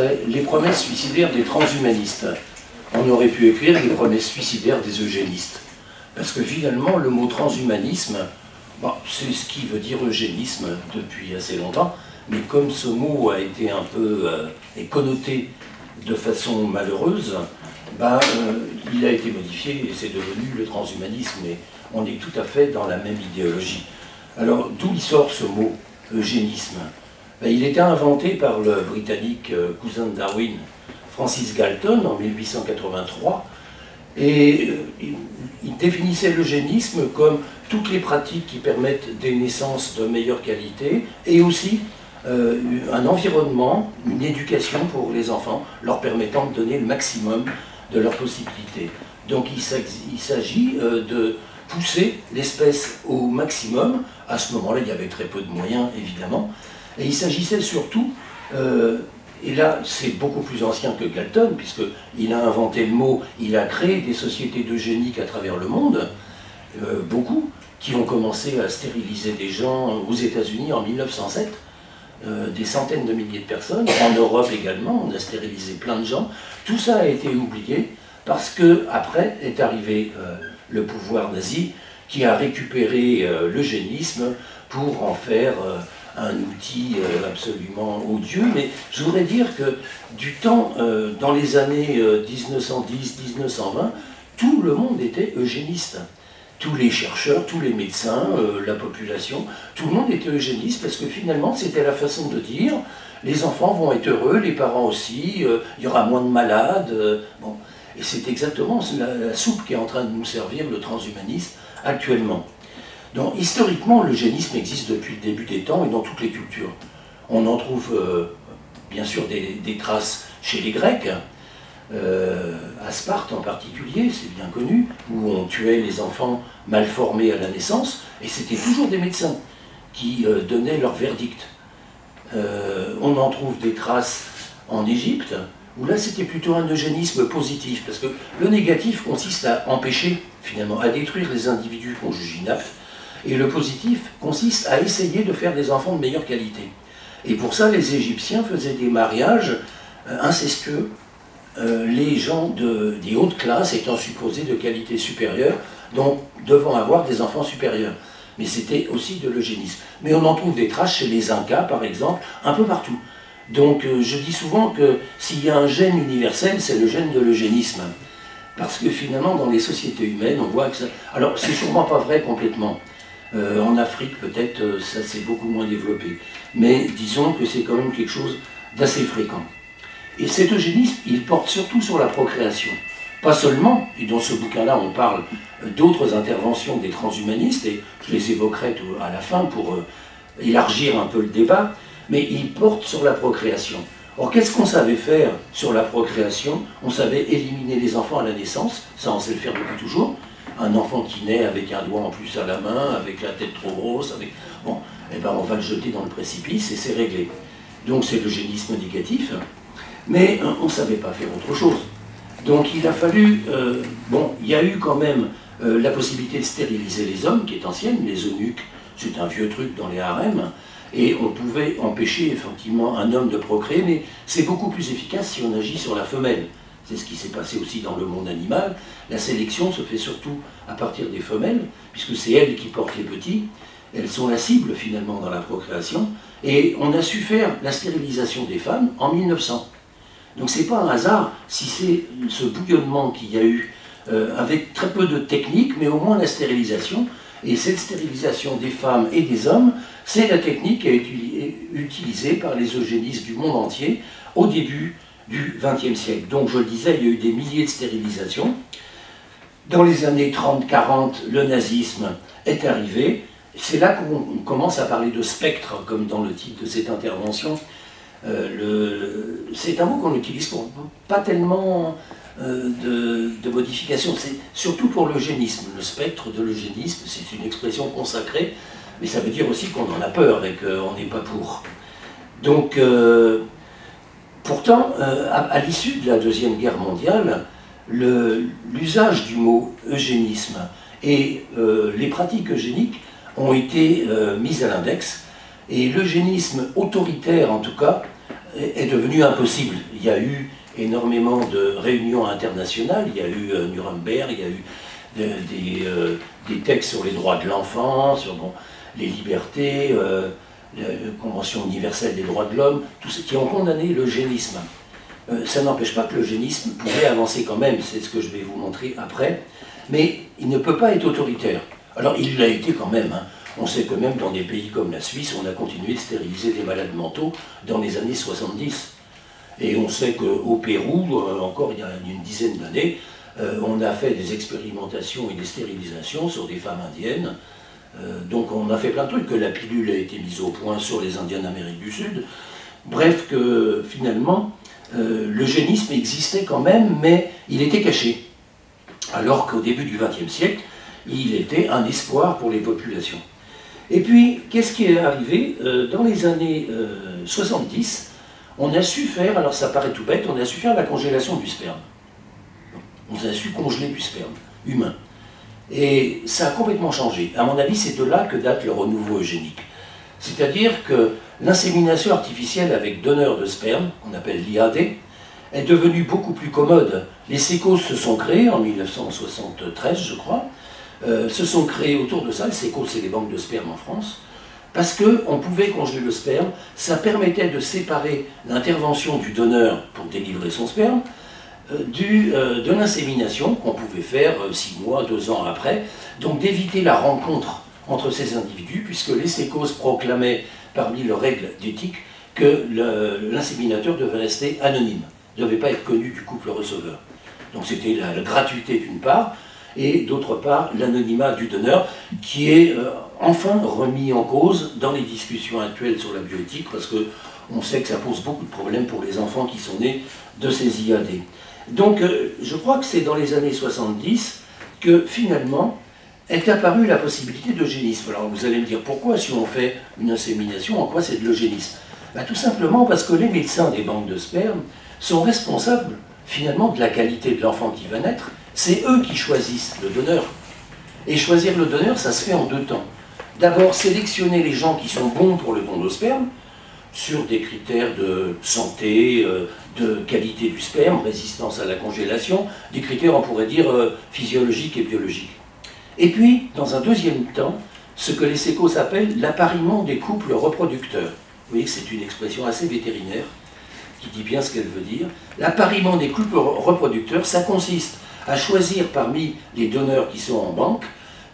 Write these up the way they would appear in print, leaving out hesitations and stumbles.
serait les promesses suicidaires des transhumanistes. On aurait pu écrire les promesses suicidaires des eugénistes. Parce que finalement, le mot transhumanisme, bon, c'est ce qui veut dire eugénisme depuis assez longtemps, mais comme ce mot a été un peu est connoté de façon malheureuse, il a été modifié et c'est devenu le transhumanisme, mais on est tout à fait dans la même idéologie. Alors, d'où il sort ce mot eugénisme? Il était inventé par le britannique cousin de Darwin, Francis Galton, en 1883, et il définissait l'eugénisme comme toutes les pratiques qui permettent des naissances de meilleure qualité et aussi un environnement, une éducation pour les enfants, leur permettant de donner le maximum de leurs possibilités. Donc il s'agit de pousser l'espèce au maximum. À ce moment-là, il y avait très peu de moyens, évidemment. Et il s'agissait surtout, et là c'est beaucoup plus ancien que Galton, puisqu'il a inventé le mot, il a créé des sociétés d'eugéniques à travers le monde, beaucoup, qui ont commencé à stériliser des gens aux États-Unis en 1907, des centaines de milliers de personnes, en Europe également, on a stérilisé plein de gens. Tout ça a été oublié parce que après est arrivé le pouvoir nazi qui a récupéré l'eugénisme pour en faire un outil absolument odieux. Mais je voudrais dire que du temps, dans les années 1910-1920, tout le monde était eugéniste. Tous les chercheurs, tous les médecins, la population, tout le monde était eugéniste parce que finalement c'était la façon de dire les enfants vont être heureux, les parents aussi, il y aura moins de malades. Bon. Et c'est exactement la soupe qui est en train de nous servir le transhumanisme actuellement. Donc historiquement, l'eugénisme existe depuis le début des temps et dans toutes les cultures. On en trouve bien sûr des traces chez les Grecs, à Sparte en particulier, c'est bien connu, où on tuait les enfants mal formés à la naissance, et c'était toujours des médecins qui donnaient leur verdict. On en trouve des traces en Égypte, où là c'était plutôt un eugénisme positif, parce que le négatif consiste à empêcher, finalement, à détruire les individus qu'on juge inaptes, et le positif consiste à essayer de faire des enfants de meilleure qualité. Et pour ça, les Égyptiens faisaient des mariages incestueux, les gens des hautes classes étant supposés de qualité supérieure, donc devant avoir des enfants supérieurs. Mais c'était aussi de l'eugénisme. Mais on en trouve des traces chez les Incas, par exemple, un peu partout. Donc je dis souvent que s'il y a un gène universel, c'est le gène de l'eugénisme. Parce que finalement, dans les sociétés humaines, on voit que ça... Alors, c'est sûrement pas vrai complètement. En Afrique, peut-être, ça s'est beaucoup moins développé. Mais disons que c'est quand même quelque chose d'assez fréquent. Et cet eugénisme, il porte surtout sur la procréation. Pas seulement, et dans ce bouquin-là, on parle d'autres interventions des transhumanistes, et je les évoquerai à la fin pour élargir un peu le débat, mais il porte sur la procréation. Or, qu'est-ce qu'on savait faire sur la procréation? On savait éliminer les enfants à la naissance, ça on sait le faire depuis toujours. Un enfant qui naît avec un doigt en plus à la main, avec la tête trop grosse, avec... Bon, eh ben on va le jeter dans le précipice et c'est réglé. Donc c'est l'eugénisme négatif. Mais on ne savait pas faire autre chose. Donc il a fallu... bon, il y a eu quand même la possibilité de stériliser les hommes, qui est ancienne, les eunuques, c'est un vieux truc dans les harems, et on pouvait empêcher effectivement un homme de procréer, mais c'est beaucoup plus efficace si on agit sur la femelle. C'est ce qui s'est passé aussi dans le monde animal. La sélection se fait surtout à partir des femelles, puisque c'est elles qui portent les petits. Elles sont la cible finalement dans la procréation, et on a su faire la stérilisation des femmes en 1900. Donc c'est pas un hasard si c'est ce bouillonnement qu'il y a eu avec très peu de technique, mais au moins la stérilisation. Et cette stérilisation des femmes et des hommes, c'est la technique qui a été utilisée par les eugénistes du monde entier au début du XXe siècle. Donc je le disais, il y a eu des milliers de stérilisations. Dans les années 30-40, le nazisme est arrivé. C'est là qu'on commence à parler de spectre, comme dans le titre de cette intervention. C'est un mot qu'on utilise pour pas tellement de modification, c'est surtout pour l'eugénisme. Le spectre de l'eugénisme, c'est une expression consacrée, mais ça veut dire aussi qu'on en a peur et qu'on n'est pas pour. Donc, pourtant, à l'issue de la Deuxième Guerre mondiale, l'usage du mot eugénisme et les pratiques eugéniques ont été mises à l'index, et l'eugénisme autoritaire, en tout cas, est devenu impossible. Il y a eu énormément de réunions internationales, il y a eu Nuremberg, il y a eu des textes sur les droits de l'enfant, sur les libertés, la Convention universelle des droits de l'homme, tout ce qui ont condamné l'eugénisme. Ça n'empêche pas que l'eugénisme pourrait avancer quand même, c'est ce que je vais vous montrer après, mais il ne peut pas être autoritaire. Alors il l'a été quand même, hein. On sait que même dans des pays comme la Suisse, on a continué de stériliser des malades mentaux dans les années 70. Et on sait qu'au Pérou, encore il y a une dizaine d'années, on a fait des expérimentations et des stérilisations sur des femmes indiennes. Donc on a fait plein de trucs, que la pilule a été mise au point sur les Indiens d'Amérique du Sud. Bref, que finalement, l'eugénisme existait quand même, mais il était caché. Alors qu'au début du XXe siècle, il était un espoir pour les populations. Et puis, qu'est-ce qui est arrivé? Dans les années 70, on a su faire, alors ça paraît tout bête, on a su faire la congélation du sperme. On a su congeler du sperme humain. Et ça a complètement changé. À mon avis, c'est de là que date le renouveau eugénique. C'est-à-dire que l'insémination artificielle avec donneur de sperme, qu'on appelle l'IAD, est devenue beaucoup plus commode. Les sécos se sont créés en 1973, je crois, se sont créés autour de ça. Les sécos, c'est les banques de sperme en France, parce qu'on pouvait congeler le sperme, ça permettait de séparer l'intervention du donneur pour délivrer son sperme de l'insémination qu'on pouvait faire 6 mois, 2 ans après, donc d'éviter la rencontre entre ces individus, puisque les sécos proclamaient parmi leurs règles d'éthique que l'inséminateur devait rester anonyme, ne devait pas être connu du couple receveur. Donc c'était la gratuité d'une part, et d'autre part l'anonymat du donneur, qui est enfin remis en cause dans les discussions actuelles sur la bioéthique, parce qu'on sait que ça pose beaucoup de problèmes pour les enfants qui sont nés de ces IAD. Donc je crois que c'est dans les années 70 que finalement est apparue la possibilité d'eugénisme. Alors vous allez me dire, pourquoi si on fait une insémination, en quoi c'est de l'eugénisme? Ben, tout simplement parce que les médecins des banques de sperme sont responsables finalement de la qualité de l'enfant qui va naître. C'est eux qui choisissent le donneur. Et choisir le donneur, ça se fait en 2 temps. D'abord, sélectionner les gens qui sont bons pour le don de sperme, sur des critères de santé, de qualité du sperme, résistance à la congélation, des critères, on pourrait dire, physiologiques et biologiques. Et puis, dans un 2e temps, ce que les sécos appellent l'appariement des couples reproducteurs. Vous voyez que c'est une expression assez vétérinaire, qui dit bien ce qu'elle veut dire. L'appariement des couples reproducteurs, ça consiste à choisir parmi les donneurs qui sont en banque,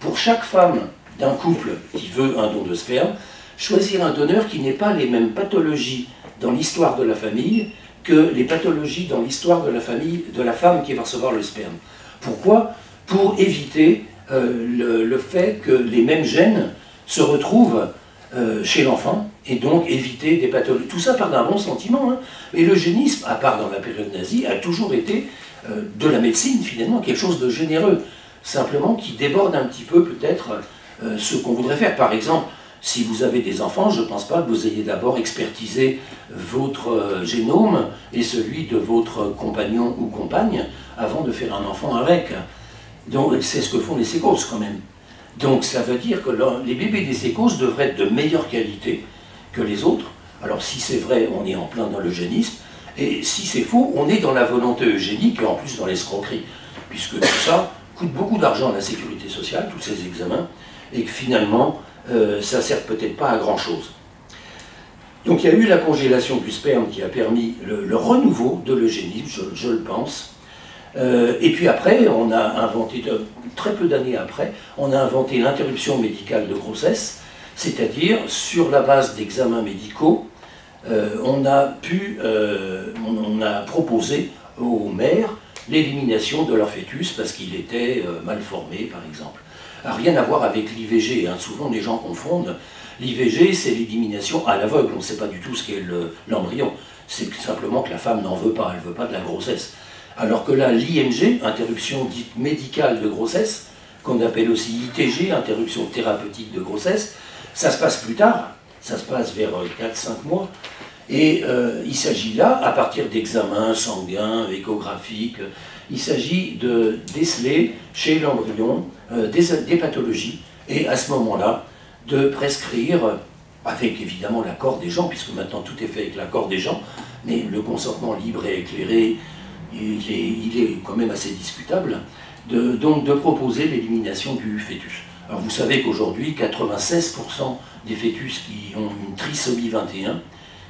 pour chaque femme d'un couple qui veut un don de sperme, choisir un donneur qui n'ait pas les mêmes pathologies dans l'histoire de la famille que les pathologies dans l'histoire de la famille de la femme qui va recevoir le sperme. Pourquoi? Pour éviter le fait que les mêmes gènes se retrouvent chez l'enfant, et donc éviter des pathologies. Tout ça part d'un bon sentiment, hein. Et l'eugénisme, à part dans la période nazie, a toujours été de la médecine, finalement, quelque chose de généreux, simplement qui déborde un petit peu peut-être ce qu'on voudrait faire. Par exemple, si vous avez des enfants, je ne pense pas que vous ayez d'abord expertisé votre génome et celui de votre compagnon ou compagne avant de faire un enfant avec. Donc c'est ce que font les sécos quand même. Donc ça veut dire que les bébés des sécos devraient être de meilleure qualité que les autres. Alors si c'est vrai, on est en plein dans l'eugénisme, et si c'est faux, on est dans la volonté eugénique et en plus dans l'escroquerie, puisque tout ça coûte beaucoup d'argent à la sécurité sociale, tous ces examens, et que finalement, ça ne sert peut-être pas à grand-chose. Donc il y a eu la congélation du sperme qui a permis le renouveau de l'eugénisme, je le pense. Et puis après, on a inventé, très peu d'années après, on a inventé l'interruption médicale de grossesse, c'est-à-dire sur la base d'examens médicaux, on a proposé aux mères l'élimination de leur fœtus parce qu'il était mal formé, par exemple. Rien à voir avec l'IVG, hein. Souvent les gens confondent. L'IVG, c'est l'élimination à l'aveugle, on ne sait pas du tout ce qu'est l'embryon. C'est simplement que la femme n'en veut pas, elle ne veut pas de la grossesse. Alors que là, l'IMG, interruption dite médicale de grossesse, qu'on appelle aussi ITG, interruption thérapeutique de grossesse, ça se passe plus tard, ça se passe vers 4-5 mois, et il s'agit là, à partir d'examens sanguins, échographiques, il s'agit de déceler chez l'embryon des pathologies, et à ce moment-là, de prescrire, avec évidemment l'accord des gens, puisque maintenant tout est fait avec l'accord des gens, mais le consentement libre et éclairé, il est quand même assez discutable, donc de proposer l'élimination du fœtus. Alors vous savez qu'aujourd'hui, 96% des fœtus qui ont une trisomie 21,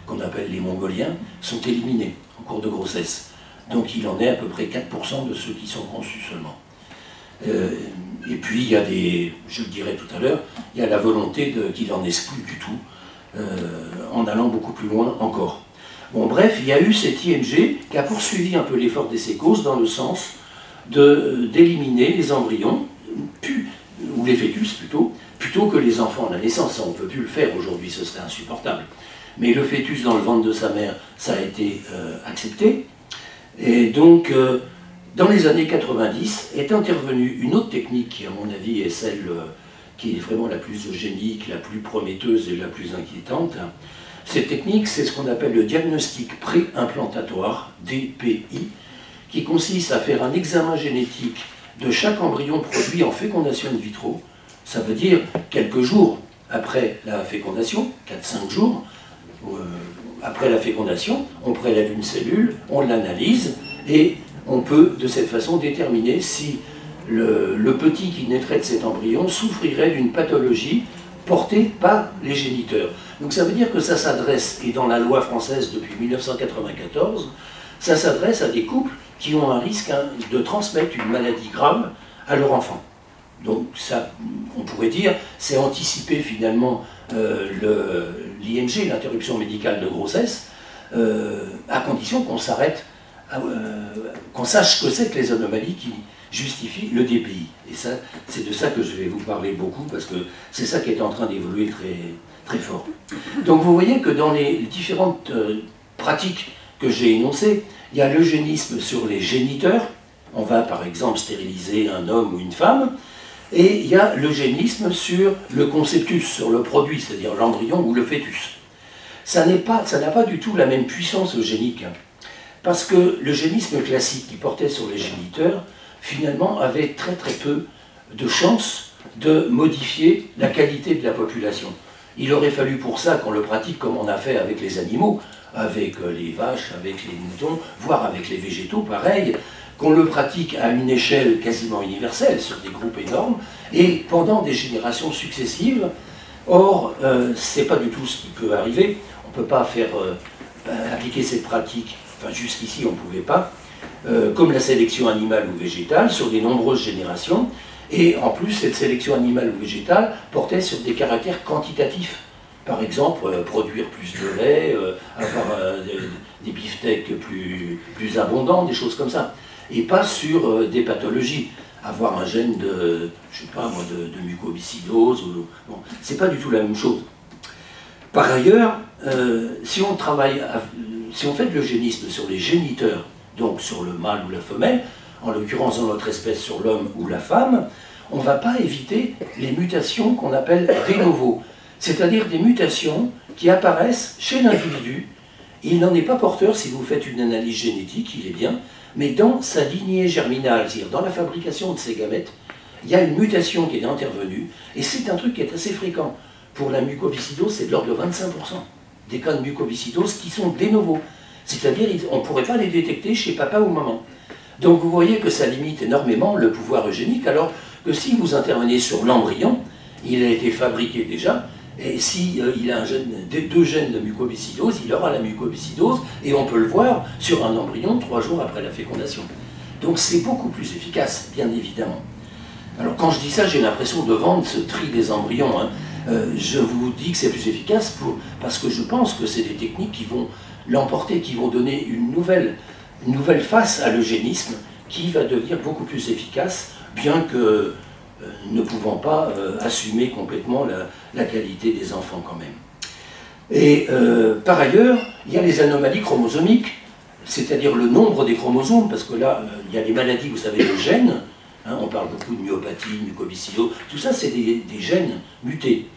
qu'on appelle les mongoliens, sont éliminés en cours de grossesse. Donc il en est à peu près 4% de ceux qui sont conçus seulement. Et puis il y a je le dirai tout à l'heure, il y a la volonté qu'il n'en exclue du tout, en allant beaucoup plus loin encore. Bon bref, il y a eu cette IMG qui a poursuivi un peu l'effort des sécos dans le sens d'éliminer les embryons, ou les fœtus plutôt que les enfants à la naissance. On ne peut plus le faire aujourd'hui, ce serait insupportable. Mais le fœtus dans le ventre de sa mère, ça a été accepté. Et donc, dans les années 90, est intervenue une autre technique qui, à mon avis, est celle qui est vraiment la plus eugénique, la plus prometteuse et la plus inquiétante. Cette technique, c'est ce qu'on appelle le diagnostic pré-implantatoire, DPI, qui consiste à faire un examen génétique de chaque embryon produit en fécondation in vitro. Ça veut dire quelques jours après la fécondation, 4-5 jours, après la fécondation, on prélève une cellule, on l'analyse, et on peut de cette façon déterminer si le petit qui naîtrait de cet embryon souffrirait d'une pathologie portée par les géniteurs. Donc ça veut dire que ça s'adresse, et dans la loi française depuis 1994, ça s'adresse à des couples qui ont un risque de transmettre une maladie grave à leur enfant. Donc ça, on pourrait dire, c'est anticiper finalement l'IMG, l'interruption médicale de grossesse, à condition qu'on s'arrête, qu'on sache ce que c'est que les anomalies qui justifient le DPI. Et ça, c'est de ça que je vais vous parler beaucoup, parce que c'est ça qui est en train d'évoluer très, très fort. Donc vous voyez que dans les différentes pratiques que j'ai énoncées, il y a l'eugénisme sur les géniteurs, on va par exemple stériliser un homme ou une femme, et il y a l'eugénisme sur le conceptus, sur le produit, c'est-à-dire l'embryon ou le fœtus. Ça n'a pas du tout la même puissance eugénique, parce que l'eugénisme classique qui portait sur les géniteurs, finalement, avait très très peu de chances de modifier la qualité de la population. Il aurait fallu pour ça qu'on le pratique comme on a fait avec les animaux, avec les vaches, avec les moutons, voire avec les végétaux, pareil, qu'on le pratique à une échelle quasiment universelle, sur des groupes énormes, et pendant des générations successives. Or, c'est pas du tout ce qui peut arriver. On ne peut pas faire appliquer cette pratique, enfin jusqu'ici on ne pouvait pas, comme la sélection animale ou végétale, sur des nombreuses générations, et en plus cette sélection animale ou végétale portait sur des caractères quantitatifs. Par exemple, produire plus de lait, avoir des beefsteaks plus abondants, des choses comme ça. Et pas sur des pathologies. Avoir un gène de, je sais pas moi, de mucoviscidose, bon, c'est pas du tout la même chose. Par ailleurs, si on fait de l'eugénisme sur les géniteurs, donc sur le mâle ou la femelle, en l'occurrence dans notre espèce sur l'homme ou la femme, on ne va pas éviter les mutations qu'on appelle de novo, c'est-à-dire des mutations qui apparaissent chez l'individu. Il n'en est pas porteur si vous faites une analyse génétique, il est bien, mais dans sa lignée germinale, c'est-à-dire dans la fabrication de ses gamètes, il y a une mutation qui est intervenue, et c'est un truc qui est assez fréquent. Pour la mucoviscidose, c'est de l'ordre de 25% des cas de mucoviscidose qui sont de novo. C'est-à-dire on ne pourrait pas les détecter chez papa ou maman. Donc vous voyez que ça limite énormément le pouvoir eugénique, alors que si vous intervenez sur l'embryon, il a été fabriqué déjà, et si il a deux gènes de mucoviscidose, il aura la mucoviscidose, et on peut le voir sur un embryon 3 jours après la fécondation. Donc c'est beaucoup plus efficace, bien évidemment. Alors quand je dis ça, j'ai l'impression de vendre ce tri des embryons. Hein. Je vous dis que c'est plus efficace parce que je pense que c'est des techniques qui vont l'emporter, qui vont donner une nouvelle face à l'eugénisme qui va devenir beaucoup plus efficace, bien que ne pouvant pas assumer complètement la qualité des enfants quand même. Et par ailleurs, il y a les anomalies chromosomiques, c'est-à-dire le nombre des chromosomes, parce que là, il y a les maladies, vous savez, de gènes, hein, on parle beaucoup de myopathie, de mucoviscidose, tout ça c'est des gènes mutés,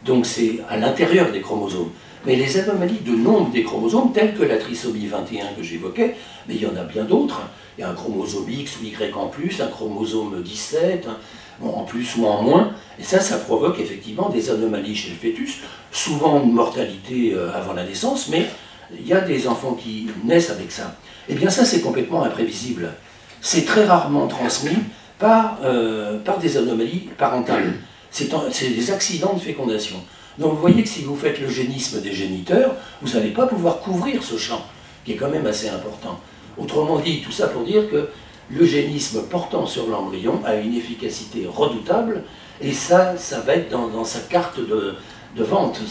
donc c'est à l'intérieur des chromosomes. Mais les anomalies de nombre des chromosomes, telles que la trisomie 21 que j'évoquais, mais il y en a bien d'autres. Il y a un chromosome X ou Y en plus, un chromosome 17, bon, en plus ou en moins. Et ça provoque effectivement des anomalies chez le fœtus, souvent une mortalité avant la naissance, mais il y a des enfants qui naissent avec ça. Eh bien ça, c'est complètement imprévisible. C'est très rarement transmis par des anomalies parentales. C'est des accidents de fécondation. Donc vous voyez que si vous faites l'eugénisme des géniteurs, vous n'allez pas pouvoir couvrir ce champ, qui est quand même assez important. Autrement dit, tout ça pour dire que l'eugénisme portant sur l'embryon a une efficacité redoutable, et ça va être dans sa carte de vente.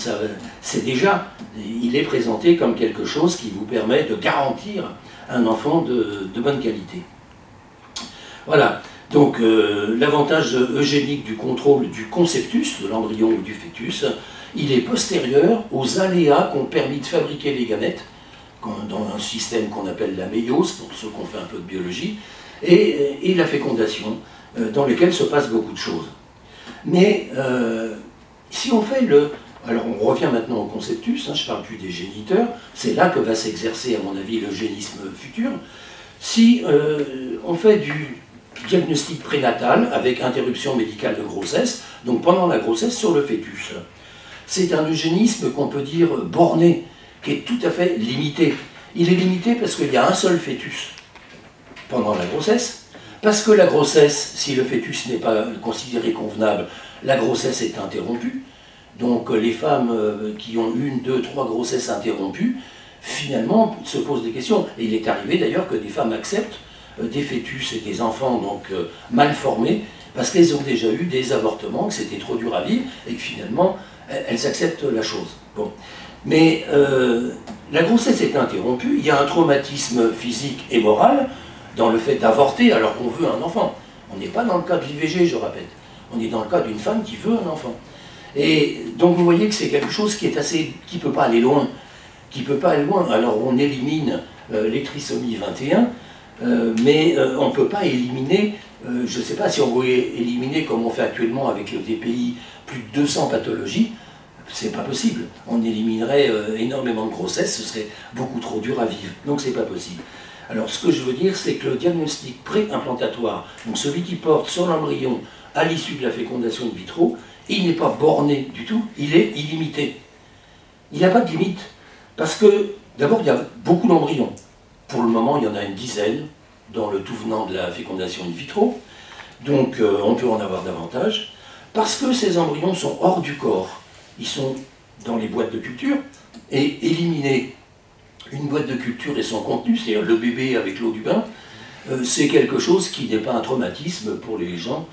C'est déjà, il est présenté comme quelque chose qui vous permet de garantir un enfant de bonne qualité. Voilà, donc l'avantage eugénique du contrôle du conceptus, de l'embryon ou du fœtus, il est postérieur aux aléas qu'ont permis de fabriquer les gamètes, dans un système qu'on appelle la méiose, pour ceux qui ont fait un peu de biologie, et la fécondation, dans lequel se passe beaucoup de choses. Mais si on fait alors on revient maintenant au conceptus, je ne parle plus des géniteurs, c'est là que va s'exercer à mon avis l'eugénisme futur. Si on fait du diagnostic prénatal avec interruption médicale de grossesse, donc pendant la grossesse sur le fœtus, c'est un eugénisme qu'on peut dire borné, qui est tout à fait limité. Il est limité parce qu'il y a un seul fœtus pendant la grossesse, parce que la grossesse, si le fœtus n'est pas considéré convenable, la grossesse est interrompue. Donc les femmes qui ont 1, 2, 3 grossesses interrompues, finalement se posent des questions. Et il est arrivé d'ailleurs que des femmes acceptent des fœtus et des enfants donc mal formés, parce qu'elles ont déjà eu des avortements, que c'était trop dur à vivre, et que finalement elles acceptent la chose. Bon. Mais la grossesse est interrompue, il y a un traumatisme physique et moral dans le fait d'avorter alors qu'on veut un enfant. On n'est pas dans le cas de l'IVG, je répète. On est dans le cas d'une femme qui veut un enfant. Et donc vous voyez que c'est quelque chose qui ne peut pas aller loin. Alors on élimine les trisomies 21, mais on ne peut pas éliminer, je ne sais pas si on veut éliminer comme on fait actuellement avec le DPI, plus de 200 pathologies. C'est pas possible. On éliminerait énormément de grossesses, ce serait beaucoup trop dur à vivre. Donc c'est pas possible. Alors ce que je veux dire, c'est que le diagnostic pré-implantatoire, donc celui qui porte sur l'embryon à l'issue de la fécondation in vitro, il n'est pas borné du tout, il est illimité. Il n'a pas de limite. Parce que, d'abord, il y a beaucoup d'embryons. Pour le moment, il y en a une dizaine dans le tout venant de la fécondation in vitro. Donc on peut en avoir davantage. Parce que ces embryons sont hors du corps. Ils sont dans les boîtes de culture, et éliminer une boîte de culture et son contenu, c'est-à-dire le bébé avec l'eau du bain, c'est quelque chose qui n'est pas un traumatisme pour les gens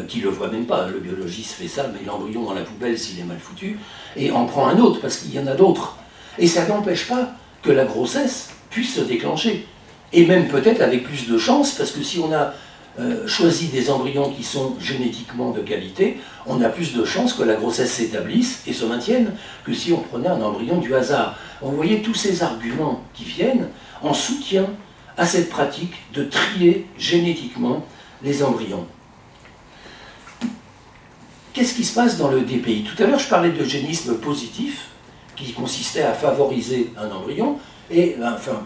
qui ne le voient même pas. Le biologiste fait ça, met l'embryon dans la poubelle s'il est mal foutu, et en prend un autre, parce qu'il y en a d'autres. Et ça n'empêche pas que la grossesse puisse se déclencher. Et même peut-être avec plus de chance, parce que si on a choisi des embryons qui sont génétiquement de qualité, on a plus de chances que la grossesse s'établisse et se maintienne que si on prenait un embryon du hasard. Vous voyez tous ces arguments qui viennent en soutien à cette pratique de trier génétiquement les embryons. Qu'est-ce qui se passe dans le DPI? Tout à l'heure, je parlais d'eugénisme positif, qui consistait à favoriser un embryon, et enfin,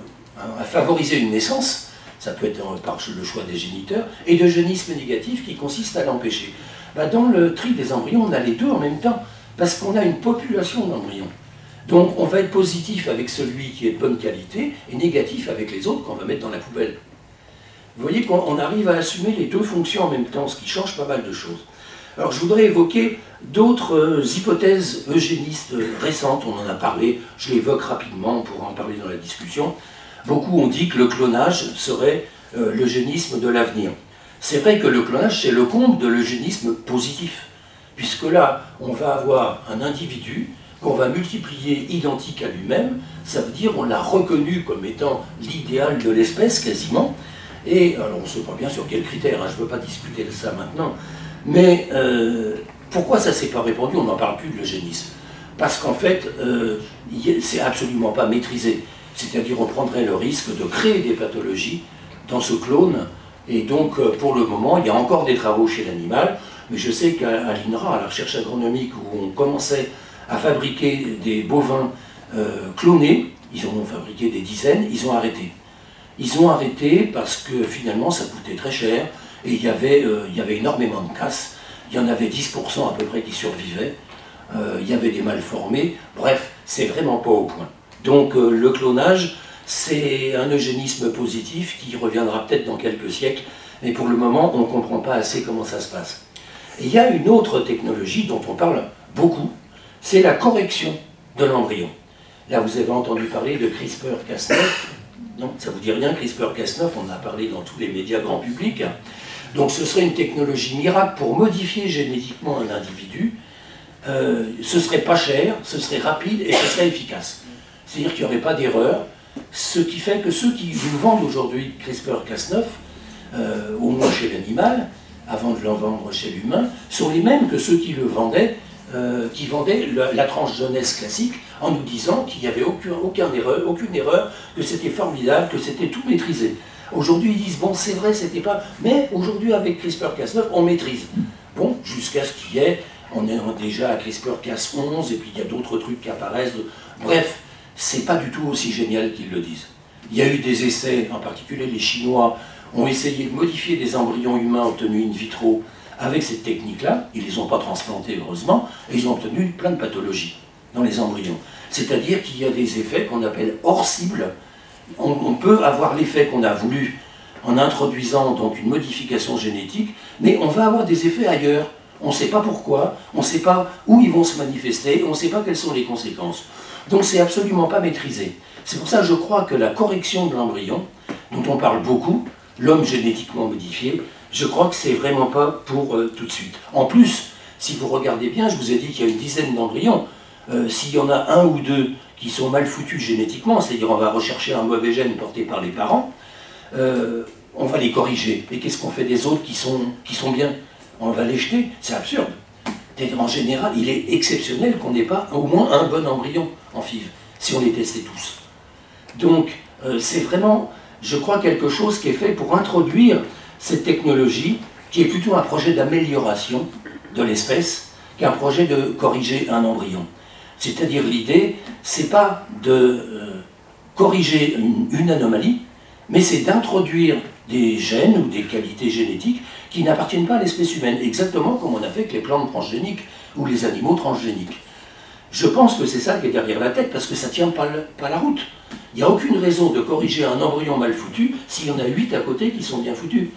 à favoriser une naissance. Ça peut être par le choix des géniteurs, et d'eugénisme négatif qui consiste à l'empêcher. Dans le tri des embryons, on a les deux en même temps, parce qu'on a une population d'embryons. Donc on va être positif avec celui qui est de bonne qualité, et négatif avec les autres qu'on va mettre dans la poubelle. Vous voyez qu'on arrive à assumer les deux fonctions en même temps, ce qui change pas mal de choses. Alors je voudrais évoquer d'autres hypothèses eugénistes récentes, on en a parlé, je l'évoque rapidement pour en parler dans la discussion. Beaucoup ont dit que le clonage serait l'eugénisme de l'avenir. C'est vrai que le clonage, c'est le comble de l'eugénisme positif, puisque là, on va avoir un individu qu'on va multiplier identique à lui-même, ça veut dire on l'a reconnu comme étant l'idéal de l'espèce quasiment, et alors on ne sait pas bien sur quels critères, je ne veux pas discuter de ça maintenant, mais pourquoi ça ne s'est pas répandu? On n'en parle plus de l'eugénisme. Parce qu'en fait, c'est absolument pas maîtrisé. C'est-à-dire on prendrait le risque de créer des pathologies dans ce clone. Et donc, pour le moment, il y a encore des travaux chez l'animal, mais je sais qu'à l'INRA, à la recherche agronomique, où on commençait à fabriquer des bovins clonés, ils en ont fabriqué des dizaines, ils ont arrêté. Ils ont arrêté parce que finalement, ça coûtait très cher, et il y avait énormément de casse. Il y en avait 10% à peu près qui survivaient. Il y avait des mal formés. Bref, c'est vraiment pas au point. Donc le clonage, c'est un eugénisme positif qui reviendra peut-être dans quelques siècles, mais pour le moment, on ne comprend pas assez comment ça se passe. Et il y a une autre technologie dont on parle beaucoup, c'est la correction de l'embryon. Là, vous avez entendu parler de CRISPR-Cas9. Non, ça ne vous dit rien, CRISPR-Cas9, on en a parlé dans tous les médias grand public. Donc ce serait une technologie miracle pour modifier génétiquement un individu. Ce serait pas cher, ce serait rapide et ce serait efficace. C'est-à-dire qu'il n'y aurait pas d'erreur, ce qui fait que ceux qui vous vendent aujourd'hui CRISPR-Cas9, au moins chez l'animal, avant de le vendre chez l'humain, sont les mêmes que ceux qui le vendaient, qui vendaient la tranche jeunesse classique en nous disant qu'il n'y avait aucune erreur, que c'était formidable, que c'était tout maîtrisé. Aujourd'hui, ils disent, bon, c'est vrai, c'était pas... Mais aujourd'hui, avec CRISPR-Cas9, on maîtrise. Bon, jusqu'à ce qu'il y ait... On est déjà à CRISPR-Cas11, et puis il y a d'autres trucs qui apparaissent. Bref, c'est pas du tout aussi génial qu'ils le disent. Il y a eu des essais, en particulier les Chinois, ont essayé de modifier des embryons humains obtenus in vitro avec cette technique-là. Ils ne les ont pas transplantés, heureusement, et ils ont obtenu plein de pathologies dans les embryons. C'est-à-dire qu'il y a des effets qu'on appelle hors cible. On peut avoir l'effet qu'on a voulu en introduisant donc une modification génétique, mais on va avoir des effets ailleurs. On ne sait pas pourquoi, on ne sait pas où ils vont se manifester, on ne sait pas quelles sont les conséquences. Donc c'est absolument pas maîtrisé. C'est pour ça que je crois que la correction de l'embryon, dont on parle beaucoup, l'homme génétiquement modifié, je crois que c'est vraiment pas pour tout de suite. En plus, si vous regardez bien, je vous ai dit qu'il y a une dizaine d'embryons. S'il y en a un ou deux qui sont mal foutus génétiquement, c'est-à-dire on va rechercher un mauvais gène porté par les parents, on va les corriger. Et qu'est-ce qu'on fait des autres qui sont bien? On va les jeter? C'est absurde. En général, il est exceptionnel qu'on n'ait pas au moins un bon embryon en FIV, si on les testait tous. Donc, c'est vraiment, je crois, quelque chose qui est fait pour introduire cette technologie, qui est plutôt un projet d'amélioration de l'espèce, qu'un projet de corriger un embryon. C'est-à-dire, l'idée, c'est pas de corriger une anomalie, mais c'est d'introduire des gènes ou des qualités génétiques qui n'appartiennent pas à l'espèce humaine, exactement comme on a fait avec les plantes transgéniques ou les animaux transgéniques. Je pense que c'est ça qui est derrière la tête, parce que ça ne tient pas la route. Il n'y a aucune raison de corriger un embryon mal foutu s'il y en a 8 à côté qui sont bien foutus.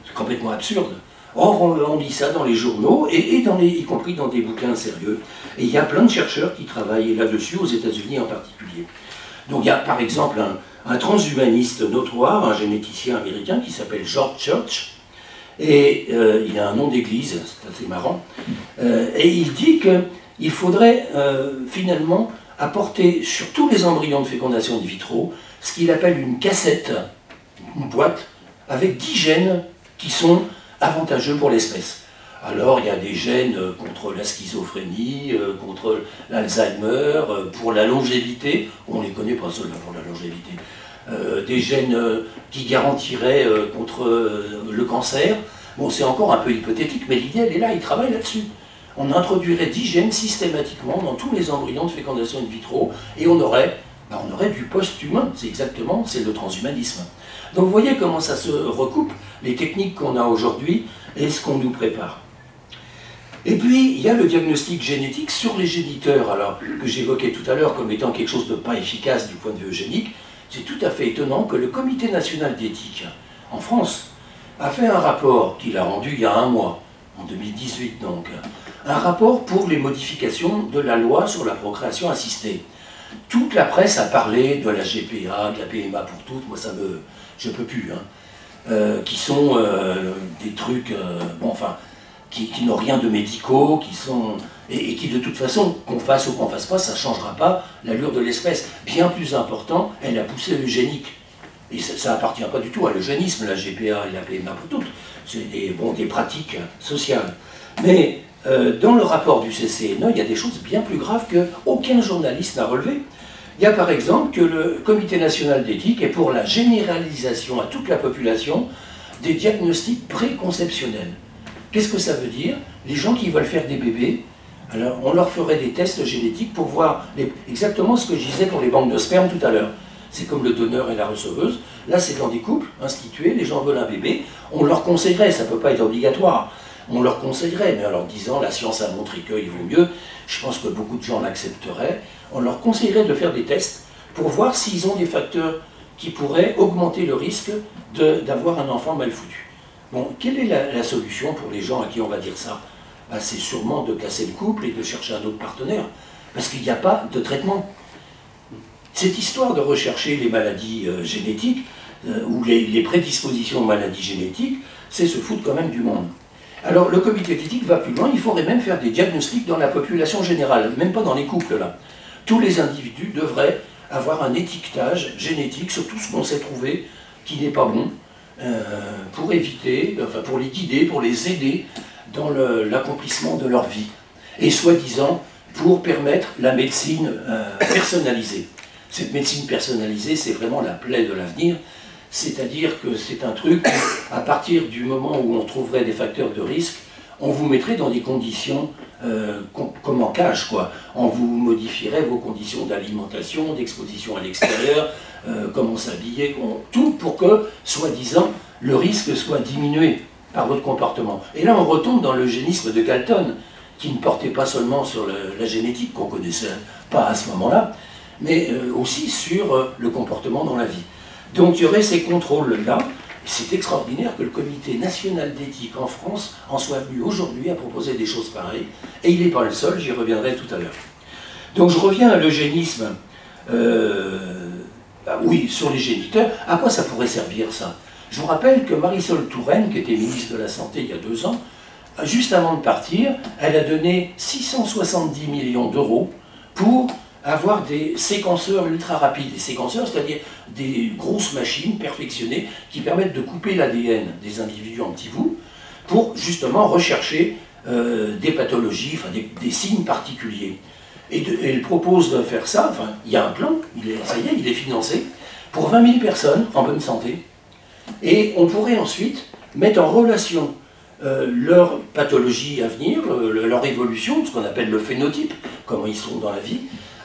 C'est complètement absurde. Or, on lit ça dans les journaux, et y compris dans des bouquins sérieux. Et il y a plein de chercheurs qui travaillent là-dessus, aux États-Unis en particulier. Donc il y a par exemple un transhumaniste notoire, un généticien américain qui s'appelle George Church, et il a un nom d'église, c'est assez marrant, et il dit qu'il faudrait finalement apporter sur tous les embryons de fécondation in vitro ce qu'il appelle une cassette, une boîte, avec 10 gènes qui sont avantageux pour l'espèce. Alors il y a des gènes contre la schizophrénie, contre l'Alzheimer, pour la longévité, on ne les connaît pas seulement pour la longévité, des gènes qui garantiraient contre le cancer. Bon, c'est encore un peu hypothétique, mais l'idée, elle est là, ils travaillent là-dessus. On introduirait 10 gènes systématiquement dans tous les embryons de fécondation in vitro, et on aurait du post-humain, c'est le transhumanisme. Donc vous voyez comment ça se recoupe, les techniques qu'on a aujourd'hui et ce qu'on nous prépare. Et puis, il y a le diagnostic génétique sur les géniteurs, alors que j'évoquais tout à l'heure comme étant quelque chose de pas efficace du point de vue eugénique. C'est tout à fait étonnant que le Comité national d'éthique, en France, a fait un rapport qu'il a rendu il y a un mois, en 2018 donc, un rapport pour les modifications de la loi sur la procréation assistée. Toute la presse a parlé de la GPA, de la PMA pour toutes, moi je peux plus, hein, qui sont des trucs, bon enfin, qui n'ont rien de médicaux, et qui de toute façon, qu'on fasse ou qu'on fasse pas, ça ne changera pas l'allure de l'espèce. Bien plus important est la poussée eugénique. Et ça n'appartient pas du tout à l'eugénisme, la GPA et la PMA pour toutes. C'est des pratiques sociales. Mais dans le rapport du CCNE, il y a des choses bien plus graves qu'aucun journaliste n'a relevé. Il y a par exemple que le Comité national d'éthique est pour la généralisation à toute la population des diagnostics préconceptionnels. Qu'est-ce que ça veut dire? Les gens qui veulent faire des bébés, alors on leur ferait des tests génétiques pour voir exactement ce que je disais pour les banques de sperme tout à l'heure. C'est comme le donneur et la receveuse. Là, c'est dans des couples institués, les gens veulent un bébé. On leur conseillerait, ça ne peut pas être obligatoire, on leur conseillerait, mais en leur disant la science a montré qu'il vaut mieux, je pense que beaucoup de gens l'accepteraient, on leur conseillerait de faire des tests pour voir s'ils ont des facteurs qui pourraient augmenter le risque d'avoir un enfant mal foutu. Bon, quelle est la solution pour les gens à qui on va dire ça? Ben, c'est sûrement de casser le couple et de chercher un autre partenaire, parce qu'il n'y a pas de traitement. Cette histoire de rechercher les maladies génétiques, ou les prédispositions aux maladies génétiques, c'est se foutre quand même du monde. Alors le comité d'éthique va plus loin, il faudrait même faire des diagnostics dans la population générale, même pas dans les couples là. Tous les individus devraient avoir un étiquetage génétique sur tout ce qu'on sait trouver qui n'est pas bon, pour éviter, enfin pour les guider, pour les aider dans l'accomplissement de leur vie. Et soi-disant pour permettre la médecine personnalisée. Cette médecine personnalisée, c'est vraiment la plaie de l'avenir, c'est-à-dire que c'est un truc, à partir du moment où on trouverait des facteurs de risque, on vous mettrait dans des conditions comme en cage, quoi. On vous modifierait vos conditions d'alimentation, d'exposition à l'extérieur, comment s'habiller, tout pour que, soi-disant, le risque soit diminué par votre comportement. Et là, on retombe dans l'eugénisme de Galton, qui ne portait pas seulement sur la génétique, qu'on ne connaissait pas à ce moment-là, mais aussi sur le comportement dans la vie. Donc il y aurait ces contrôles-là. C'est extraordinaire que le comité national d'éthique en France en soit venu aujourd'hui à proposer des choses pareilles. Et il n'est pas le seul, j'y reviendrai tout à l'heure. Donc je reviens à l'eugénisme. Oui, sur les géniteurs. À quoi ça pourrait servir ça? Je vous rappelle que Marisol Touraine, qui était ministre de la Santé il y a 2 ans, juste avant de partir, elle a donné 670 millions d'euros pour avoir des séquenceurs ultra rapides. Des séquenceurs, c'est-à-dire des grosses machines perfectionnées qui permettent de couper l'ADN des individus en petits bouts pour justement rechercher des pathologies, enfin des signes particuliers. Et elle propose de faire ça, enfin il y a un plan, ça y est, il est financé, pour 20 000 personnes en bonne santé. Et on pourrait ensuite mettre en relation leur pathologie à venir, leur évolution, ce qu'on appelle le phénotype, comment ils sont dans la vie,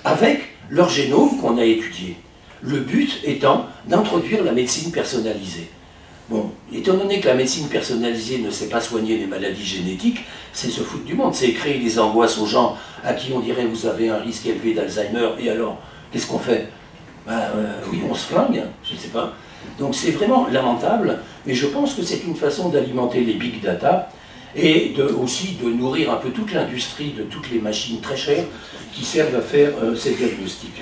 avec leur génome qu'on a étudié. Le but étant d'introduire la médecine personnalisée. Bon, étant donné que la médecine personnalisée ne sait pas soigner les maladies génétiques, c'est se foutre du monde, c'est créer des angoisses aux gens à qui on dirait vous avez un risque élevé d'Alzheimer, et alors, qu'est-ce qu'on fait? Oui, on se flingue, je ne sais pas. Donc c'est vraiment lamentable, mais je pense que c'est une façon d'alimenter les big data et aussi de nourrir un peu toute l'industrie de toutes les machines très chères qui servent à faire ces diagnostics.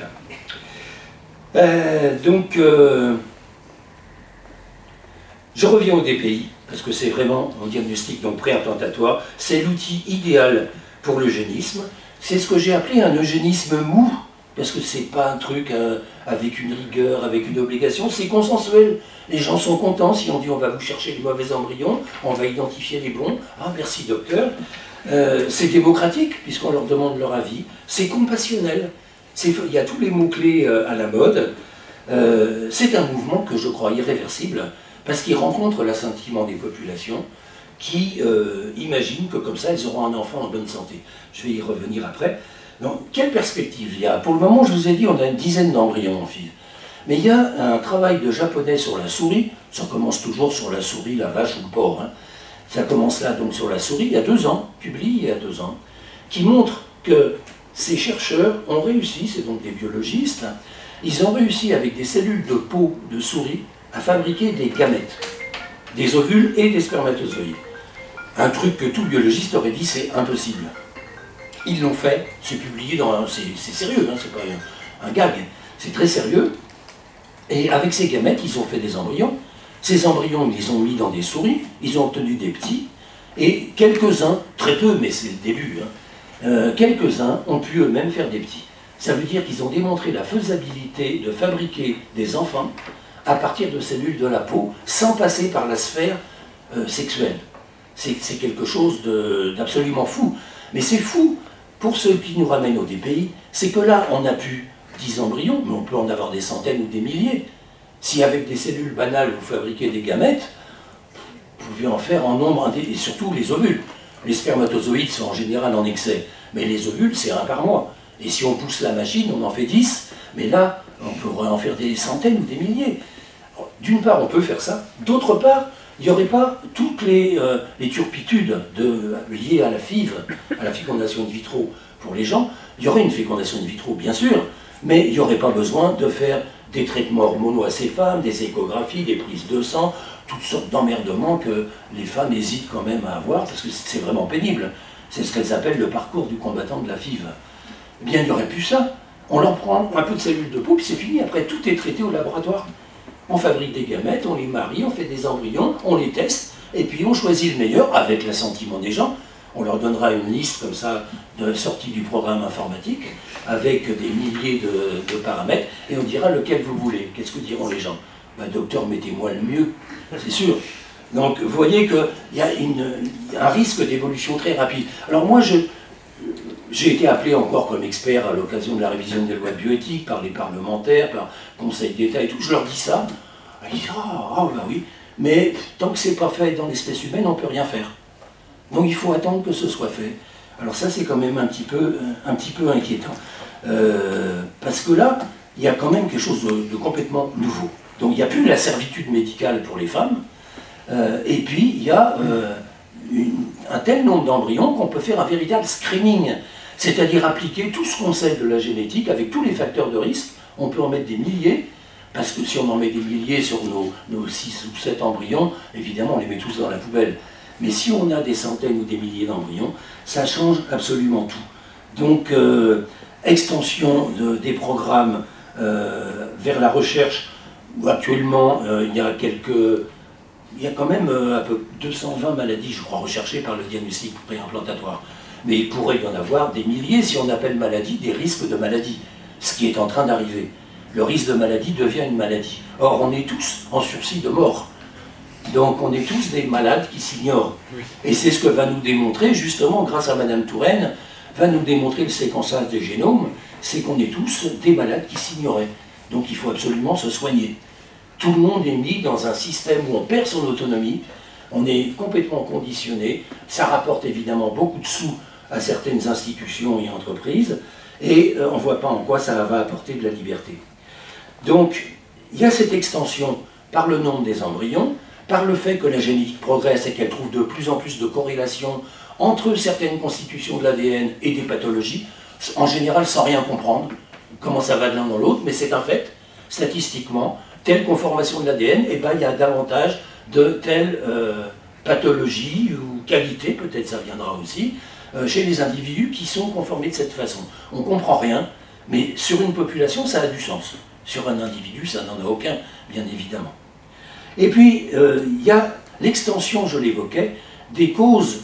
Je reviens au DPI, parce que c'est vraiment un diagnostic donc préimplantatoire, c'est l'outil idéal pour l'eugénisme. C'est ce que j'ai appelé un eugénisme mou, parce que c'est pas un truc avec une rigueur, avec une obligation, c'est consensuel. Les gens sont contents si on dit on va vous chercher les mauvais embryons, on va identifier les bons. Ah merci docteur. C'est démocratique puisqu'on leur demande leur avis. C'est compassionnel. Il y a tous les mots-clés à la mode. C'est un mouvement que je crois irréversible parce qu'il rencontre l'assentiment des populations qui imaginent que comme ça elles auront un enfant en bonne santé. Je vais y revenir après. Donc, quelle perspective il y a? Pour le moment, je vous ai dit, on a une dizaine d'embryons en fil. Mais il y a un travail de japonais sur la souris, ça commence toujours sur la souris, la vache ou le porc. Hein. Ça commence là donc sur la souris, il y a 2 ans, publié il y a 2 ans, qui montre que ces chercheurs ont réussi, c'est donc des biologistes, hein, ils ont réussi avec des cellules de peau de souris à fabriquer des gamètes, des ovules et des spermatozoïdes. Un truc que tout biologiste aurait dit c'est impossible. Ils l'ont fait, c'est publié dans... C'est sérieux, hein, c'est pas un gag, c'est très sérieux. Et avec ces gamètes, ils ont fait des embryons. Ces embryons, ils les ont mis dans des souris, ils ont obtenu des petits, et quelques-uns, très peu, mais c'est le début, hein, quelques-uns ont pu eux-mêmes faire des petits. Ça veut dire qu'ils ont démontré la faisabilité de fabriquer des enfants à partir de cellules de la peau, sans passer par la sphère sexuelle. C'est quelque chose d'absolument fou. Mais c'est fou. Pour ceux qui nous ramènent au DPI, c'est que là, on a pu 10 embryons, mais on peut en avoir des centaines ou des milliers. Si avec des cellules banales, vous fabriquez des gamètes, vous pouvez en faire en nombre, et surtout les ovules. Les spermatozoïdes sont en général en excès, mais les ovules, c'est 1 par mois. Et si on pousse la machine, on en fait 10, mais là, on pourrait en faire des centaines ou des milliers. D'une part, on peut faire ça, d'autre part, il n'y aurait pas toutes les turpitudes liées à la FIV, à la fécondation in vitro pour les gens. Il y aurait une fécondation in vitro, bien sûr, Mais il n'y aurait pas besoin de faire des traitements hormonaux à ces femmes, des échographies, des prises de sang, toutes sortes d'emmerdements que les femmes hésitent quand même à avoir, parce que c'est vraiment pénible. C'est ce qu'elles appellent le parcours du combattant de la FIV. Eh bien, il n'y aurait plus ça. On leur prend un peu de cellules de peau, puis c'est fini. Après, tout est traité au laboratoire. On fabrique des gamètes, on les marie, on fait des embryons, on les teste, et puis on choisit le meilleur avec l'assentiment des gens. On leur donnera une liste comme ça de sortie du programme informatique avec des milliers de paramètres et on dira lequel vous voulez. Qu'est-ce que diront les gens? Ben, docteur, mettez-moi le mieux, c'est sûr. Donc vous voyez qu'il y a un risque d'évolution très rapide. Alors moi, j'ai été appelé encore comme expert à l'occasion de la révision des lois de bioéthique par les parlementaires, par le Conseil d'État et tout. Je leur dis ça. Ils disent ah bah oui, mais tant que c'est pas fait dans l'espèce humaine, on ne peut rien faire. Donc il faut attendre que ce soit fait. Alors ça c'est quand même un petit peu inquiétant. Parce que là, il y a quand même quelque chose de complètement nouveau. Donc il n'y a plus la servitude médicale pour les femmes, et puis il y a un tel nombre d'embryons qu'on peut faire un véritable screening, c'est-à-dire appliquer tout ce qu'on sait de la génétique avec tous les facteurs de risque. On peut en mettre des milliers, parce que si on en met des milliers sur nos 6 ou 7 embryons, évidemment on les met tous dans la poubelle. Mais si on a des centaines ou des milliers d'embryons, ça change absolument tout. Donc, extension des programmes vers la recherche, où actuellement, il y a quand même à peu 220 maladies, je crois, recherchées par le diagnostic préimplantatoire. Mais il pourrait y en avoir des milliers si on appelle maladie des risques de maladie, ce qui est en train d'arriver. Le risque de maladie devient une maladie. Or, on est tous en sursis de mort. Donc on est tous des malades qui s'ignorent. Oui. Et c'est ce que va nous démontrer, justement, grâce à Madame Touraine, va nous démontrer le séquençage des génomes, c'est qu'on est tous des malades qui s'ignoraient. Donc il faut absolument se soigner. Tout le monde est mis dans un système où on perd son autonomie, on est complètement conditionné, ça rapporte évidemment beaucoup de sous à certaines institutions et entreprises, et on ne voit pas en quoi ça va apporter de la liberté. Donc il y a cette extension par le nombre des embryons, par le fait que la génétique progresse et qu'elle trouve de plus en plus de corrélations entre certaines constitutions de l'ADN et des pathologies, en général sans rien comprendre, comment ça va de l'un dans l'autre, mais c'est un fait, statistiquement, telle conformation de l'ADN, eh ben, il y a davantage de telles pathologies ou qualités, peut-être ça viendra aussi, chez les individus qui sont conformés de cette façon. On ne comprend rien, mais sur une population, ça a du sens. Sur un individu, ça n'en a aucun, bien évidemment. Et puis, il y a l'extension, je l'évoquais, des causes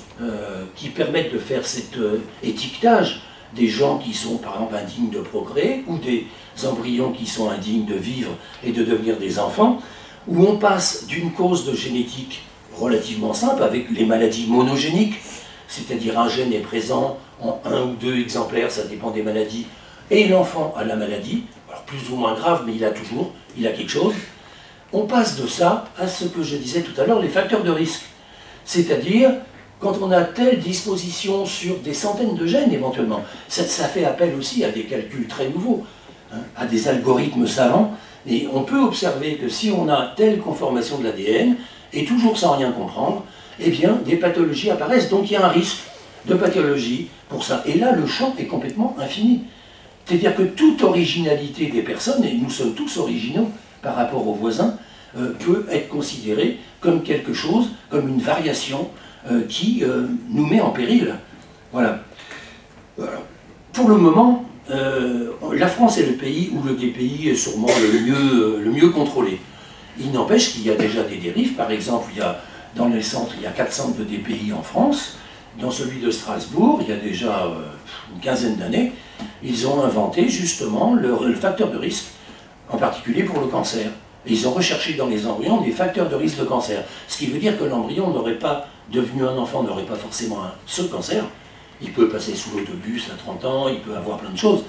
qui permettent de faire cet étiquetage des gens qui sont, par exemple, indignes de procréer, ou des embryons qui sont indignes de vivre et de devenir des enfants, où on passe d'une cause de génétique relativement simple, avec les maladies monogéniques, c'est-à-dire un gène est présent en 1 ou 2 exemplaires, ça dépend des maladies, et l'enfant a la maladie, alors plus ou moins grave, mais il a quelque chose. On passe de ça à ce que je disais tout à l'heure, les facteurs de risque. C'est-à-dire, quand on a telle disposition sur des centaines de gènes éventuellement, ça fait appel aussi à des calculs très nouveaux, hein, à des algorithmes savants, et on peut observer que si on a telle conformation de l'ADN, et toujours sans rien comprendre, eh bien, des pathologies apparaissent, donc il y a un risque de pathologie pour ça. Et là, le champ est complètement infini. C'est-à-dire que toute originalité des personnes, et nous sommes tous originaux, par rapport aux voisins, peut être considéré comme quelque chose, comme une variation qui nous met en péril. Voilà. Pour le moment, la France est le pays où le DPI est sûrement le mieux contrôlé. Il n'empêche qu'il y a déjà des dérives. Par exemple, dans les centres, il y a 4 centres de DPI en France. Dans celui de Strasbourg, il y a déjà une quinzaine d'années, ils ont inventé justement le facteur de risque, en particulier pour le cancer. Et ils ont recherché dans les embryons des facteurs de risque de cancer. Ce qui veut dire que l'embryon n'aurait pas devenu un enfant, n'aurait pas forcément ce cancer. Il peut passer sous l'autobus à 30 ans, il peut avoir plein de choses.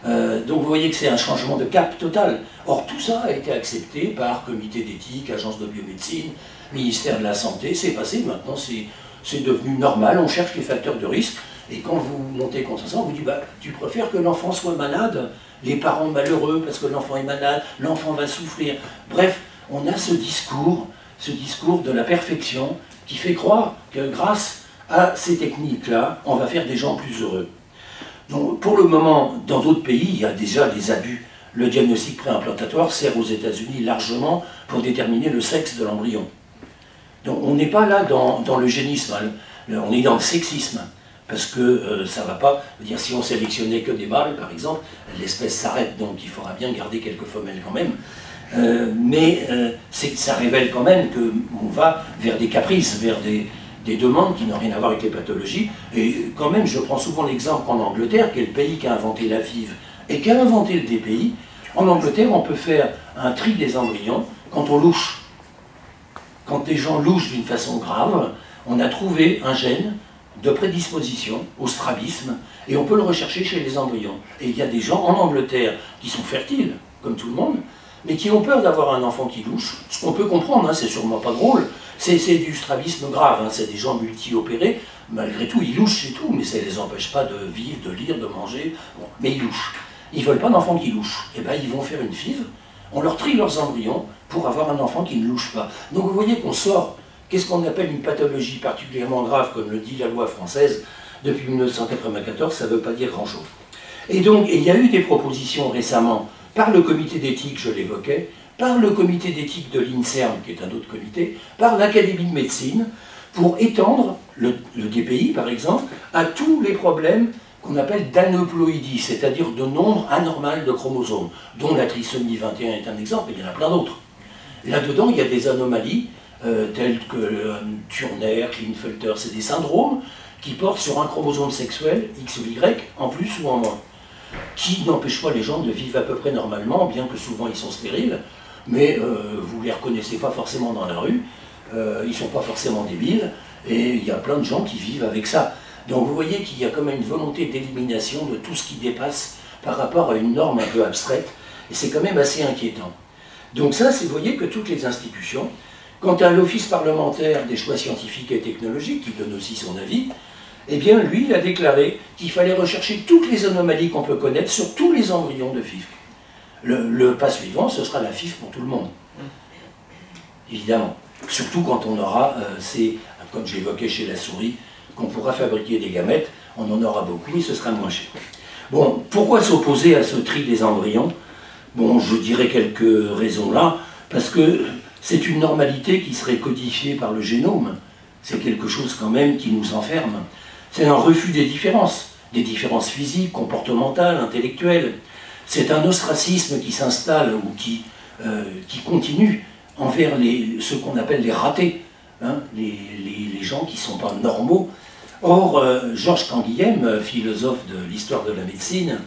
Donc vous voyez que c'est un changement de cap total. Or tout ça a été accepté par comité d'éthique, agence de biomédecine, ministère de la Santé, c'est passé, maintenant c'est devenu normal, on cherche les facteurs de risque. Et quand vous montez contre ça, on vous dit bah, tu préfères que l'enfant soit malade, les parents malheureux parce que l'enfant est malade, l'enfant va souffrir. Bref, on a ce discours de la perfection qui fait croire que grâce à ces techniques-là, on va faire des gens plus heureux. Donc, pour le moment, dans d'autres pays, il y a déjà des abus. Le diagnostic préimplantatoire sert aux États-Unis largement pour déterminer le sexe de l'embryon. Donc on n'est pas là dans l'eugénisme, hein. On est dans le sexisme, parce que ça ne va pas. Dire, si on sélectionnait que des mâles, par exemple, l'espèce s'arrête, donc il faudra bien garder quelques femelles quand même. Ça révèle quand même qu'on va vers des caprices, vers des demandes qui n'ont rien à voir avec les pathologies. Et quand même, je prends souvent l'exemple qu'en Angleterre, qui est le pays qui a inventé la FIV et qui a inventé le DPI, en Angleterre, on peut faire un tri des embryons quand on louche. Quand des gens louchent d'une façon grave, on a trouvé un gène de prédisposition au strabisme et on peut le rechercher chez les embryons. Et il y a des gens en Angleterre qui sont fertiles, comme tout le monde, mais qui ont peur d'avoir un enfant qui louche, ce qu'on peut comprendre, hein, c'est sûrement pas drôle, c'est du strabisme grave, hein, c'est des gens multi-opérés, malgré tout ils louchent, c'est tout, mais ça ne les empêche pas de vivre, de lire, de manger, bon, mais ils louchent. Ils ne veulent pas d'enfants qui louchent, et bien ils vont faire une FIV, on leur trie leurs embryons pour avoir un enfant qui ne louche pas. Donc vous voyez qu'on sort, qu'est-ce qu'on appelle une pathologie particulièrement grave, comme le dit la loi française, depuis 1994, ça ne veut pas dire grand-chose. Et donc, il y a eu des propositions récemment, par le comité d'éthique, je l'évoquais, par le comité d'éthique de l'INSERM, qui est un autre comité, par l'Académie de médecine, pour étendre le DPI, par exemple, à tous les problèmes qu'on appelle d'aneuploïdie, c'est-à-dire de nombre anormal de chromosomes, dont la trisomie 21 est un exemple, et il y en a plein d'autres. Là-dedans, il y a des anomalies, telles que Turner, Klinefelter, c'est des syndromes qui portent sur un chromosome sexuel, X ou Y, en plus ou en moins, qui n'empêchent pas les gens de vivre à peu près normalement, bien que souvent ils sont stériles, mais vous ne les reconnaissez pas forcément dans la rue, ils ne sont pas forcément débiles, et il y a plein de gens qui vivent avec ça. Donc vous voyez qu'il y a quand même une volonté d'élimination de tout ce qui dépasse par rapport à une norme un peu abstraite, et c'est quand même assez inquiétant. Donc ça, vous voyez que toutes les institutions, quant à l'Office parlementaire des choix scientifiques et technologiques, qui donne aussi son avis, eh bien lui, il a déclaré qu'il fallait rechercher toutes les anomalies qu'on peut connaître sur tous les embryons de FIV. Le pas suivant, ce sera la FIV pour tout le monde. Évidemment. Surtout quand on aura, comme j'évoquais chez la souris, qu'on pourra fabriquer des gamètes, on en aura beaucoup et ce sera moins cher. Bon, pourquoi s'opposer à ce tri des embryons? Bon, je dirais quelques raisons là, parce que c'est une normalité qui serait codifiée par le génome. C'est quelque chose quand même qui nous enferme. C'est un refus des différences physiques, comportementales, intellectuelles. C'est un ostracisme qui s'installe ou qui continue envers ce qu'on appelle les ratés, hein, les gens qui ne sont pas normaux. Or, Georges Canguilhem, philosophe de l'histoire de la médecine,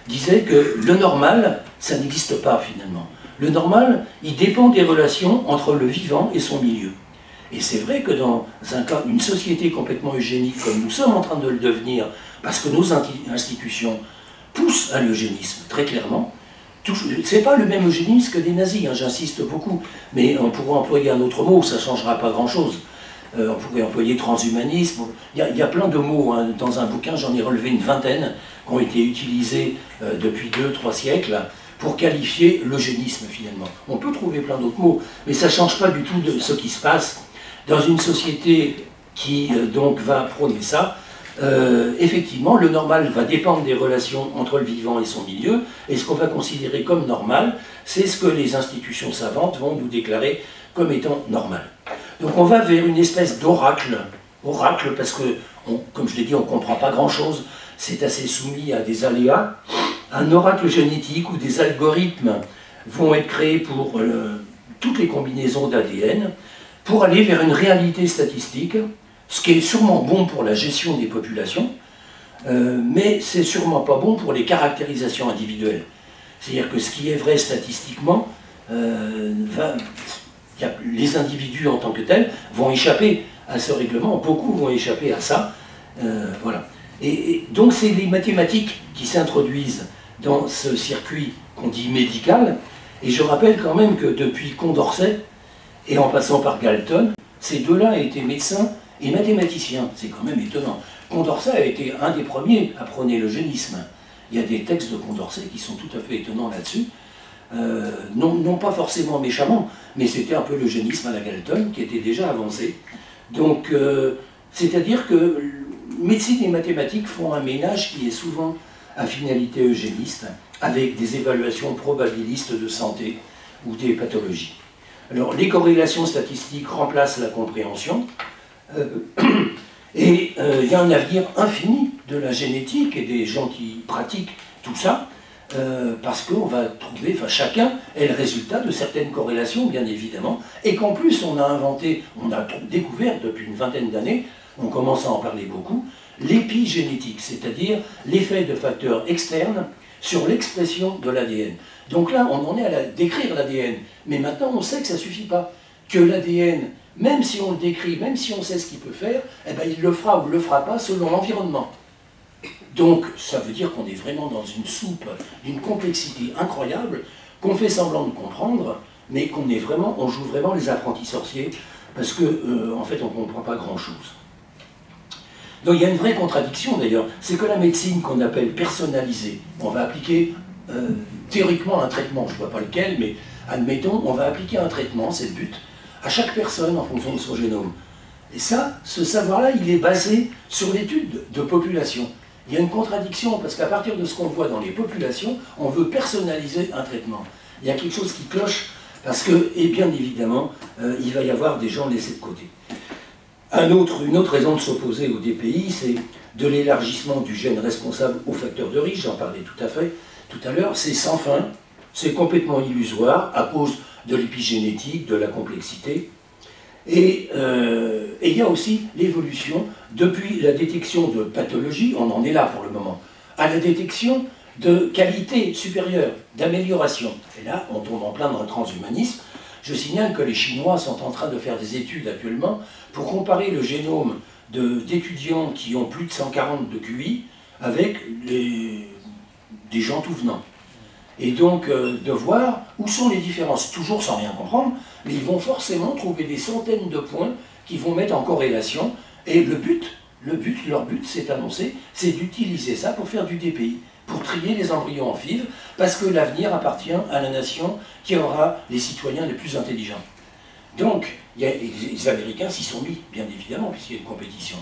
disait que le normal, ça n'existe pas finalement. Le normal, il dépend des relations entre le vivant et son milieu. Et c'est vrai que dans une société complètement eugénique, comme nous sommes en train de le devenir, parce que nos institutions poussent à l'eugénisme, très clairement, c'est pas le même eugénisme que des nazis, hein, j'insiste beaucoup, mais on pourrait employer un autre mot, ça ne changera pas grand-chose. On pourrait employer transhumanisme, il y a plein de mots, hein. Dans un bouquin j'en ai relevé une vingtaine qui ont été utilisés depuis 2-3 siècles pour qualifier l'eugénisme finalement. On peut trouver plein d'autres mots, mais ça ne change pas du tout de ce qui se passe dans une société qui donc va prôner ça. Effectivement, le normal va dépendre des relations entre le vivant et son milieu, et ce qu'on va considérer comme normal, c'est ce que les institutions savantes vont nous déclarer comme étant normal. Donc on va vers une espèce d'oracle, parce que, comme je l'ai dit, on ne comprend pas grand-chose, c'est assez soumis à des aléas, un oracle génétique où des algorithmes vont être créés pour toutes les combinaisons d'ADN, pour aller vers une réalité statistique, ce qui est sûrement bon pour la gestion des populations, mais c'est sûrement pas bon pour les caractérisations individuelles. C'est-à-dire que ce qui est vrai statistiquement, les individus en tant que tels vont échapper à ce règlement, beaucoup vont échapper à ça. Voilà. Et donc c'est les mathématiques qui s'introduisent dans ce circuit qu'on dit médical, et je rappelle quand même que depuis Condorcet, et en passant par Galton, ces deux-là étaient médecins et mathématiciens, c'est quand même étonnant. Condorcet a été un des premiers à prôner l'eugénisme. Il y a des textes de Condorcet qui sont tout à fait étonnants là-dessus. Non pas forcément méchamment, mais c'était un peu l'eugénisme à la Galton qui était déjà avancé. Donc, c'est-à-dire que médecine et mathématiques font un ménage qui est souvent à finalité eugéniste, avec des évaluations probabilistes de santé ou des pathologies. Alors, les corrélations statistiques remplacent la compréhension, et il y a un avenir infini de la génétique et des gens qui pratiquent tout ça, parce qu'on va trouver, enfin chacun est le résultat de certaines corrélations, bien évidemment, et qu'en plus on a inventé, on a découvert depuis une vingtaine d'années, on commence à en parler beaucoup, l'épigénétique, c'est-à-dire l'effet de facteurs externes sur l'expression de l'ADN. Donc là, on en est à décrire l'ADN, mais maintenant on sait que ça ne suffit pas, que l'ADN, même si on le décrit, même si on sait ce qu'il peut faire, eh ben, il le fera ou ne le fera pas selon l'environnement. Donc ça veut dire qu'on est vraiment dans une soupe d'une complexité incroyable, qu'on fait semblant de comprendre, mais qu'on est vraiment, on joue vraiment les apprentis sorciers, parce que en fait on ne comprend pas grand-chose. Donc il y a une vraie contradiction d'ailleurs, c'est que la médecine qu'on appelle personnalisée, on va appliquer théoriquement un traitement, je ne vois pas lequel, mais admettons, on va appliquer un traitement, c'est le but, à chaque personne en fonction de son génome. Et ça, ce savoir-là, il est basé sur l'étude de population. Il y a une contradiction, parce qu'à partir de ce qu'on voit dans les populations, on veut personnaliser un traitement. Il y a quelque chose qui cloche, parce que, et bien évidemment, il va y avoir des gens laissés de côté. Une autre raison de s'opposer au DPI, c'est de l'élargissement du gène responsable aux facteurs de risque, j'en parlais tout à l'heure, c'est sans fin, c'est complètement illusoire, à cause de l'épigénétique, de la complexité. Et il y a aussi l'évolution, depuis la détection de pathologies, on en est là pour le moment, à la détection de qualité supérieure, d'amélioration. Et là, on tombe en plein dans le transhumanisme. Je signale que les Chinois sont en train de faire des études actuellement pour comparer le génome d'étudiants qui ont plus de 140 de QI avec des gens tout venant. Et donc de voir où sont les différences, toujours sans rien comprendre, mais ils vont forcément trouver des centaines de points qui vont mettre en corrélation. Et leur but, c'est annoncé, c'est d'utiliser ça pour faire du DPI, pour trier les embryons en FIV, parce que l'avenir appartient à la nation qui aura les citoyens les plus intelligents. Donc, les Américains s'y sont mis, bien évidemment, puisqu'il y a une compétition.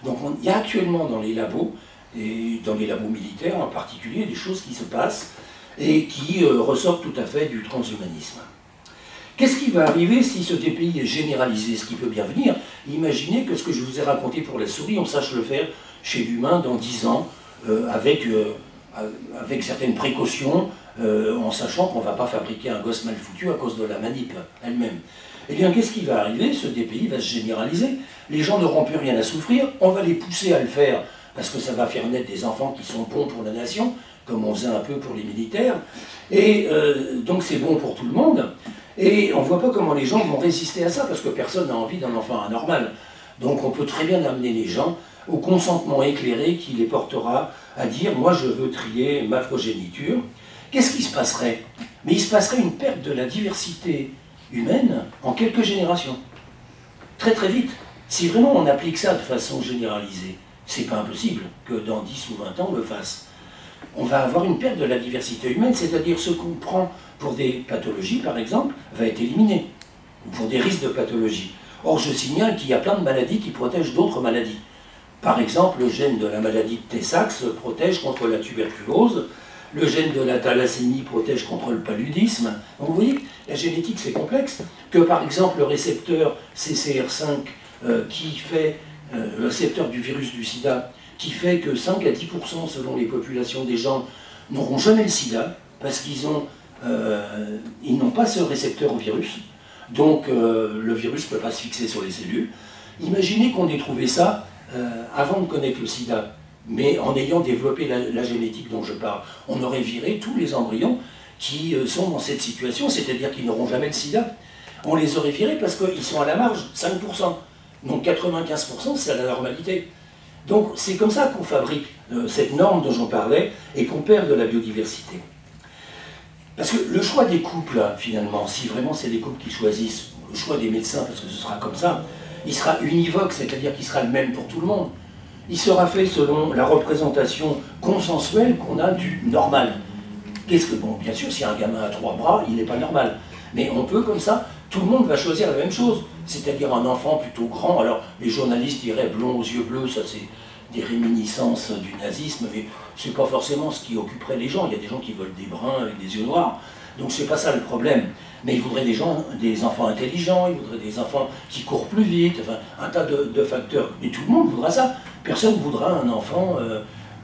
Donc il y a actuellement dans les labos, et dans les labos militaires en particulier, des choses qui se passent et qui ressortent tout à fait du transhumanisme. Qu'est-ce qui va arriver si ce DPI est généralisé? Ce qui peut bien venir, imaginez que ce que je vous ai raconté pour la souris, on sache le faire chez l'humain dans 10 ans, avec certaines précautions, en sachant qu'on ne va pas fabriquer un gosse mal foutu à cause de la manip elle-même. Eh bien, qu'est-ce qui va arriver? Ce DPI va se généraliser, les gens n'auront plus rien à souffrir, on va les pousser à le faire, parce que ça va faire naître des enfants qui sont bons pour la nation, comme on faisait un peu pour les militaires, et donc c'est bon pour tout le monde, et on ne voit pas comment les gens vont résister à ça, parce que personne n'a envie d'un enfant anormal. Donc on peut très bien amener les gens au consentement éclairé qui les portera à dire « moi je veux trier ma progéniture ». Qu'est-ce qui se passerait? Mais il se passerait une perte de la diversité humaine en quelques générations. Très très vite. Si vraiment on applique ça de façon généralisée, c'est pas impossible que dans 10 ou 20 ans on le fasse. On va avoir une perte de la diversité humaine, c'est-à-dire ce qu'on prend pour des pathologies, par exemple, va être éliminé, ou pour des risques de pathologie. Or, je signale qu'il y a plein de maladies qui protègent d'autres maladies. Par exemple, le gène de la maladie de Tay-Sachs protège contre la tuberculose, le gène de la thalassémie protège contre le paludisme. Donc vous voyez, la génétique c'est complexe, que par exemple le récepteur CCR5 qui fait, le récepteur du virus du sida, qui fait que 5 à 10% selon les populations des gens n'auront jamais le sida, parce qu'ils n'ont pas ce récepteur au virus, donc le virus ne peut pas se fixer sur les cellules. Imaginez qu'on ait trouvé ça avant de connaître le sida, mais en ayant développé la génétique dont je parle. On aurait viré tous les embryons qui sont dans cette situation, c'est-à-dire qu'ils n'auront jamais le sida. On les aurait virés parce qu'ils sont à la marge, 5%. Donc 95% c'est la normalité. Donc c'est comme ça qu'on fabrique cette norme dont j'en parlais et qu'on perd de la biodiversité. Parce que le choix des couples, finalement, si vraiment c'est les couples qui choisissent, le choix des médecins, parce que ce sera comme ça, il sera univoque, c'est-à-dire qu'il sera le même pour tout le monde. Il sera fait selon la représentation consensuelle qu'on a du normal. Qu'est-ce que, bon, bien sûr, si un gamin a 3 bras, il n'est pas normal. Mais on peut, comme ça, tout le monde va choisir la même chose. C'est-à-dire un enfant plutôt grand. Alors, les journalistes diraient blond aux yeux bleus, ça des réminiscences du nazisme, mais c'est pas forcément ce qui occuperait les gens. Il y a des gens qui veulent des bruns avec des yeux noirs, donc c'est pas ça le problème. Mais ils voudraient des enfants intelligents, ils voudraient des enfants qui courent plus vite, enfin un tas de facteurs. Et tout le monde voudra ça. Personne ne voudra un enfant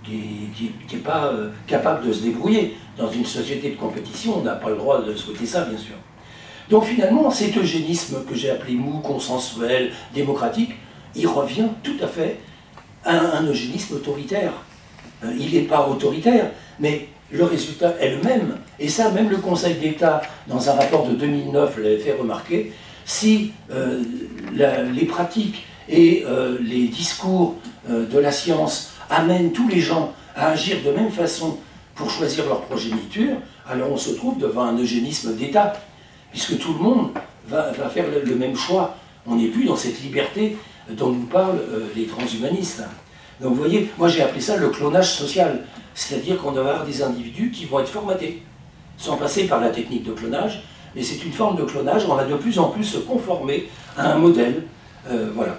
qui n'est pas capable de se débrouiller. Dans une société de compétition, on n'a pas le droit de souhaiter ça, bien sûr. Donc finalement, cet eugénisme que j'ai appelé mou, consensuel, démocratique, il revient tout à fait à un eugénisme autoritaire. Il n'est pas autoritaire, mais le résultat est le même. Et ça, même le Conseil d'État, dans un rapport de 2009, l'avait fait remarquer. Si les pratiques et les discours de la science amènent tous les gens à agir de même façon pour choisir leur progéniture, alors on se trouve devant un eugénisme d'État, puisque tout le monde va faire le même choix. On n'est plus dans cette liberté dont nous parlent les transhumanistes. Donc vous voyez, moi j'ai appelé ça le clonage social, c'est-à-dire qu'on va avoir des individus qui vont être formatés, sans passer par la technique de clonage, mais c'est une forme de clonage, on va de plus en plus se conformer à un modèle. Voilà.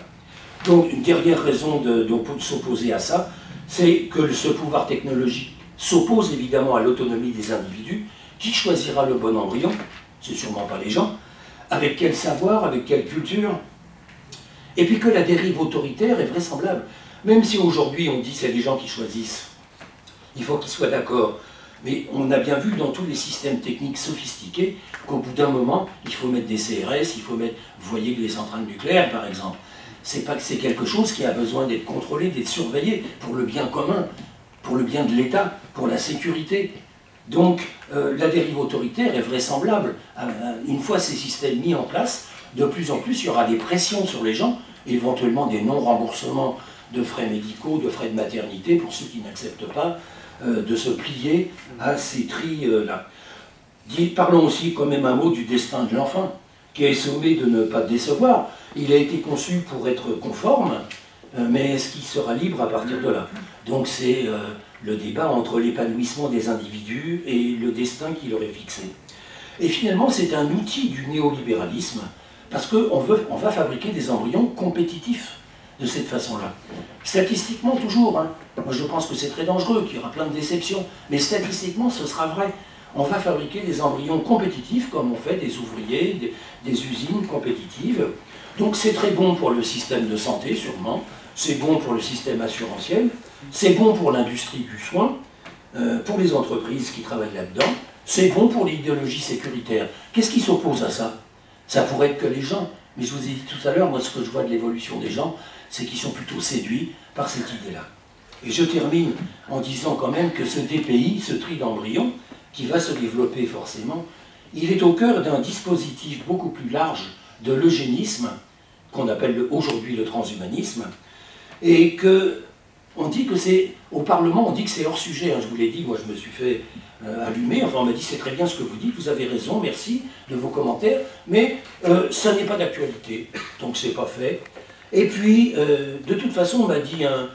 Donc une dernière raison de s'opposer à ça, c'est que ce pouvoir technologique s'oppose évidemment à l'autonomie des individus. Qui choisira le bon embryon? C'est sûrement pas les gens. Avec quel savoir, avec quelle culture? Et puis que la dérive autoritaire est vraisemblable. Même si aujourd'hui on dit que c'est les gens qui choisissent, il faut qu'ils soient d'accord. Mais on a bien vu dans tous les systèmes techniques sophistiqués qu'au bout d'un moment, il faut mettre des CRS, il faut mettre, vous voyez, les centrales nucléaires par exemple. C'est pas que c'est quelque chose qui a besoin d'être contrôlé, d'être surveillé pour le bien commun, pour le bien de l'État, pour la sécurité. Donc la dérive autoritaire est vraisemblable. Une fois ces systèmes mis en place, de plus en plus il y aura des pressions sur les gens, éventuellement des non-remboursements de frais médicaux, de frais de maternité pour ceux qui n'acceptent pas de se plier à ces tris-là. Parlons aussi quand même un mot du destin de l'enfant, qui est sommé de ne pas décevoir. Il a été conçu pour être conforme, mais est-ce qu'il sera libre à partir de là? Donc c'est le débat entre l'épanouissement des individus et le destin qui leur est fixé. Et finalement, c'est un outil du néolibéralisme, parce qu'on va fabriquer des embryons compétitifs de cette façon-là. Statistiquement, toujours, hein. Moi je pense que c'est très dangereux, qu'il y aura plein de déceptions, mais statistiquement, ce sera vrai. On va fabriquer des embryons compétitifs, comme on fait des ouvriers, des usines compétitives. Donc c'est très bon pour le système de santé, sûrement, c'est bon pour le système assurantiel, c'est bon pour l'industrie du soin, pour les entreprises qui travaillent là-dedans, c'est bon pour l'idéologie sécuritaire. Qu'est-ce qui s'oppose à ça? Ça pourrait être que les gens, mais je vous ai dit tout à l'heure, moi ce que je vois de l'évolution des gens, c'est qu'ils sont plutôt séduits par cette idée-là. Et je termine en disant quand même que ce DPI, ce tri d'embryons, qui va se développer forcément, il est au cœur d'un dispositif beaucoup plus large de l'eugénisme, qu'on appelle aujourd'hui le transhumanisme, et que on dit que c'est, au Parlement, on dit que c'est hors sujet, hein, je vous l'ai dit, moi je me suis fait allumer, enfin on m'a dit c'est très bien ce que vous dites, vous avez raison, merci de vos commentaires, mais ça n'est pas d'actualité, donc c'est pas fait. Et puis, de toute façon, on m'a dit un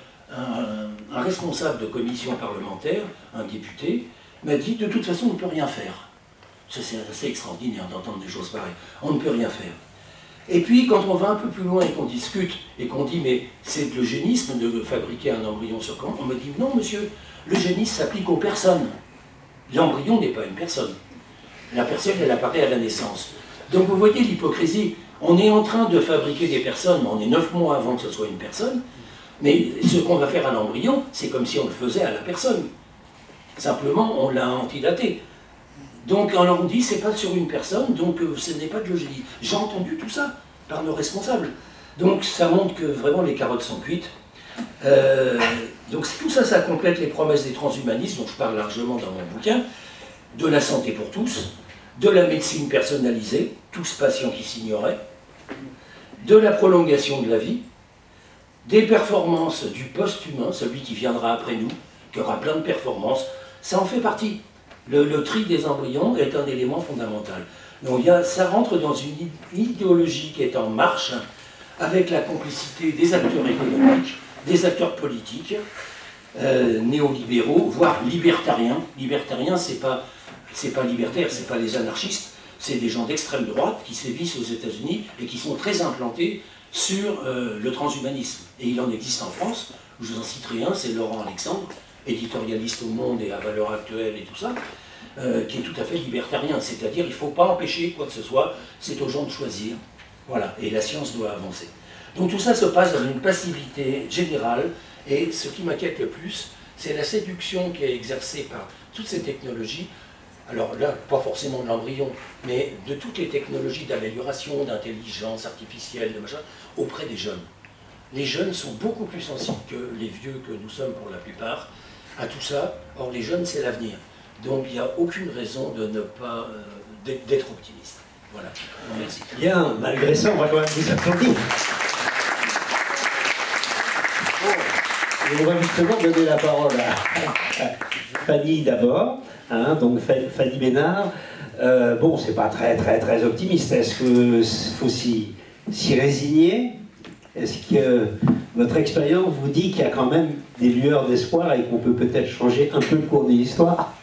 responsable de commission parlementaire, un député, m'a dit de toute façon on ne peut rien faire. Ça c'est assez extraordinaire d'entendre des choses pareilles, on ne peut rien faire. Et puis, quand on va un peu plus loin et qu'on discute, et qu'on dit, mais c'est de l'eugénisme de fabriquer un embryon sur commande, on me dit, non monsieur, l'eugénisme s'applique aux personnes. L'embryon n'est pas une personne. La personne, elle apparaît à la naissance. Donc vous voyez l'hypocrisie. On est en train de fabriquer des personnes, on est 9 mois avant que ce soit une personne, mais ce qu'on va faire à l'embryon, c'est comme si on le faisait à la personne. Simplement, on l'a antidaté. Donc on dit c'est pas sur une personne, donc ce n'est pas de l'eugénisme. J'ai entendu tout ça par nos responsables. Donc ça montre que vraiment les carottes sont cuites. Donc tout ça, ça complète les promesses des transhumanistes, dont je parle largement dans mon bouquin, de la santé pour tous, de la médecine personnalisée, tous patients qui s'ignoraient, de la prolongation de la vie, des performances du post-humain, celui qui viendra après nous, qui aura plein de performances, ça en fait partie. Le tri des embryons est un élément fondamental. Donc ça rentre dans une idéologie qui est en marche, avec la complicité des acteurs économiques, des acteurs politiques, néolibéraux, voire libertariens. Libertariens, c'est pas libertaire, c'est pas les anarchistes, c'est des gens d'extrême droite qui sévissent aux États-Unis et qui sont très implantés sur le transhumanisme. Et il en existe en France, je vous en citerai un, c'est Laurent Alexandre, éditorialiste au Monde et à Valeurs Actuelles et tout ça, qui est tout à fait libertarien, c'est-à-dire il ne faut pas empêcher quoi que ce soit, c'est aux gens de choisir, voilà, et la science doit avancer. Donc tout ça se passe dans une passivité générale, et ce qui m'inquiète le plus, c'est la séduction qui est exercée par toutes ces technologies, alors là, pas forcément de l'embryon, mais de toutes les technologies d'amélioration, d'intelligence artificielle, de machin, auprès des jeunes. Les jeunes sont beaucoup plus sensibles que les vieux que nous sommes pour la plupart à tout ça. Or, les jeunes, c'est l'avenir. Donc, il n'y a aucune raison de ne pas d'être optimiste. Voilà. Merci. Bien, malgré ça, on va quand même vous applaudir. Et on va justement donner la parole à Fanny d'abord. Hein, donc Fanny Bénard. Bon, c'est pas très optimiste. Est-ce qu'il faut s'y résigner? Est-ce que votre expérience vous dit qu'il y a quand même des lueurs d'espoir et qu'on peut peut-être changer un peu le cours de l'histoire?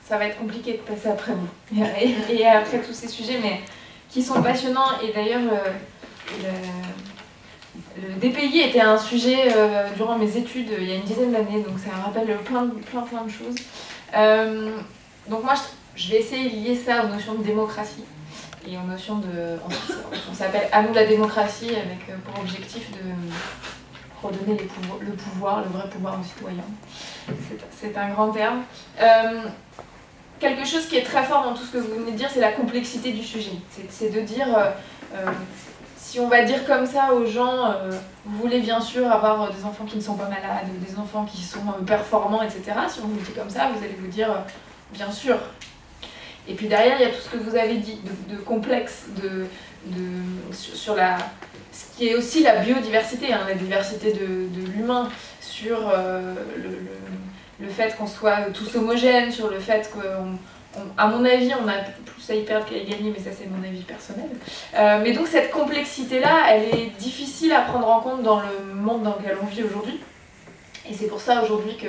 Ça va être compliqué de passer après vous et après tous ces sujets, mais qui sont passionnants. Et d'ailleurs, le DPI était un sujet durant mes études il y a une dizaine d'années, donc ça me rappelle plein de choses. Donc moi, je vais essayer de lier ça aux notions de démocratie et aux notions de... On s'appelle « À nous la démocratie » avec pour objectif de redonner le pouvoir, le vrai pouvoir aux citoyens. C'est un grand terme. Quelque chose qui est très fort dans tout ce que vous venez de dire, c'est la complexité du sujet. C'est de dire... si on va dire comme ça aux gens, vous voulez bien sûr avoir des enfants qui ne sont pas malades, des enfants qui sont performants, etc. Si on vous le dit comme ça, vous allez vous dire, bien sûr. Et puis derrière, il y a tout ce que vous avez dit, de complexe, sur ce qui est aussi la biodiversité, hein, la diversité de l'humain, sur le fait qu'on soit tous homogènes, sur le fait qu'à mon avis, on a plus à y perdre qu'à y gagner, mais ça c'est mon avis personnel. Mais donc cette complexité-là, elle est difficile à prendre en compte dans le monde dans lequel on vit aujourd'hui. Et c'est pour ça aujourd'hui que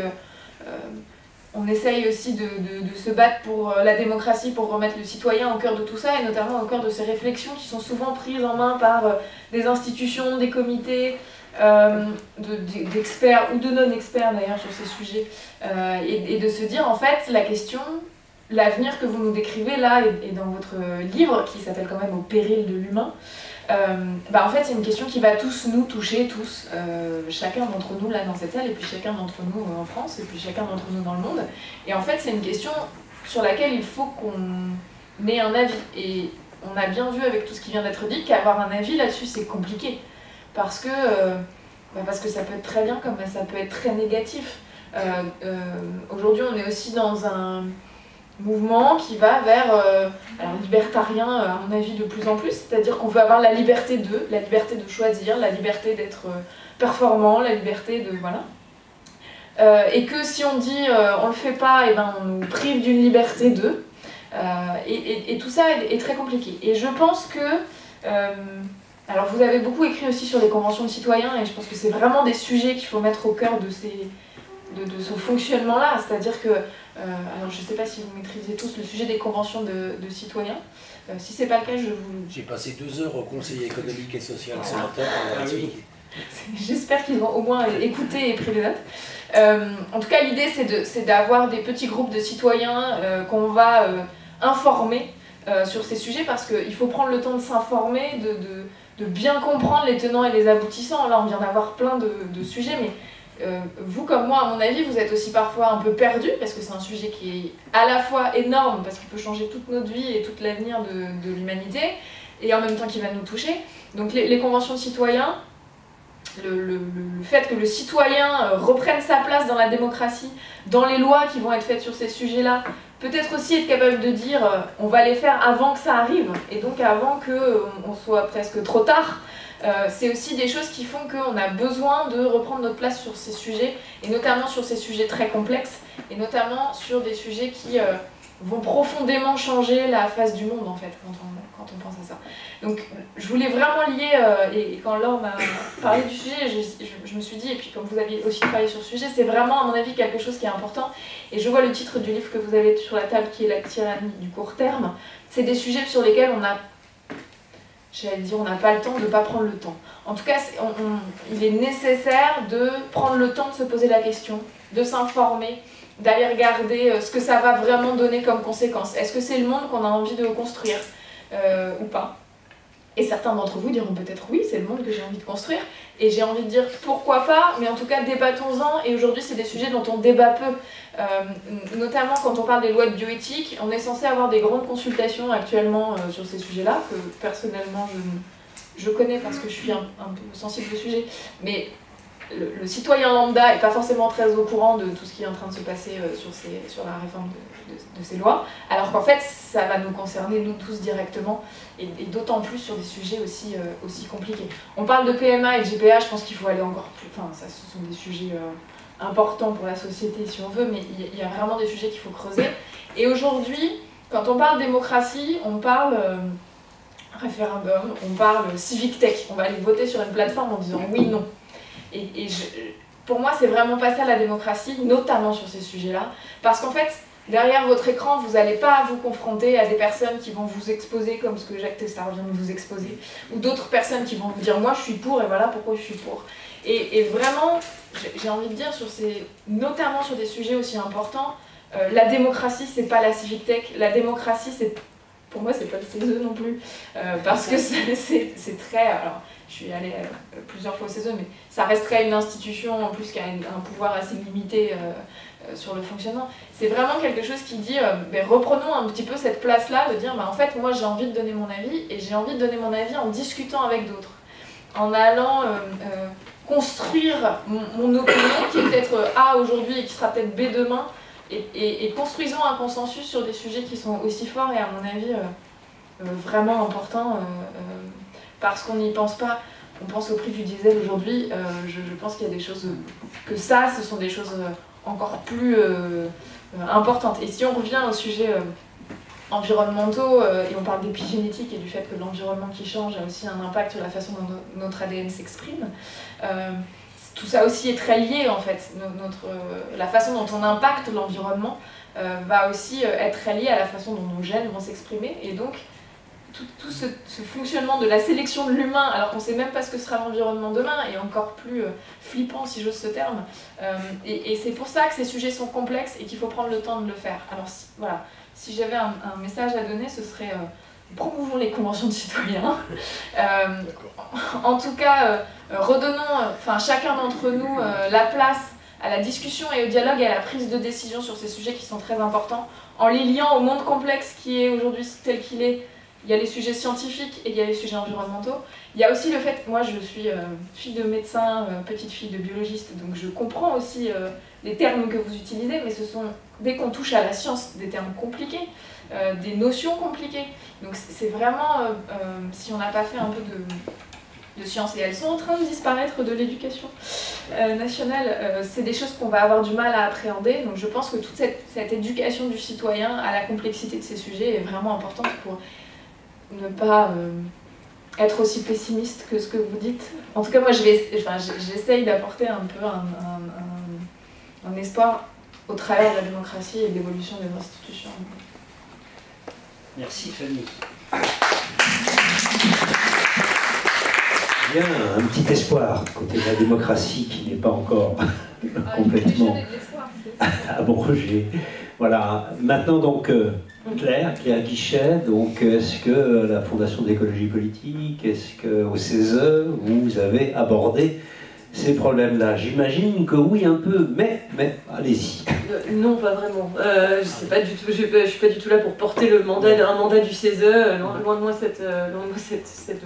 on essaye aussi de se battre pour la démocratie, pour remettre le citoyen au cœur de tout ça, et notamment au cœur de ces réflexions qui sont souvent prises en main par des institutions, des comités, d'experts ou de non-experts d'ailleurs sur ces sujets, et de se dire en fait la question, l'avenir que vous nous décrivez là et dans votre livre qui s'appelle quand même Au péril de l'humain, en fait c'est une question qui va tous nous toucher, tous, chacun d'entre nous là dans cette salle, et puis chacun d'entre nous en France, et puis chacun d'entre nous dans le monde. Et en fait c'est une question sur laquelle il faut qu'on ait un avis. Et on a bien vu avec tout ce qui vient d'être dit qu'avoir un avis là-dessus c'est compliqué. Parce que ça peut être très bien comme ça peut être très négatif. Aujourd'hui on est aussi dans un mouvement qui va vers alors libertarien à mon avis de plus en plus, c'est-à-dire qu'on veut avoir la liberté de choisir, la liberté d'être performant, la liberté de... voilà. Et que si on dit on le fait pas, et ben on nous prive d'une liberté de... et tout ça est très compliqué. Et je pense que... alors vous avez beaucoup écrit aussi sur les conventions de citoyens, et je pense que c'est vraiment des sujets qu'il faut mettre au cœur de ce fonctionnement-là, c'est-à-dire que, alors je ne sais pas si vous maîtrisez tous le sujet des conventions de citoyens, si ce n'est pas le cas, je vous... J'ai passé 2 heures au Conseil économique et social ce matin. J'espère qu'ils vont au moins écouter et pris des notes. En tout cas, l'idée c'est d'avoir des petits groupes de citoyens qu'on va informer sur ces sujets, parce qu'il faut prendre le temps de s'informer, de bien comprendre les tenants et les aboutissants. Là, on vient d'avoir plein de sujets, mais vous comme moi, à mon avis, vous êtes aussi parfois un peu perdus, parce que c'est un sujet qui est à la fois énorme, parce qu'il peut changer toute notre vie et tout l'avenir de l'humanité, et en même temps qui va nous toucher. Donc les conventions de citoyens, le fait que le citoyen reprenne sa place dans la démocratie, dans les lois qui vont être faites sur ces sujets-là, peut-être aussi être capable de dire on va les faire avant que ça arrive, et donc avant qu'on soit presque trop tard. C'est aussi des choses qui font qu'on a besoin de reprendre notre place sur ces sujets, et notamment sur ces sujets très complexes, et notamment sur des sujets qui vont profondément changer la face du monde en fait, quand on pense à ça. Donc je voulais vraiment lier, et quand Laure m'a parlé du sujet, je me suis dit, et puis comme vous aviez aussi travaillé sur ce sujet, c'est vraiment à mon avis quelque chose qui est important, et je vois le titre du livre que vous avez sur la table qui est La tyrannie du court terme. C'est des sujets sur lesquels on a j'allais dire, on n'a pas le temps de ne pas prendre le temps. En tout cas, il est nécessaire de prendre le temps de se poser la question, de s'informer, d'aller regarder ce que ça va vraiment donner comme conséquence. Est-ce que c'est le monde qu'on a envie de construire ou pas? Et certains d'entre vous diront peut-être oui, c'est le monde que j'ai envie de construire. Et j'ai envie de dire pourquoi pas, mais en tout cas débattons-en. Et aujourd'hui, c'est des sujets dont on débat peu. Notamment quand on parle des lois de bioéthique, on est censé avoir des grandes consultations actuellement sur ces sujets-là, que personnellement je connais parce que je suis un peu sensible au sujet. Mais le citoyen lambda n'est pas forcément très au courant de tout ce qui est en train de se passer sur la réforme de ces lois, alors qu'en fait ça va nous concerner nous tous directement, et d'autant plus sur des sujets aussi compliqués. On parle de PMA et de GPA, je pense qu'il faut aller encore plus, enfin ça ce sont des sujets importants pour la société si on veut, mais il y a vraiment des sujets qu'il faut creuser. Et aujourd'hui, quand on parle démocratie, on parle référendum, on parle civic tech, on va aller voter sur une plateforme en disant oui, non. Pour moi, c'est vraiment pas ça la démocratie, notamment sur ces sujets-là, parce qu'en fait, derrière votre écran, vous n'allez pas vous confronter à des personnes qui vont vous exposer comme ce que Jacques Testard vient de vous exposer, ou d'autres personnes qui vont vous dire moi je suis pour et voilà pourquoi je suis pour. Et vraiment, j'ai envie de dire, notamment sur des sujets aussi importants, la démocratie c'est pas la civic tech, la démocratie c'est, pour moi c'est pas le CESE non plus, parce que c'est très... Alors, je suis allée plusieurs fois au CESE, mais ça resterait une institution en plus qui a un pouvoir assez limité sur le fonctionnement. C'est vraiment quelque chose qui dit, reprenons un petit peu cette place-là, de dire, en fait, moi j'ai envie de donner mon avis, et j'ai envie de donner mon avis en discutant avec d'autres, en allant construire mon opinion, qui est peut-être A aujourd'hui et qui sera peut-être B demain, et construisons un consensus sur des sujets qui sont aussi forts et à mon avis vraiment importants, parce qu'on n'y pense pas. On pense au prix du diesel aujourd'hui, je pense qu'il y a des choses ce sont des choses encore plus importantes. Et si on revient aux sujets environnementaux, et on parle d'épigénétique et du fait que l'environnement qui change a aussi un impact sur la façon dont notre ADN s'exprime, tout ça aussi est très lié en fait. La façon dont on impacte l'environnement va aussi être très lié à la façon dont nos gènes vont s'exprimer, et donc tout ce fonctionnement de la sélection de l'humain, alors qu'on ne sait même pas ce que sera l'environnement demain, est encore plus flippant si j'ose ce terme. Et c'est pour ça que ces sujets sont complexes et qu'il faut prendre le temps de le faire. Alors voilà, si j'avais un message à donner, ce serait promouvons les conventions de citoyens. En tout cas, redonnons, chacun d'entre nous, la place à la discussion et au dialogue et à la prise de décision sur ces sujets qui sont très importants, en les liant au monde complexe qui est aujourd'hui tel qu'il est. Il y a les sujets scientifiques et il y a les sujets environnementaux. Il y a aussi le fait que moi je suis fille de médecin, petite fille de biologiste, donc je comprends aussi les termes que vous utilisez, mais ce sont, dès qu'on touche à la science, des termes compliqués, des notions compliquées. Donc c'est vraiment, si on n'a pas fait un peu de sciences, et elles sont en train de disparaître de l'éducation nationale, c'est des choses qu'on va avoir du mal à appréhender. Donc je pense que toute cette éducation du citoyen à la complexité de ces sujets est vraiment importante pour ne pas être aussi pessimiste que ce que vous dites. En tout cas, moi, j'essaye d'apporter un peu un espoir au travers de la démocratie et de l'évolution des institutions. Merci, Fanny. Bien, un petit espoir côté de la démocratie qui n'est pas encore complètement abrogé. Voilà, maintenant donc... Claire Guichet, donc est-ce que la Fondation d'écologie politique, est-ce qu'au CESE, vous avez abordé ces problèmes-là? J'imagine que oui, un peu, mais allez-y. Non, pas vraiment. Je sais pas du tout, je suis pas du tout là pour porter un mandat du CESE, loin de moi cette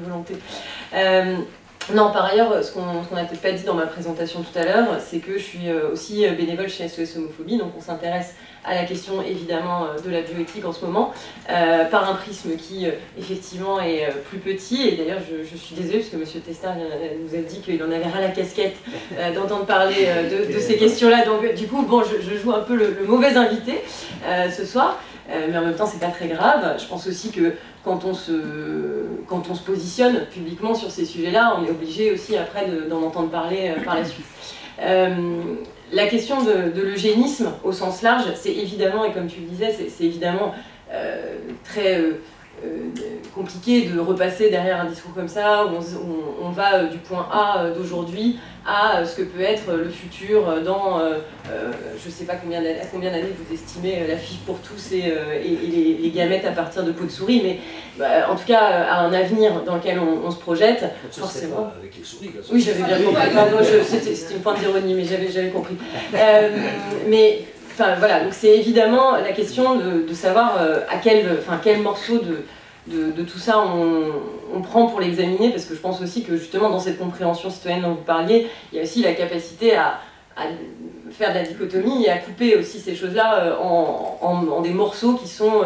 volonté. Non, par ailleurs, ce qu'on n'a peut-être pas dit dans ma présentation tout à l'heure, c'est que je suis aussi bénévole chez SOS Homophobie, donc on s'intéresse à la question évidemment de la bioéthique en ce moment, par un prisme qui effectivement est plus petit, et d'ailleurs je suis désolée parce que M. Testard nous a dit qu'il en avait ras la casquette d'entendre parler de ces questions-là, donc du coup bon, je joue un peu le mauvais invité ce soir, mais en même temps c'est pas très grave. Je pense aussi que quand on se positionne publiquement sur ces sujets-là, on est obligé aussi après d'en entendre parler par la suite. La question de l'eugénisme au sens large, c'est évidemment, et comme tu le disais, c'est évidemment très compliqué de repasser derrière un discours comme ça, où on va du point A d'aujourd'hui à ce que peut être le futur dans, je ne sais pas à combien d'années vous estimez la FIV pour tous et les gamètes à partir de peau de souris, mais en tout cas à un avenir dans lequel on se projette, forcément. Pas avec les souris, là, Oui, j'avais bien compris. Pardon, c'était une pointe d'ironie, mais j'avais compris. Mais enfin, voilà, donc c'est évidemment la question de savoir quel morceau de tout ça on prend pour l'examiner, parce que je pense aussi que justement dans cette compréhension citoyenne dont vous parliez, il y a aussi la capacité à faire de la dichotomie et à couper aussi ces choses-là en des morceaux qui sont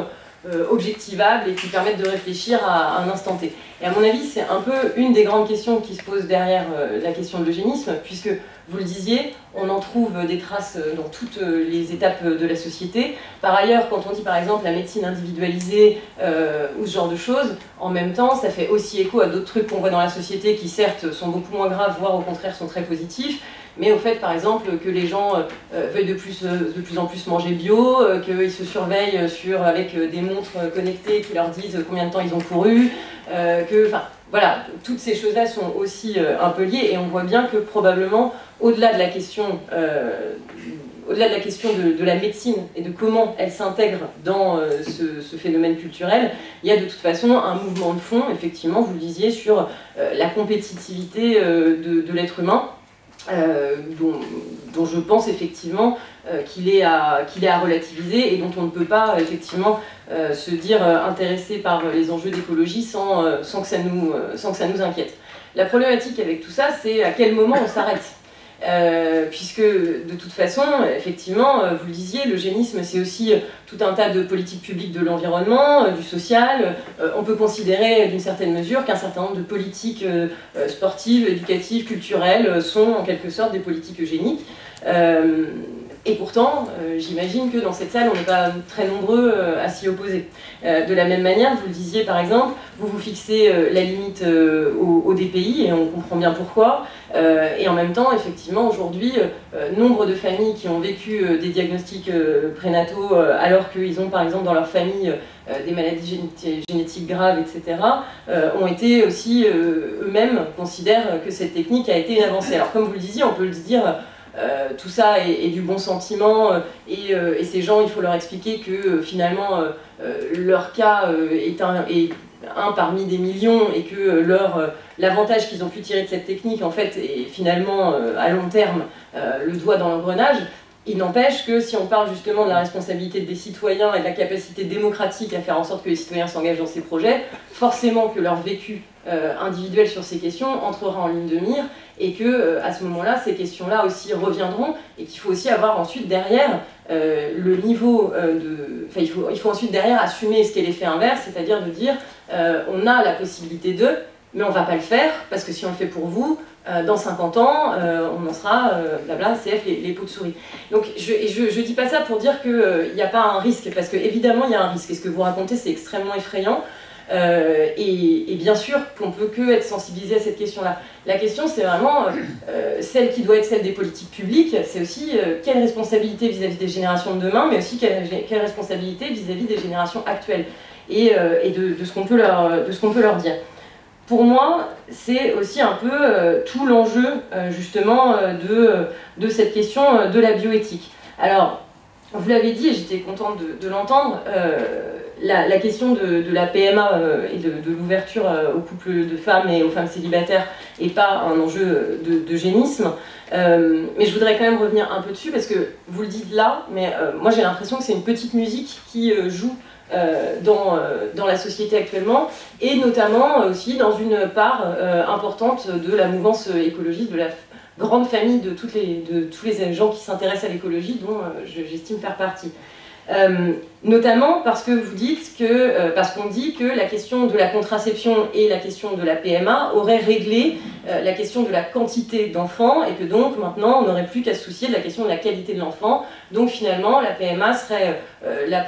objectivables et qui permettent de réfléchir à un instant T. Et à mon avis, c'est un peu une des grandes questions qui se posent derrière la question de l'eugénisme, puisque, vous le disiez, on en trouve des traces dans toutes les étapes de la société. Par ailleurs, quand on dit par exemple la médecine individualisée ou ce genre de choses, en même temps, ça fait aussi écho à d'autres trucs qu'on voit dans la société qui certes sont beaucoup moins graves, voire au contraire sont très positifs, mais au fait par exemple que les gens veuillent de plus en plus manger bio, qu'ils se surveillent avec des montres connectées qui leur disent combien de temps ils ont couru, voilà, toutes ces choses-là sont aussi un peu liées, et on voit bien que probablement, au-delà de la question, de la médecine et de comment elle s'intègre dans ce phénomène culturel, il y a de toute façon un mouvement de fond, effectivement, vous le disiez, sur la compétitivité de l'être humain, dont je pense effectivement qu'il est à relativiser et dont on ne peut pas effectivement se dire intéressé par les enjeux d'écologie sans que ça nous inquiète. La problématique avec tout ça, c'est à quel moment on s'arrête. Puisque de toute façon, effectivement, vous le disiez, l'eugénisme c'est aussi tout un tas de politiques publiques de l'environnement, du social. On peut considérer d'une certaine mesure qu'un certain nombre de politiques sportives, éducatives, culturelles sont en quelque sorte des politiques eugéniques. Et pourtant, j'imagine que dans cette salle, on n'est pas très nombreux à s'y opposer. De la même manière, vous le disiez par exemple, vous fixez la limite au DPI, et on comprend bien pourquoi. Et en même temps, effectivement, aujourd'hui, nombre de familles qui ont vécu des diagnostics prénataux alors qu'ils ont par exemple dans leur famille des maladies génétiques graves, etc., ont été aussi eux-mêmes considèrent que cette technique a été une avancée. Alors comme vous le disiez, on peut le dire, tout ça est du bon sentiment, et ces gens, il faut leur expliquer que finalement leur cas est un parmi des millions, et que l'avantage qu'ils ont pu tirer de cette technique en fait est finalement à long terme le doigt dans l'engrenage. Il n'empêche que si on parle justement de la responsabilité des citoyens et de la capacité démocratique à faire en sorte que les citoyens s'engagent dans ces projets, forcément que leur vécu individuel sur ces questions entrera en ligne de mire, et que à ce moment-là, ces questions-là aussi reviendront, et qu'il faut aussi avoir ensuite derrière le niveau il faut ensuite derrière assumer ce qu'est l'effet inverse, c'est-à-dire de dire on a la possibilité de, mais on ne va pas le faire, parce que si on le fait pour vous, dans 50 ans, on en sera, blabla, CF, les pots de souris. Donc je dis pas ça pour dire qu'il n'y a pas un risque, parce qu'évidemment il y a un risque, et ce que vous racontez c'est extrêmement effrayant, et bien sûr qu'on peut que être sensibilisé à cette question-là. La question c'est vraiment celle qui doit être celle des politiques publiques, c'est aussi quelle responsabilité vis-à-vis des générations de demain, mais aussi quelle responsabilité vis-à-vis des générations actuelles, et de ce qu'on peut leur dire. Pour moi, c'est aussi un peu tout l'enjeu justement de cette question de la bioéthique. Alors, vous l'avez dit, et j'étais contente de l'entendre, la question de la PMA et de l'ouverture aux couples de femmes et aux femmes célibataires n'est pas un enjeu d'eugénisme. Mais je voudrais quand même revenir un peu dessus, parce que vous le dites là, mais moi j'ai l'impression que c'est une petite musique qui joue dans la société actuellement, et notamment aussi dans une part importante de la mouvance écologiste, de la grande famille de tous les gens qui s'intéressent à l'écologie, dont j'estime faire partie. Notamment parce que vous dites que, parce qu'on dit que la question de la contraception et la question de la PMA auraient réglé la question de la quantité d'enfants, et que donc maintenant on n'aurait plus qu'à se soucier de la question de la qualité de l'enfant. Donc finalement la PMA serait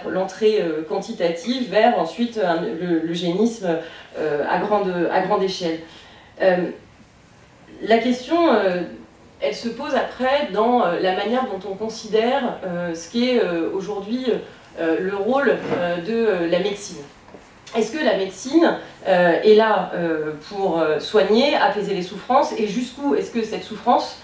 l'entrée quantitative vers ensuite l'eugénisme à grande échelle. La question elle se pose après dans la manière dont on considère ce qu'est aujourd'hui le rôle de la médecine. est-ce que la médecine est là pour soigner, apaiser les souffrances, et jusqu'où est-ce que cette souffrance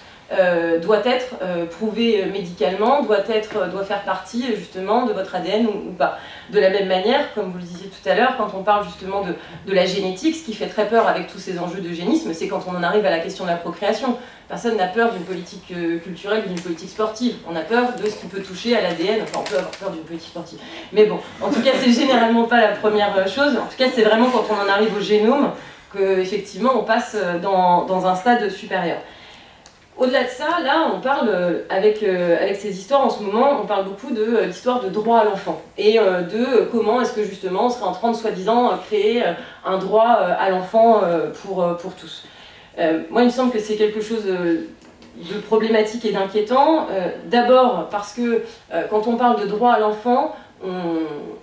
doit être prouvée médicalement, doit faire partie justement de votre ADN ou pas. De la même manière, comme vous le disiez tout à l'heure, quand on parle justement de la génétique, ce qui fait très peur avec tous ces enjeux d'eugénisme, c'est quand on en arrive à la question de la procréation. Personne n'a peur d'une politique culturelle ou d'une politique sportive. On a peur de ce qui peut toucher à l'ADN, enfin on peut avoir peur d'une politique sportive. Mais bon, en tout cas c'est généralement pas la première chose, en tout cas c'est vraiment quand on en arrive au génome qu'effectivement on passe dans un stade supérieur. Au-delà de ça, là, on parle, avec ces histoires en ce moment, on parle beaucoup de l'histoire de droit à l'enfant et de comment est-ce que justement on serait en train de soi-disant créer un droit à l'enfant pour tous. Moi, il me semble que c'est quelque chose de problématique et d'inquiétant. D'abord parce que quand on parle de droit à l'enfant,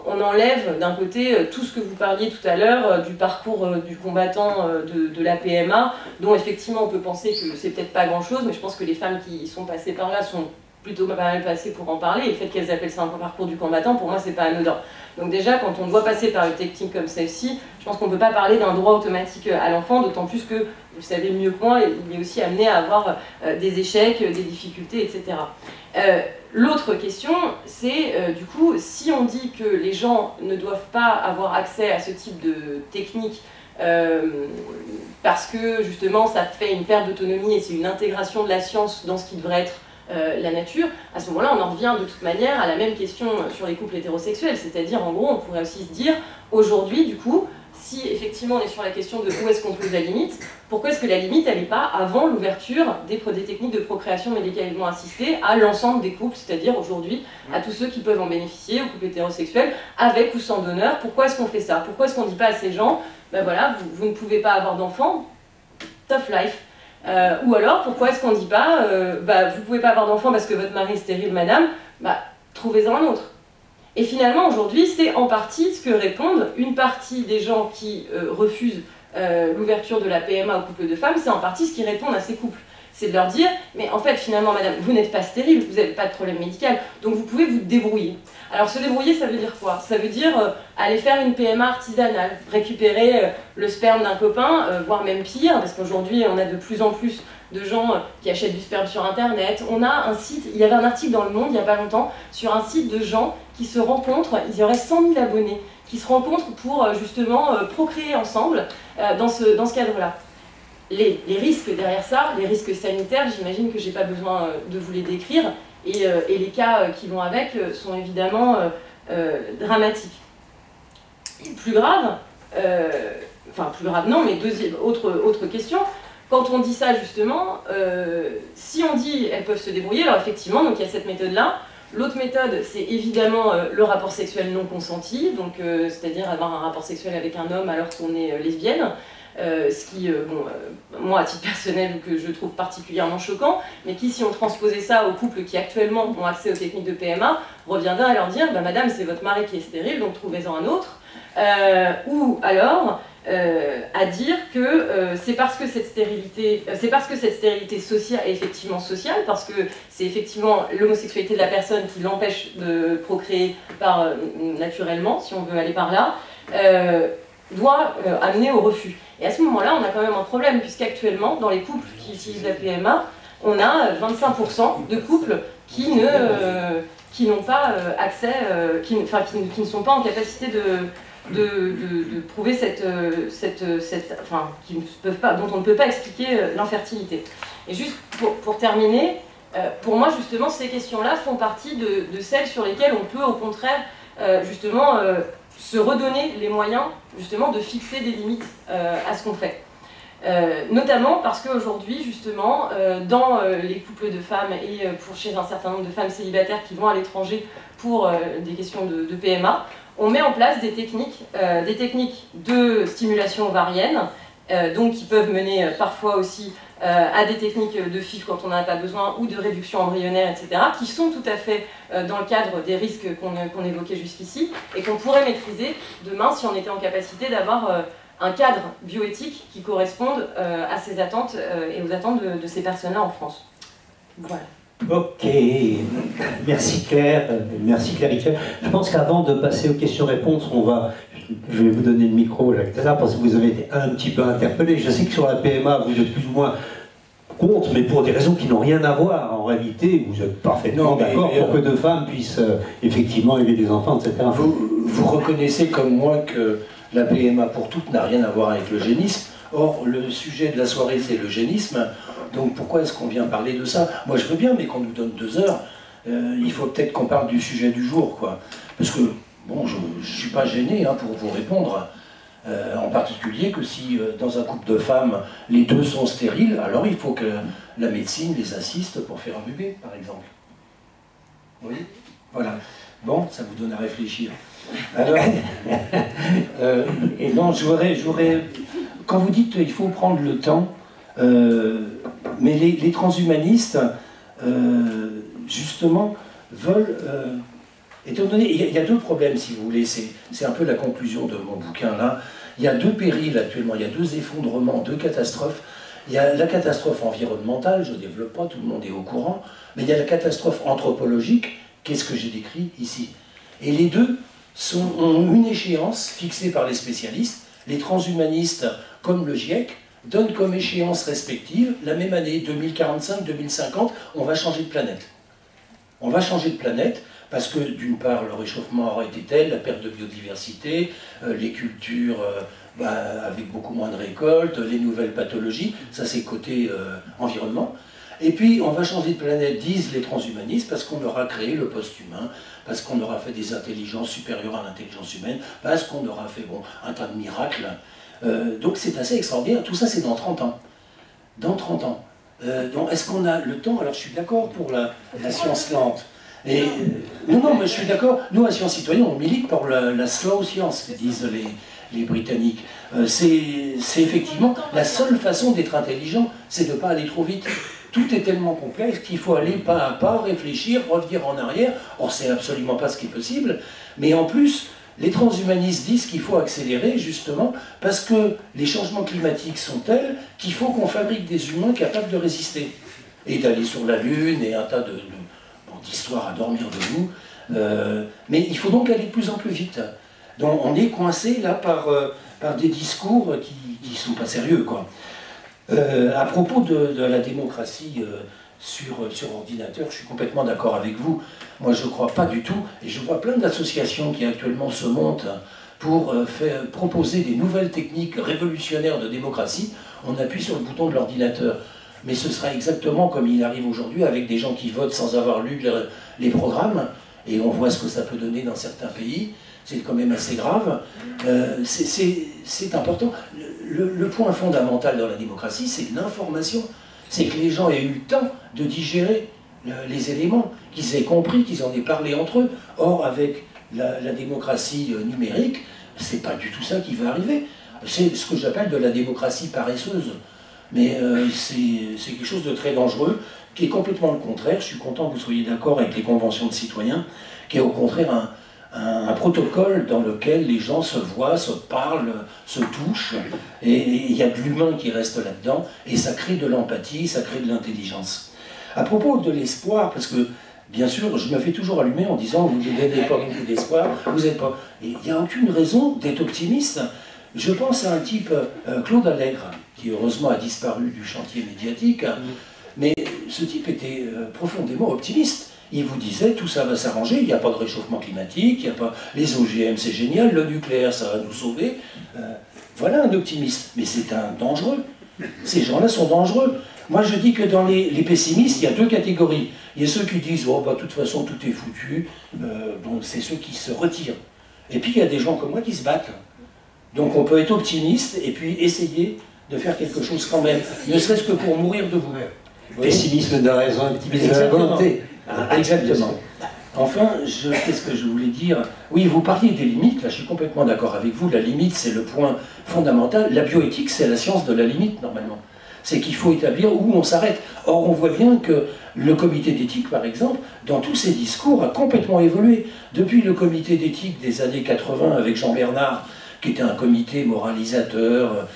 on enlève d'un côté tout ce que vous parliez tout à l'heure du parcours du combattant de la PMA, dont effectivement on peut penser que c'est peut-être pas grand-chose, mais je pense que les femmes qui sont passées par là sont plutôt pas mal passées pour en parler, et le fait qu'elles appellent ça un parcours du combattant, pour moi c'est pas anodin. Donc déjà, quand on doit passer par une technique comme celle-ci, je pense qu'on ne peut pas parler d'un droit automatique à l'enfant, d'autant plus que, vous le savez mieux que moi, il est aussi amené à avoir des échecs, des difficultés, etc. L'autre question, c'est du coup, si on dit que les gens ne doivent pas avoir accès à ce type de technique parce que justement ça fait une perte d'autonomie et c'est une intégration de la science dans ce qui devrait être la nature, à ce moment-là on en revient de toute manière à la même question sur les couples hétérosexuels, c'est-à-dire en gros on pourrait aussi se dire, aujourd'hui du coup, si effectivement on est sur la question de où est-ce qu'on pose la limite, pourquoi est-ce que la limite elle n'est pas avant l'ouverture des techniques de procréation médicalement assistée à l'ensemble des couples, c'est-à-dire aujourd'hui à tous ceux qui peuvent en bénéficier, aux couples hétérosexuels, avec ou sans donneur. Pourquoi est-ce qu'on fait ça? Pourquoi est-ce qu'on ne dit pas à ces gens, ben voilà, vous ne pouvez pas avoir d'enfants, tough life. Ou alors, pourquoi est-ce qu'on ne dit pas, vous ne pouvez pas avoir d'enfant parce que votre mari est stérile, madame, trouvez-en un autre. Et finalement, aujourd'hui, c'est en partie ce que répondent une partie des gens qui refusent l'ouverture de la PMA aux couples de femmes, c'est en partie ce qu'ils répondent à ces couples. C'est de leur dire, mais en fait, finalement, madame, vous n'êtes pas stérile, vous n'avez pas de problème médical, donc vous pouvez vous débrouiller. Alors, se débrouiller, ça veut dire quoi? Ça veut dire aller faire une PMA artisanale, récupérer le sperme d'un copain, voire même pire, parce qu'aujourd'hui, on a de plus en plus de gens qui achètent du sperme sur Internet. On a un site, il y avait un article dans Le Monde, il n'y a pas longtemps, sur un site de gens qui se rencontrent, il y aurait 100 000 abonnés, qui se rencontrent pour justement procréer ensemble dans ce cadre-là. Les risques derrière ça, les risques sanitaires, j'imagine que je n'ai pas besoin de vous les décrire, et les cas qui vont avec sont évidemment dramatiques. Et plus grave, enfin plus grave non, mais autre question, quand on dit ça justement, si on dit elles peuvent se débrouiller, alors effectivement, donc il y a cette méthode-là. L'autre méthode, c'est évidemment le rapport sexuel non consenti, donc c'est-à-dire avoir un rapport sexuel avec un homme alors qu'on est lesbienne, ce qui, moi à titre personnel, que je trouve particulièrement choquant, mais qui, si on transposait ça aux couples qui actuellement ont accès aux techniques de PMA, reviendrait à leur dire, madame, c'est votre mari qui est stérile, donc trouvez-en un autre, ou alors à dire que c'est parce que cette stérilité sociale est effectivement sociale, parce que c'est effectivement l'homosexualité de la personne qui l'empêche de procréer naturellement, si on veut aller par là, doit amener au refus. Et à ce moment-là, on a quand même un problème, puisqu'actuellement, dans les couples qui utilisent la PMA, on a 25% de couples qui n'ont pas accès, qui ne sont pas en capacité de prouver dont on ne peut pas expliquer l'infertilité. Et juste pour terminer, pour moi justement ces questions-là font partie de celles sur lesquelles on peut au contraire justement se redonner les moyens justement de fixer des limites à ce qu'on fait. Notamment parce qu'aujourd'hui, justement, dans les couples de femmes et chez un certain nombre de femmes célibataires qui vont à l'étranger pour des questions de PMA, on met en place des techniques de stimulation ovarienne, donc qui peuvent mener parfois aussi à des techniques de FIV quand on n'en a pas besoin, ou de réduction embryonnaire, etc., qui sont tout à fait dans le cadre des risques qu'on évoquait jusqu'ici, et qu'on pourrait maîtriser demain si on était en capacité d'avoir un cadre bioéthique qui corresponde à ces attentes et aux attentes de ces personnes-là en France. Voilà. Ok, merci Claire, Richel. Je pense qu'avant de passer aux questions-réponses, je vais vous donner le micro, Jacques Thézard, parce que vous avez été un petit peu interpellé. Je sais que sur la PMA, vous êtes plus ou moins contre, mais pour des raisons qui n'ont rien à voir. En réalité, vous êtes parfaitement d'accord pour que deux femmes puissent effectivement élever des enfants, etc. Vous reconnaissez comme moi que la PMA pour toutes n'a rien à voir avec l'eugénisme. Or, le sujet de la soirée, c'est l'eugénisme. Donc pourquoi est-ce qu'on vient parler de ça? Moi je veux bien, mais qu'on nous donne 2 heures, il faut peut-être qu'on parle du sujet du jour, quoi. Parce que, bon, je ne suis pas gêné pour vous répondre, en particulier que si dans un couple de femmes, les 2 sont stériles, alors il faut que la médecine les assiste pour faire un bébé, par exemple. Vous voyez? Voilà. Bon, ça vous donne à réfléchir. Alors, non, je voudrais, quand vous dites qu'il faut prendre le temps, mais les transhumanistes, justement, veulent... étant donné, il y a 2 problèmes, si vous voulez, c'est un peu la conclusion de mon bouquin, là. Il y a 2 périls actuellement, il y a 2 effondrements, 2 catastrophes. Il y a la catastrophe environnementale, je ne développe pas, tout le monde est au courant, mais il y a la catastrophe anthropologique, qu'est-ce que j'ai décrit ici. Et les 2 ont une échéance fixée par les spécialistes. Les transhumanistes, comme le GIEC, donnent comme échéance respective la même année, 2045-2050, on va changer de planète. On va changer de planète parce que, d'une part, le réchauffement aura été tel, la perte de biodiversité, les cultures avec beaucoup moins de récoltes, les nouvelles pathologies, ça c'est côté environnement. Et puis, on va changer de planète, disent les transhumanistes, parce qu'on aura créé le post-humain, parce qu'on aura fait des intelligences supérieures à l'intelligence humaine, parce qu'on aura fait un tas de miracles. Donc c'est assez extraordinaire. Tout ça, c'est dans 30 ans. Dans 30 ans. Donc est-ce qu'on a le temps? Alors je suis d'accord pour la science lente. Et, non, mais je suis d'accord. Nous, à Sciences Citoyennes, on milite pour la slow science, disent les Britanniques. C'est effectivement la seule façon d'être intelligent, c'est de ne pas aller trop vite. Tout est tellement complexe qu'il faut aller pas à pas, réfléchir, revenir en arrière. Or, c'est absolument pas ce qui est possible. Mais en plus, les transhumanistes disent qu'il faut accélérer, justement, parce que les changements climatiques sont tels qu'il faut qu'on fabrique des humains capables de résister. Et d'aller sur la Lune, et un tas d'histoires à dormir debout. Mais il faut donc aller de plus en plus vite. Donc on est coincé là par des discours qui ne sont pas sérieux, quoi. À propos de la démocratie sur ordinateur, je suis complètement d'accord avec vous. Moi, je ne crois pas du tout, et je vois plein d'associations qui actuellement se montent pour proposer des nouvelles techniques révolutionnaires de démocratie. On appuie sur le bouton de l'ordinateur. Mais ce sera exactement comme il arrive aujourd'hui avec des gens qui votent sans avoir lu les programmes, et on voit ce que ça peut donner dans certains pays. C'est quand même assez grave. C'est important. Le point fondamental dans la démocratie, c'est l'information. C'est que les gens aient eu le temps de digérer les éléments, qu'ils aient compris, qu'ils en aient parlé entre eux. Or, avec la démocratie numérique, c'est pas du tout ça qui va arriver. C'est ce que j'appelle de la démocratie paresseuse. Mais c'est quelque chose de très dangereux, qui est complètement le contraire. Je suis content que vous soyez d'accord avec les conventions de citoyens, qui est au contraire un protocole dans lequel les gens se voient, se parlent, se touchent, et il y a de l'humain qui reste là-dedans, et ça crée de l'empathie, ça crée de l'intelligence. À propos de l'espoir, parce que, bien sûr, je me fais toujours allumer en disant « vous ne donnez pas beaucoup d'espoir, vous n'êtes pas... » Il n'y a aucune raison d'être optimiste. Je pense à un type, Claude Allègre, qui heureusement a disparu du chantier médiatique, mais ce type était profondément optimiste. Il vous disait, tout ça va s'arranger, il n'y a pas de réchauffement climatique, il n'y a pas... les OGM c'est génial, le nucléaire ça va nous sauver. Voilà un optimiste, mais c'est un dangereux. Ces gens-là sont dangereux. Moi je dis que dans les pessimistes, il y a 2 catégories. Il y a ceux qui disent, oh bah de toute façon tout est foutu, bon, c'est ceux qui se retirent. Et puis il y a des gens comme moi qui se battent. Donc on peut être optimiste et puis essayer de faire quelque chose quand même, ne serait-ce que pour mourir debout. Pessimisme de la raison, optimisme de la volonté. Exactement. Enfin, qu'est-ce que je voulais dire? Oui, vous parliez des limites, là je suis complètement d'accord avec vous, la limite c'est le point fondamental. La bioéthique c'est la science de la limite normalement. C'est qu'il faut établir où on s'arrête. Or on voit bien que le comité d'éthique par exemple, dans tous ses discours a complètement évolué. Depuis le comité d'éthique des années 80 avec Jean Bernard, qui était un comité moralisateur,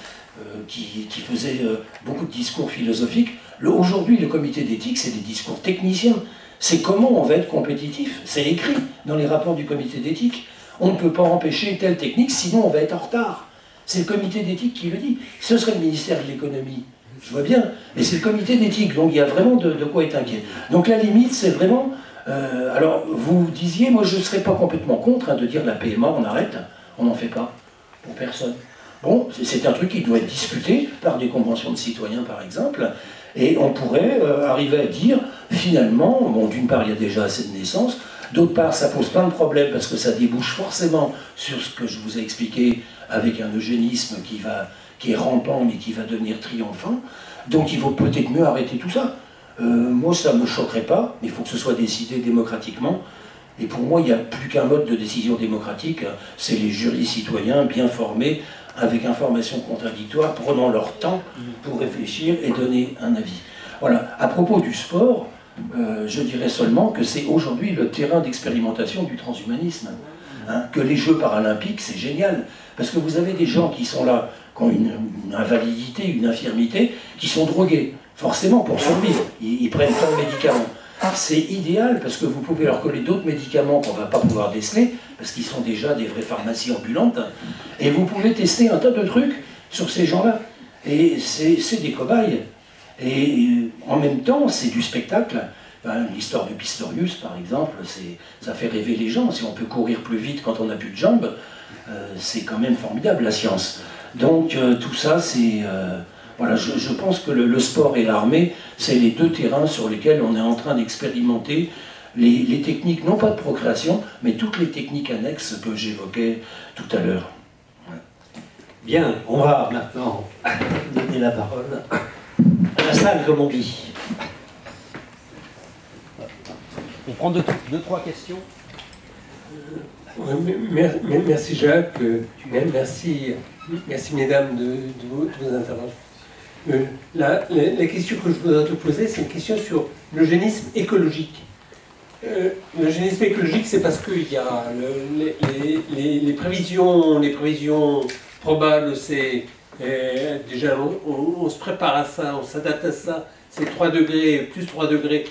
qui faisait beaucoup de discours philosophiques. Aujourd'hui, le comité d'éthique, c'est des discours techniciens. C'est comment on va être compétitif. C'est écrit dans les rapports du comité d'éthique. On ne peut pas empêcher telle technique, sinon on va être en retard. C'est le comité d'éthique qui le dit. Ce serait le ministère de l'économie. Je vois bien, mais c'est le comité d'éthique, donc il y a vraiment de quoi être inquiet. Donc la limite, c'est vraiment... alors, vous disiez, moi je ne serais pas complètement contre de dire la PMA, on arrête, on n'en fait pas, pour personne. Bon, c'est un truc qui doit être discuté par des conventions de citoyens, par exemple, et on pourrait arriver à dire, finalement, bon, d'une part, il y a déjà assez de naissances, d'autre part, ça pose plein de problèmes, parce que ça débouche forcément sur ce que je vous ai expliqué, avec un eugénisme qui est rampant, mais qui va devenir triomphant. Donc il vaut peut-être mieux arrêter tout ça. Moi, ça ne me choquerait pas, mais il faut que ce soit décidé démocratiquement. Et pour moi, il n'y a plus qu'un mode de décision démocratique, c'est les jurys citoyens bien formés, avec informations contradictoires, prenant leur temps pour réfléchir et donner un avis. Voilà. À propos du sport, je dirais seulement que c'est aujourd'hui le terrain d'expérimentation du transhumanisme. Hein, que les Jeux paralympiques, c'est génial, parce que vous avez des gens qui sont là, qui ont une invalidité, une infirmité, qui sont drogués, forcément pour survivre, ils prennent plein de médicaments. C'est idéal, parce que vous pouvez leur coller d'autres médicaments qu'on ne va pas pouvoir déceler, parce qu'ils sont déjà des vraies pharmacies ambulantes, et vous pouvez tester un tas de trucs sur ces gens-là. Et c'est des cobayes. Et en même temps, c'est du spectacle. L'histoire de Pistorius, par exemple, ça fait rêver les gens. Si on peut courir plus vite quand on n'a plus de jambes, c'est quand même formidable, la science. Donc tout ça, c'est... voilà, je pense que le sport et l'armée, c'est les deux terrains sur lesquels on est en train d'expérimenter les techniques, non pas de procréation, mais toutes les techniques annexes que j'évoquais tout à l'heure. Ouais. Bien, on va maintenant donner la parole à la salle, comme on dit. On prend deux, trois questions. Merci Jacques, merci mesdames de vos interventions. La question que je voudrais te poser, c'est une question sur l'eugénisme écologique. L'eugénisme écologique, c'est parce qu'il y a les prévisions probables, c'est déjà on se prépare à ça, on s'adapte à ça, c'est 3 degrés, plus 3 degrés,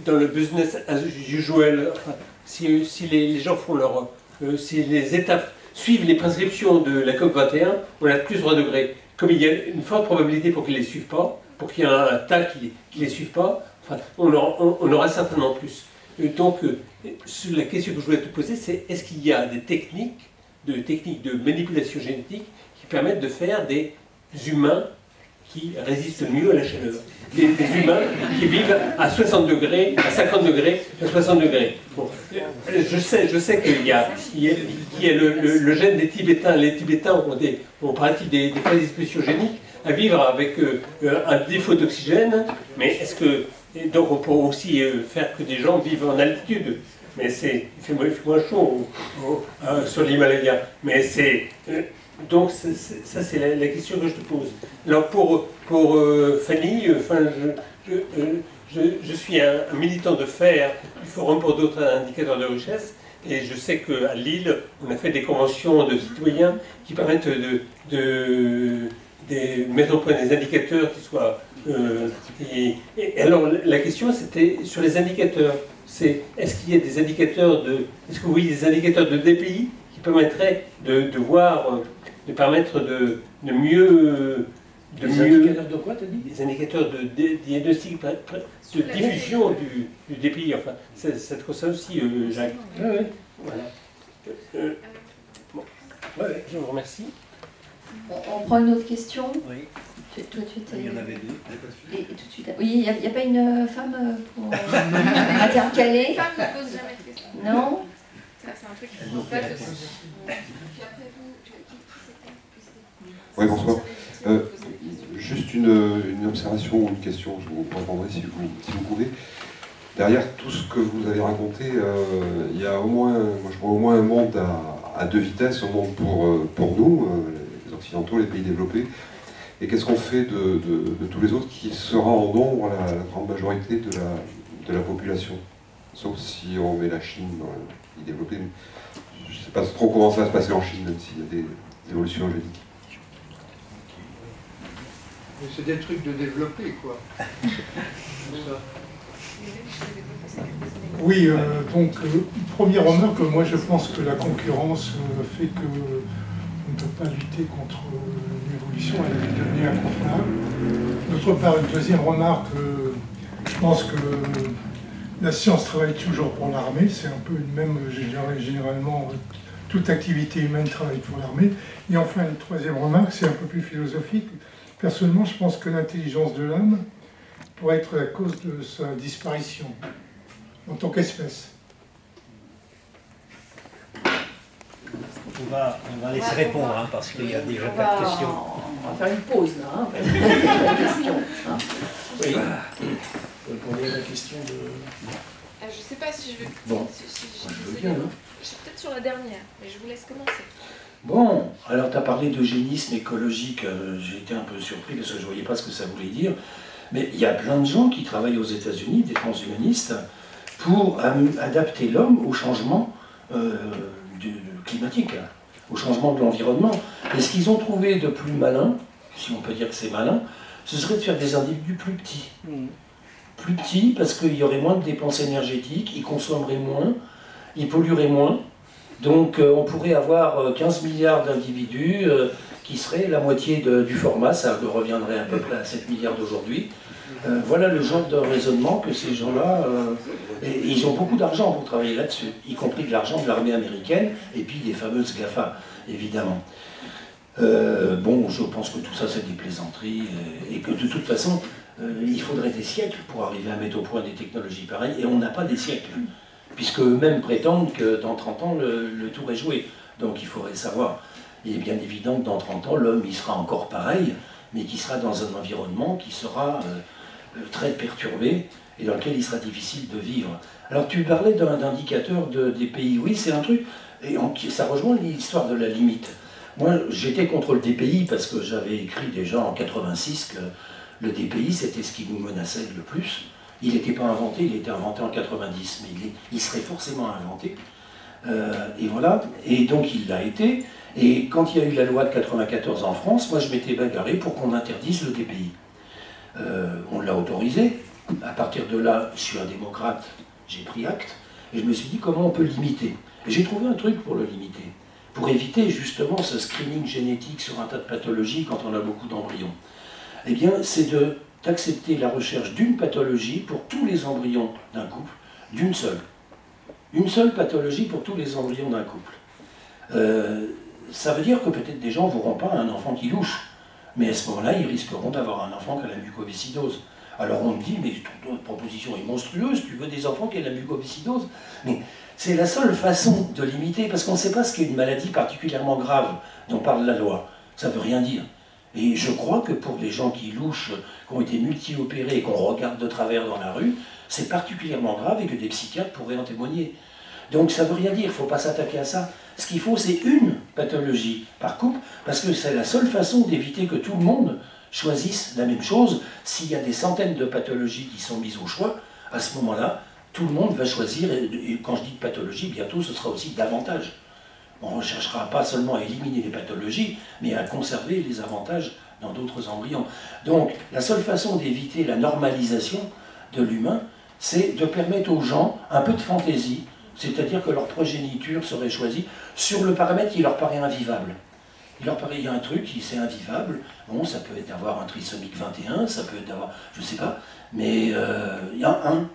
dans le business as usual, enfin, si les gens font si les États suivent les prescriptions de la COP21, on a plus 3 degrés. Comme il y a une forte probabilité pour qu'ils ne les suivent pas, pour qu'il y ait un tas qui ne les suivent pas, enfin, on aura certainement plus. Donc, la question que je voulais te poser, c'est est-ce qu'il y a des techniques de manipulation génétique qui permettent de faire des humains qui résistent mieux à la chaleur. Des humains qui vivent à 60 degrés, à 50 degrés, à 60 degrés. Bon. Je sais qu'il y a le gène des Tibétains. Les Tibétains ont pratique des prédispositions géniques à vivre avec un défaut d'oxygène, mais est-ce que... Donc on peut aussi faire que des gens vivent en altitude, mais il fait moins chaud sur l'Himalaya. Mais c'est... Donc ça c'est la question que je te pose. Alors pour Fanny, je suis un militant de fer du Forum pour d'autres indicateurs de richesse, et je sais qu'à Lille, on a fait des conventions de citoyens qui permettent de mettre au point des indicateurs qui soient... et alors la question c'était sur les indicateurs. Est-ce qu'il y a des indicateurs est-ce que vous voyez des indicateurs de DPI qui permettraient de voir... de permettre de mieux... indicateurs de quoi, t'as dit? Des indicateurs de diagnostic, de diffusion du DPI, enfin, ça te concerne aussi, Jacques. Oui, oui. Voilà. Bon. Ouais, je vous remercie. On prend une autre question. Oui. Toi, tu étais... Il y en avait deux. Et tout de suite... Oui, il n'y a pas une femme pour intercaler? Les femmes ne posent jamais de questions. Non? C'est un truc qui ne pose pas de questions. Oui, bonsoir. Juste une observation ou une question, je vous répondrai si vous pouvez. Derrière tout ce que vous avez raconté, il y a au moins, moi je vois au moins un monde à deux vitesses, un monde pour nous, les Occidentaux, les pays développés, et qu'est-ce qu'on fait de tous les autres qui sera en nombre la grande majorité de la population, sauf si on met la Chine dans les pays développés. Je ne sais pas trop comment ça va se passer en Chine, même s'il y a évolutions génétiques. Mais c'est des trucs de développer, quoi. Oui, donc, première remarque, moi je pense que la concurrence fait que on ne peut pas lutter contre l'évolution, elle est devenue incontournable. D'autre part, une deuxième remarque, je pense que la science travaille toujours pour l'armée, c'est un peu une même, généralement, toute activité humaine travaille pour l'armée. Et enfin, une troisième remarque, c'est un peu plus philosophique. Personnellement, je pense que l'intelligence de l'homme pourrait être la cause de sa disparition en tant qu'espèce. On va laisser répondre, hein, parce qu'il y a déjà 4 questions. On va faire une pause, là. Hein, parce qu'il y a des questions, hein. Oui. Répondez à la question de... Je sais pas si je vais... Bon, je veux bien, hein. Je suis peut-être sur la dernière, mais je vous laisse commencer. Bon, alors tu as parlé d'eugénisme écologique, j'ai été un peu surpris parce que je ne voyais pas ce que ça voulait dire, mais il y a plein de gens qui travaillent aux États-Unis, des transhumanistes, pour adapter l'homme au changement climatique, au changement de l'environnement. Et ce qu'ils ont trouvé de plus malin, si on peut dire que c'est malin, ce serait de faire des individus plus petits. Plus petits parce qu'il y aurait moins de dépenses énergétiques, ils consommeraient moins, ils pollueraient moins. Donc on pourrait avoir 15 milliards d'individus qui seraient la moitié du format, ça reviendrait à peu près à 7 milliards d'aujourd'hui. Voilà le genre de raisonnement que ces gens-là... et ils ont beaucoup d'argent pour travailler là-dessus, y compris de l'argent de l'armée américaine et puis des fameuses GAFA, évidemment. Bon, je pense que tout ça c'est des plaisanteries et que de toute façon, il faudrait des siècles pour arriver à mettre au point des technologies pareilles et on n'a pas des siècles. Puisque eux-mêmes prétendent que dans 30 ans, le tour est joué. Donc il faudrait savoir. Il est bien évident que dans 30 ans, l'homme il sera encore pareil, mais qui sera dans un environnement qui sera très perturbé et dans lequel il sera difficile de vivre. Alors tu parlais d'indicateur des pays. Oui, c'est un truc, et ça rejoint l'histoire de la limite. Moi, j'étais contre le DPI parce que j'avais écrit déjà en 86 que le DPI, c'était ce qui nous menaçait le plus. Il n'était pas inventé, il était inventé en 90, mais il serait forcément inventé. Et voilà, et donc il l'a été. Et quand il y a eu la loi de 94 en France, moi je m'étais bagarré pour qu'on interdise le DPI. On l'a autorisé. À partir de là, je suis un démocrate, j'ai pris acte, et je me suis dit comment on peut le limiter. Et j'ai trouvé un truc pour le limiter, pour éviter justement ce screening génétique sur un tas de pathologies quand on a beaucoup d'embryons. Eh bien, c'est d'accepter la recherche d'une pathologie pour tous les embryons d'un couple, d'une seule. Une seule pathologie pour tous les embryons d'un couple. Ça veut dire que peut-être des gens ne n'auront pas un enfant qui louche, mais à ce moment-là, ils risqueront d'avoir un enfant qui a la mucoviscidose. Alors on me dit, mais ton proposition est monstrueuse, tu veux des enfants qui aient la mucoviscidose? Mais c'est la seule façon de limiter, parce qu'on ne sait pas ce qu'est une maladie particulièrement grave dont parle la loi. Ça ne veut rien dire. Et je crois que pour les gens qui louchent, qui ont été multi-opérés et qu'on regarde de travers dans la rue, c'est particulièrement grave et que des psychiatres pourraient en témoigner. Donc ça ne veut rien dire, il ne faut pas s'attaquer à ça. Ce qu'il faut, c'est une pathologie par couple, parce que c'est la seule façon d'éviter que tout le monde choisisse la même chose. S'il y a des centaines de pathologies qui sont mises au choix, à ce moment-là, tout le monde va choisir, et quand je dis de pathologie, bientôt ce sera aussi davantage. On ne recherchera pas seulement à éliminer les pathologies, mais à conserver les avantages dans d'autres embryons. Donc, la seule façon d'éviter la normalisation de l'humain, c'est de permettre aux gens un peu de fantaisie, c'est-à-dire que leur progéniture serait choisie sur le paramètre qui leur paraît invivable. Il leur paraît, il y a un truc qui c'est invivable, bon, ça peut être d'avoir un trisomique 21, ça peut être d'avoir, je ne sais pas, mais il y a un.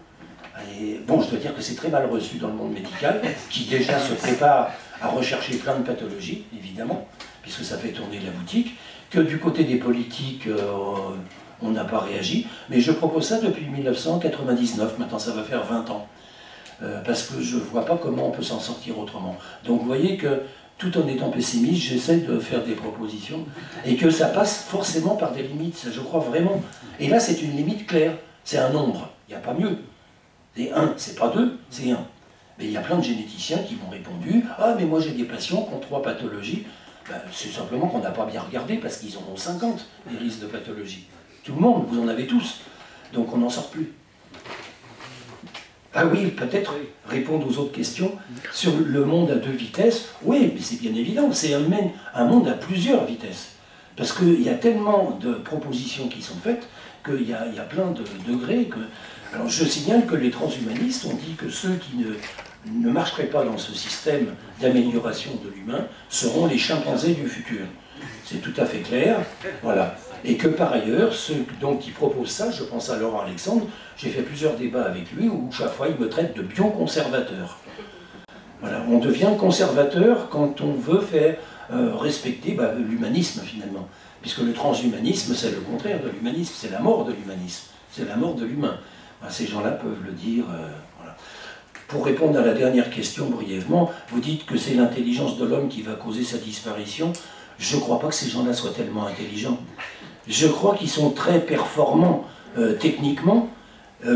Et, bon, je dois dire que c'est très mal reçu dans le monde médical, qui déjà se prépare à rechercher plein de pathologies, évidemment, puisque ça fait tourner la boutique, que du côté des politiques, on n'a pas réagi, mais je propose ça depuis 1999, maintenant ça va faire 20 ans, parce que je ne vois pas comment on peut s'en sortir autrement. Donc vous voyez que, tout en étant pessimiste, j'essaie de faire des propositions, et que ça passe forcément par des limites, ça, je crois vraiment. Et là, c'est une limite claire, c'est un nombre, il n'y a pas mieux. C'est 1, c'est pas 2, c'est 1. Mais il y a plein de généticiens qui m'ont répondu « Ah, mais moi j'ai des patients qui ont 3 pathologies. » Ben, c'est simplement qu'on n'a pas bien regardé parce qu'ils en ont 50, les risques de pathologie. Tout le monde, vous en avez tous. Donc on n'en sort plus. Ah oui, peut-être répondre aux autres questions. Sur le monde à 2 vitesses, oui, mais c'est bien évident, c'est un monde à plusieurs vitesses. Parce qu'il y a tellement de propositions qui sont faites qu'il y a plein de degrés. Alors je signale que les transhumanistes ont dit que ceux qui ne marcheraient pas dans ce système d'amélioration de l'humain seront les chimpanzés du futur. C'est tout à fait clair, voilà. Et que par ailleurs, ceux donc, qui proposent ça, je pense à Laurent Alexandre, j'ai fait plusieurs débats avec lui où chaque fois il me traite de bioconservateur. Voilà, on devient conservateur quand on veut faire respecter l'humanisme finalement. Puisque le transhumanisme, c'est le contraire de l'humanisme, c'est la mort de l'humanisme, c'est la mort de l'humain. Ces gens-là peuvent le dire. Voilà. Pour répondre à la dernière question brièvement, vous dites que c'est l'intelligence de l'homme qui va causer sa disparition. Je ne crois pas que ces gens-là soient tellement intelligents. Je crois qu'ils sont très performants techniquement,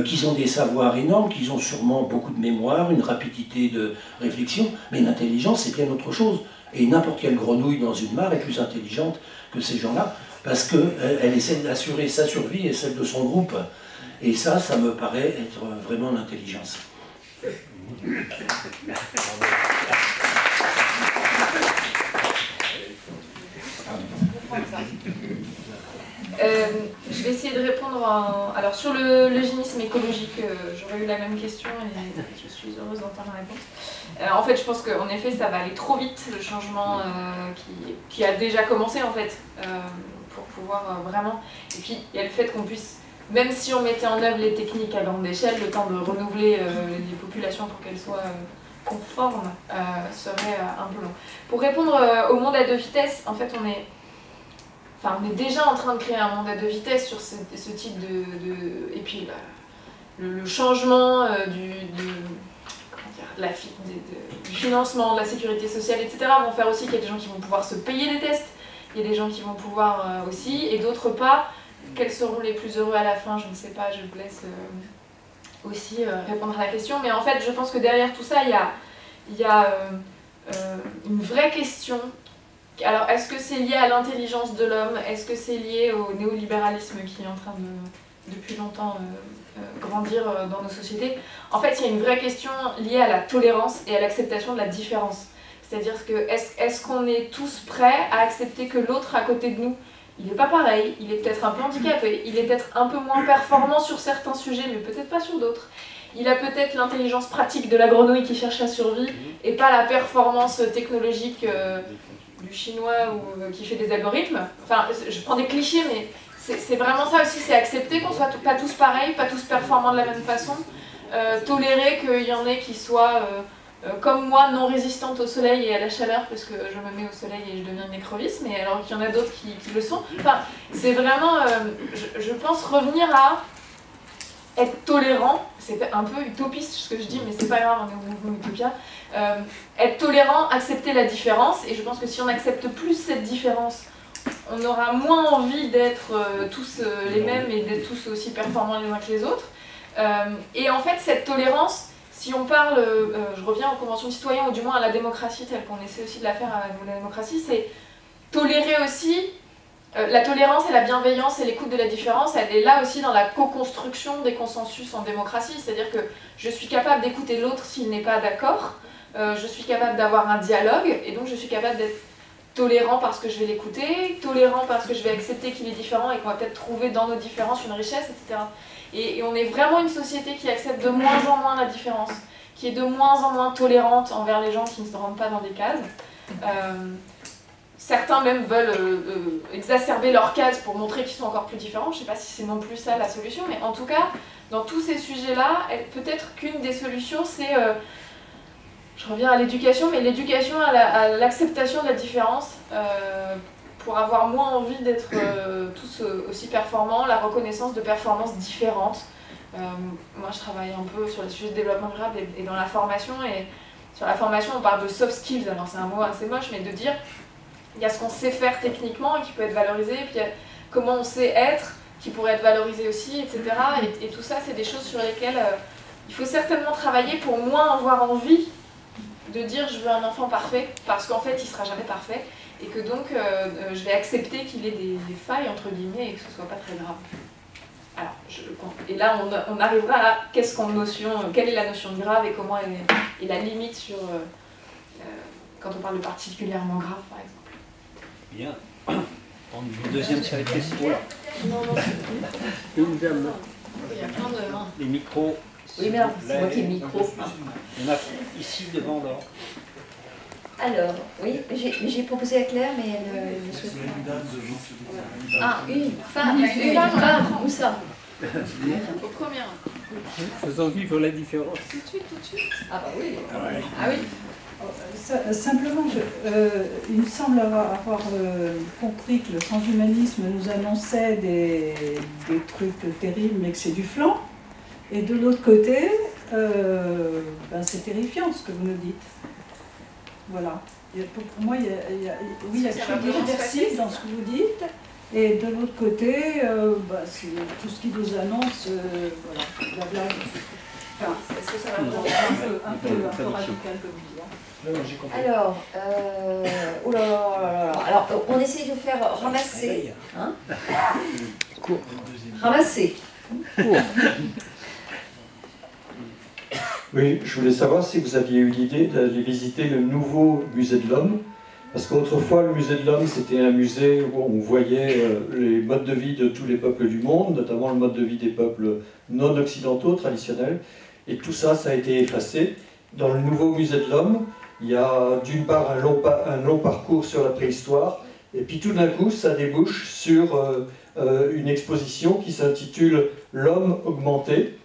qu'ils ont des savoirs énormes, qu'ils ont sûrement beaucoup de mémoire, une rapidité de réflexion, mais l'intelligence, c'est bien autre chose. Et n'importe quelle grenouille dans une mare est plus intelligente que ces gens-là, parce qu'elle essaie d'assurer sa survie et celle de son groupe. Et ça me paraît être vraiment l'intelligence. Je vais essayer de répondre alors sur l'eugénisme écologique, j'aurais eu la même question et je suis heureuse d'entendre la réponse. En fait, je pense qu'en effet, ça va aller trop vite, le changement qui a déjà commencé en fait, pour pouvoir vraiment... Et puis, il y a le fait qu'on puisse, même si on mettait en œuvre les techniques à grande échelle, le temps de renouveler les populations pour qu'elles soient conformes serait un peu long. Pour répondre au monde à 2 vitesses, en fait, on est déjà en train de créer un monde à 2 vitesses sur ce type et puis le changement du financement, de la sécurité sociale, etc. vont faire aussi qu'il y a des gens qui vont pouvoir se payer des tests, il y a des gens qui vont pouvoir aussi, et d'autres pas. Quels seront les plus heureux à la fin? Je ne sais pas, je vous laisse aussi répondre à la question. Mais en fait, je pense que derrière tout ça, il y a une vraie question. Alors, est-ce que c'est lié à l'intelligence de l'homme? Est-ce que c'est lié au néolibéralisme qui est en train de, depuis longtemps, grandir dans nos sociétés? En fait, il y a une vraie question liée à la tolérance et à l'acceptation de la différence. C'est-à-dire que est-ce qu'on est tous prêts à accepter que l'autre à côté de nous, il n'est pas pareil, il est peut-être un peu handicapé, il est peut-être un peu moins performant sur certains sujets, mais peut-être pas sur d'autres. Il a peut-être l'intelligence pratique de la grenouille qui cherche la survie et pas la performance technologique du chinois ou qui fait des algorithmes. Enfin, je prends des clichés, mais c'est vraiment ça aussi, c'est accepter qu'on soit pas tous pareils, pas tous performants de la même façon, tolérer qu'il y en ait qui soient, comme moi, non résistantes au soleil et à la chaleur, parce que je me mets au soleil et je deviens une écrevisse, mais alors qu'il y en a d'autres qui le sont. Enfin, c'est vraiment, je pense, revenir à être tolérant. C'est un peu utopiste ce que je dis, mais c'est pas grave, on est au mouvement Utopia. Être tolérant, accepter la différence, et je pense que si on accepte plus cette différence, on aura moins envie d'être tous les mêmes et d'être tous aussi performants les uns que les autres. Et en fait, cette tolérance, si on parle, je reviens aux conventions de citoyens, ou du moins à la démocratie, telle qu'on essaie aussi de la faire à la démocratie, c'est tolérer aussi, la tolérance et la bienveillance et l'écoute de la différence, elle est là aussi dans la co-construction des consensus en démocratie, c'est-à-dire que je suis capable d'écouter l'autre s'il n'est pas d'accord, je suis capable d'avoir un dialogue, et donc je suis capable d'être tolérant parce que je vais l'écouter, tolérant parce que je vais accepter qu'il est différent et qu'on va peut-être trouver dans nos différences une richesse, etc. Et on est vraiment une société qui accepte de moins en moins la différence, qui est de moins en moins tolérante envers les gens qui ne se rendent pas dans des cases. Certains même veulent exacerber leurs cases pour montrer qu'ils sont encore plus différents. Je ne sais pas si c'est non plus ça la solution, mais en tout cas, dans tous ces sujets-là, peut-être qu'une des solutions, c'est... je reviens à l'éducation, mais l'éducation à l'acceptation de la différence, pour avoir moins envie d'être tous aussi performants, la reconnaissance de performances différentes. Moi, je travaille un peu sur les sujets de développement durable et dans la formation, et sur la formation, on parle de soft skills, alors c'est un mot assez moche, mais de dire, il y a ce qu'on sait faire techniquement et qui peut être valorisé, et puis il y a comment on sait être, qui pourrait être valorisé aussi, etc. Et tout ça, c'est des choses sur lesquelles il faut certainement travailler pour moins avoir envie de dire je veux un enfant parfait, parce qu'en fait il sera jamais parfait, et que donc je vais accepter qu'il ait des failles entre guillemets et que ce soit pas très grave. Alors, et là, on arrivera à quelle est la notion de grave et comment elle est la limite sur quand on parle de particulièrement grave, par exemple. Bien. Une deuxième série de questions. Une dame. Il y a plein de mains. Les micros. Oui, mais alors, c'est moi qui ai le micro. Il y en a ici devant là. Alors, oui, j'ai proposé à Claire, mais elle ne souhaite pas. Ah, une femme, où ça? Au premier. Faisons vivre la différence. Tout de suite. Ah bah oui. Ah oui. Simplement, il me semble avoir compris que le transhumanisme nous annonçait des trucs terribles, mais que c'est du flan. Et de l'autre côté, c'est terrifiant ce que vous nous dites. Voilà. Pour moi, il y a quelque chose d'irréversible dans ce que vous dites. Et de l'autre côté, c'est tout ce qui nous annonce, voilà, la blague. Enfin, est-ce que ça va un peu radical comme vous dire? Alors, oh là là. Alors, on essaye de faire ramasser. Hein? Ramasser. Oui, je voulais savoir si vous aviez eu l'idée d'aller visiter le nouveau musée de l'homme. Parce qu'autrefois, le musée de l'homme, c'était un musée où on voyait les modes de vie de tous les peuples du monde, notamment le mode de vie des peuples non occidentaux, traditionnels. Et tout ça, ça a été effacé. Dans le nouveau musée de l'homme, il y a d'une part un long parcours sur la préhistoire, et puis tout d'un coup, ça débouche sur une exposition qui s'intitule « L'homme augmenté ».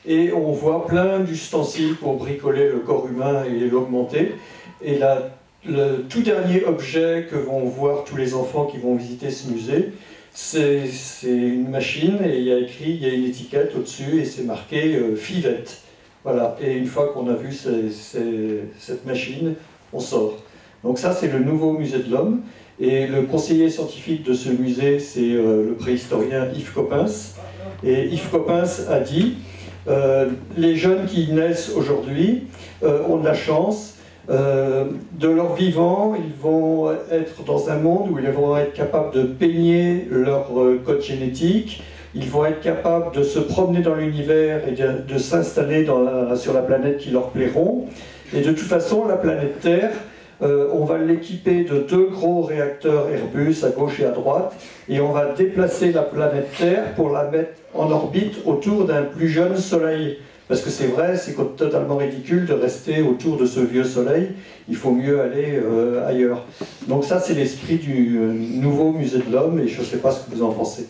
Et on voit plein d'ustensiles pour bricoler le corps humain et l'augmenter. Et le tout dernier objet que vont voir tous les enfants qui vont visiter ce musée, c'est une machine, et il y a une étiquette au-dessus, et c'est marqué Fivette. Voilà, et une fois qu'on a vu cette machine, on sort. Donc ça, c'est le nouveau musée de l'homme, et le conseiller scientifique de ce musée, c'est le préhistorien Yves Coppens. Et Yves Coppens a dit, les jeunes qui naissent aujourd'hui ont de la chance, de leur vivant, ils vont être dans un monde où ils vont être capables de peigner leur code génétique, ils vont être capables de se promener dans l'univers et de s'installer sur la planète qui leur plairont. Et de toute façon, la planète Terre, on va l'équiper de 2 gros réacteurs Airbus à gauche et à droite, et on va déplacer la planète Terre pour la mettre en orbite autour d'un plus jeune Soleil. Parce que c'est vrai, c'est totalement ridicule de rester autour de ce vieux Soleil, il faut mieux aller ailleurs. Donc ça, c'est l'esprit du nouveau musée de l'homme, et je ne sais pas ce que vous en pensez.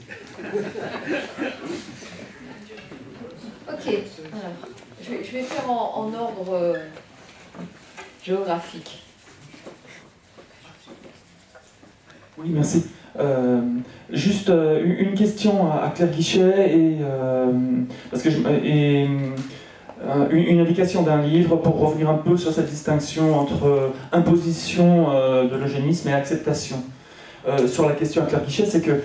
Ok, alors, je vais faire en ordre géographique. Oui, merci. Juste une question à Claire Guichet, parce que une indication d'un livre pour revenir un peu sur cette distinction entre imposition de l'eugénisme et acceptation. Sur la question à Claire Guichet, c'est que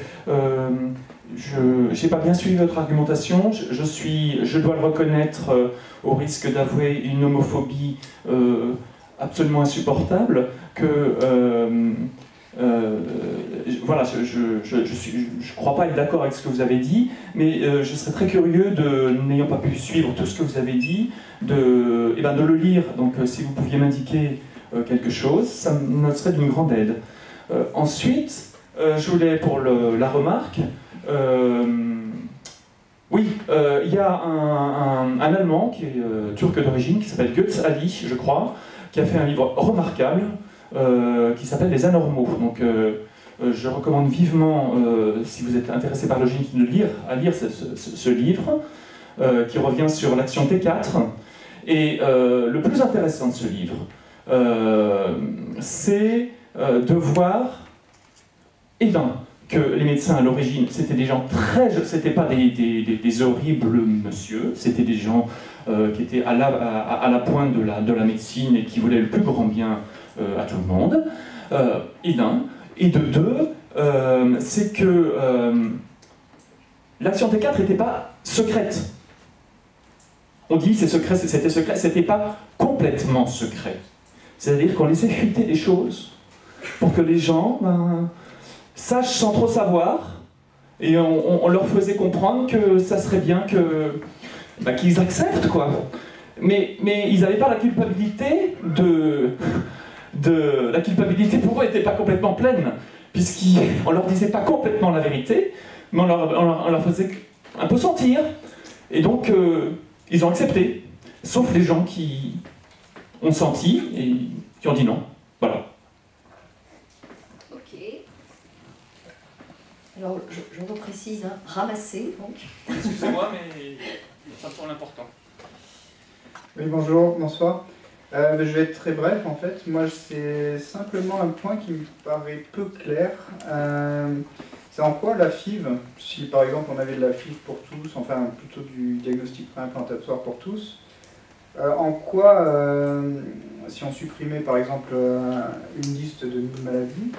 je n'ai pas bien suivi votre argumentation, je dois le reconnaître au risque d'avouer une homophobie absolument insupportable, que voilà, je ne crois pas être d'accord avec ce que vous avez dit, mais je serais très curieux, n'ayant pas pu suivre tout ce que vous avez dit, de le lire. Donc si vous pouviez m'indiquer quelque chose, ça me serait d'une grande aide. Ensuite, je voulais, pour la remarque, oui, il y a un Allemand qui est turc d'origine, qui s'appelle Götz Ali, je crois, qui a fait un livre remarquable, qui s'appelle Les Anormaux. Donc je recommande vivement, si vous êtes intéressé par l'eugénisme, de lire ce livre, qui revient sur l'action T4. Et le plus intéressant de ce livre, c'est de voir, que les médecins à l'origine, c'était des gens c'était pas des horribles messieurs, c'était des gens qui étaient à la pointe de la médecine et qui voulaient le plus grand bien à tout le monde. Et de deux, c'est que l'action T4 n'était pas secrète. On dit c'est secret, c'était secret, c'était pas complètement secret. C'est-à-dire qu'on laissait fuiter des choses pour que les gens sachent sans trop savoir, Et on leur faisait comprendre que ça serait bien qu'ils acceptent, quoi. Mais ils n'avaient pas la culpabilité la culpabilité pour eux n'était pas complètement pleine, puisqu'on leur disait pas complètement la vérité, mais on leur faisait un peu sentir. Et donc, ils ont accepté, sauf les gens qui ont senti et qui ont dit non. Voilà. Ok. Alors, je reprécise, hein, ramasser, donc. Excusez-moi, mais ça me semble important. Oui, bonjour, bonsoir. Je vais être très bref, en fait. Moi, c'est simplement un point qui me paraît peu clair. C'est en quoi la FIV, si par exemple on avait de la FIV pour tous, enfin plutôt du diagnostic préimplantatoire pour tous, en quoi, si on supprimait par exemple une liste de 1000 maladies,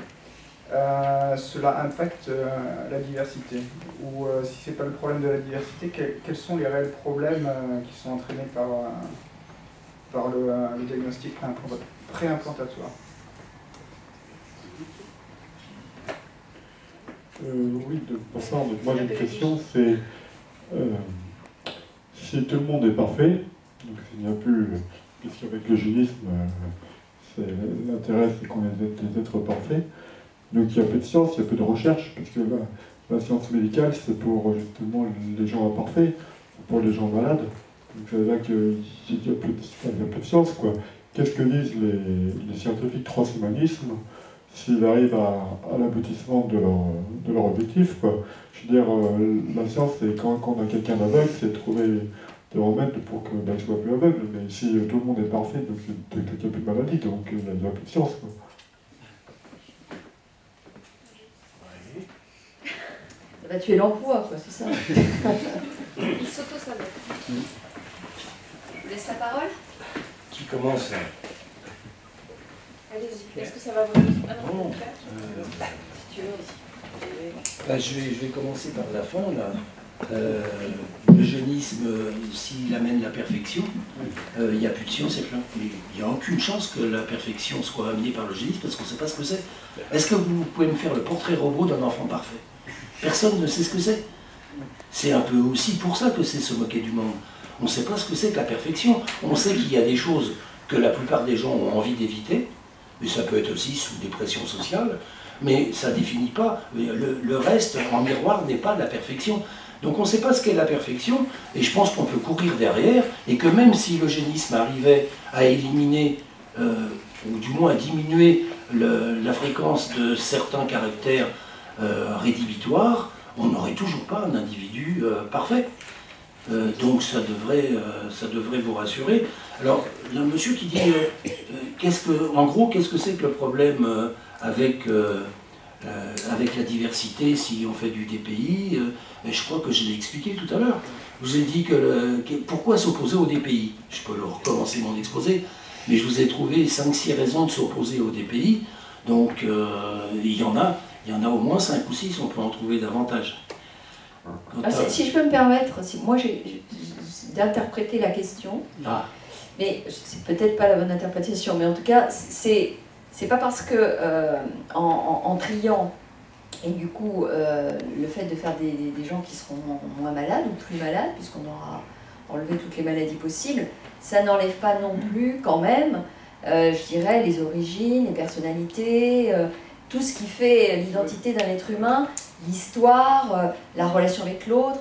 cela impacte la diversité? Ou si ce n'est pas le problème de la diversité, quels sont les réels problèmes qui sont entraînés par le diagnostic préimplantatoire? Oui, bonsoir. Donc moi j'ai une question, c'est si tout le monde est parfait, donc s'il n'y a plus, puisqu'avec l'eugénisme, l'intérêt c'est qu'on est des êtres parfaits, donc il y a peu de science, il y a peu de recherche, parce que la science médicale c'est pour justement les gens imparfaits, pour les gens malades, donc ça veut dire qu'il y a peu de science, quoi. Qu'est-ce que disent les scientifiques transhumanisme s'ils arrivent à l'aboutissement de leur objectif, quoi. Je veux dire, la science, c'est quand on a quelqu'un d'aveugle, c'est de trouver des remèdes pour que ne soit plus aveugle. Mais si tout le monde est parfait, donc il n'y a plus de maladie, donc il n'y a plus de science, quoi. Ça va tuer l'emploi, quoi, c'est ça. Il s'auto-sabote. Je vous laisse la parole. Qui commence? Allez-y. Est-ce que ça va vraiment? Ah non, Si tu veux. je vais commencer par la fin, là. L'eugénisme, s'il amène la perfection, il n'y a plus de science, c'est plein. Mais il n'y a aucune chance que la perfection soit amenée par l'eugénisme parce qu'on ne sait pas ce que c'est. Est-ce que vous pouvez me faire le portrait robot d'un enfant parfait? Personne ne sait ce que c'est. C'est un peu aussi pour ça que c'est se moquer du monde. On ne sait pas ce que c'est que la perfection. On sait qu'il y a des choses que la plupart des gens ont envie d'éviter, mais ça peut être aussi sous des pressions sociales, mais ça ne définit pas. Le reste, en miroir, n'est pas la perfection. Donc on ne sait pas ce qu'est la perfection, et je pense qu'on peut courir derrière, et que même si l'eugénisme arrivait à éliminer, ou du moins à diminuer la fréquence de certains caractères rédhibitoires, on n'aurait toujours pas un individu parfait. Donc ça devrait vous rassurer. Alors, il y a un monsieur qui dit, en gros, qu'est-ce que c'est que le problème avec la diversité si on fait du DPI? Je crois que je l'ai expliqué tout à l'heure. Je vous ai dit pourquoi s'opposer au DPI? Je peux recommencer mon exposé, mais je vous ai trouvé 5-6 raisons de s'opposer au DPI. Donc, il y en a au moins 5 ou 6, on peut en trouver davantage. Si je peux me permettre, moi j'ai d'interpréter la question, mais c'est peut-être pas la bonne interprétation, mais en tout cas, c'est pas parce que en triant, et du coup, le fait de faire des gens qui seront moins malades ou plus malades, puisqu'on aura enlevé toutes les maladies possibles, ça n'enlève pas non plus quand même, je dirais, les origines, les personnalités, tout ce qui fait l'identité d'un être humain, l'histoire, la relation avec l'autre,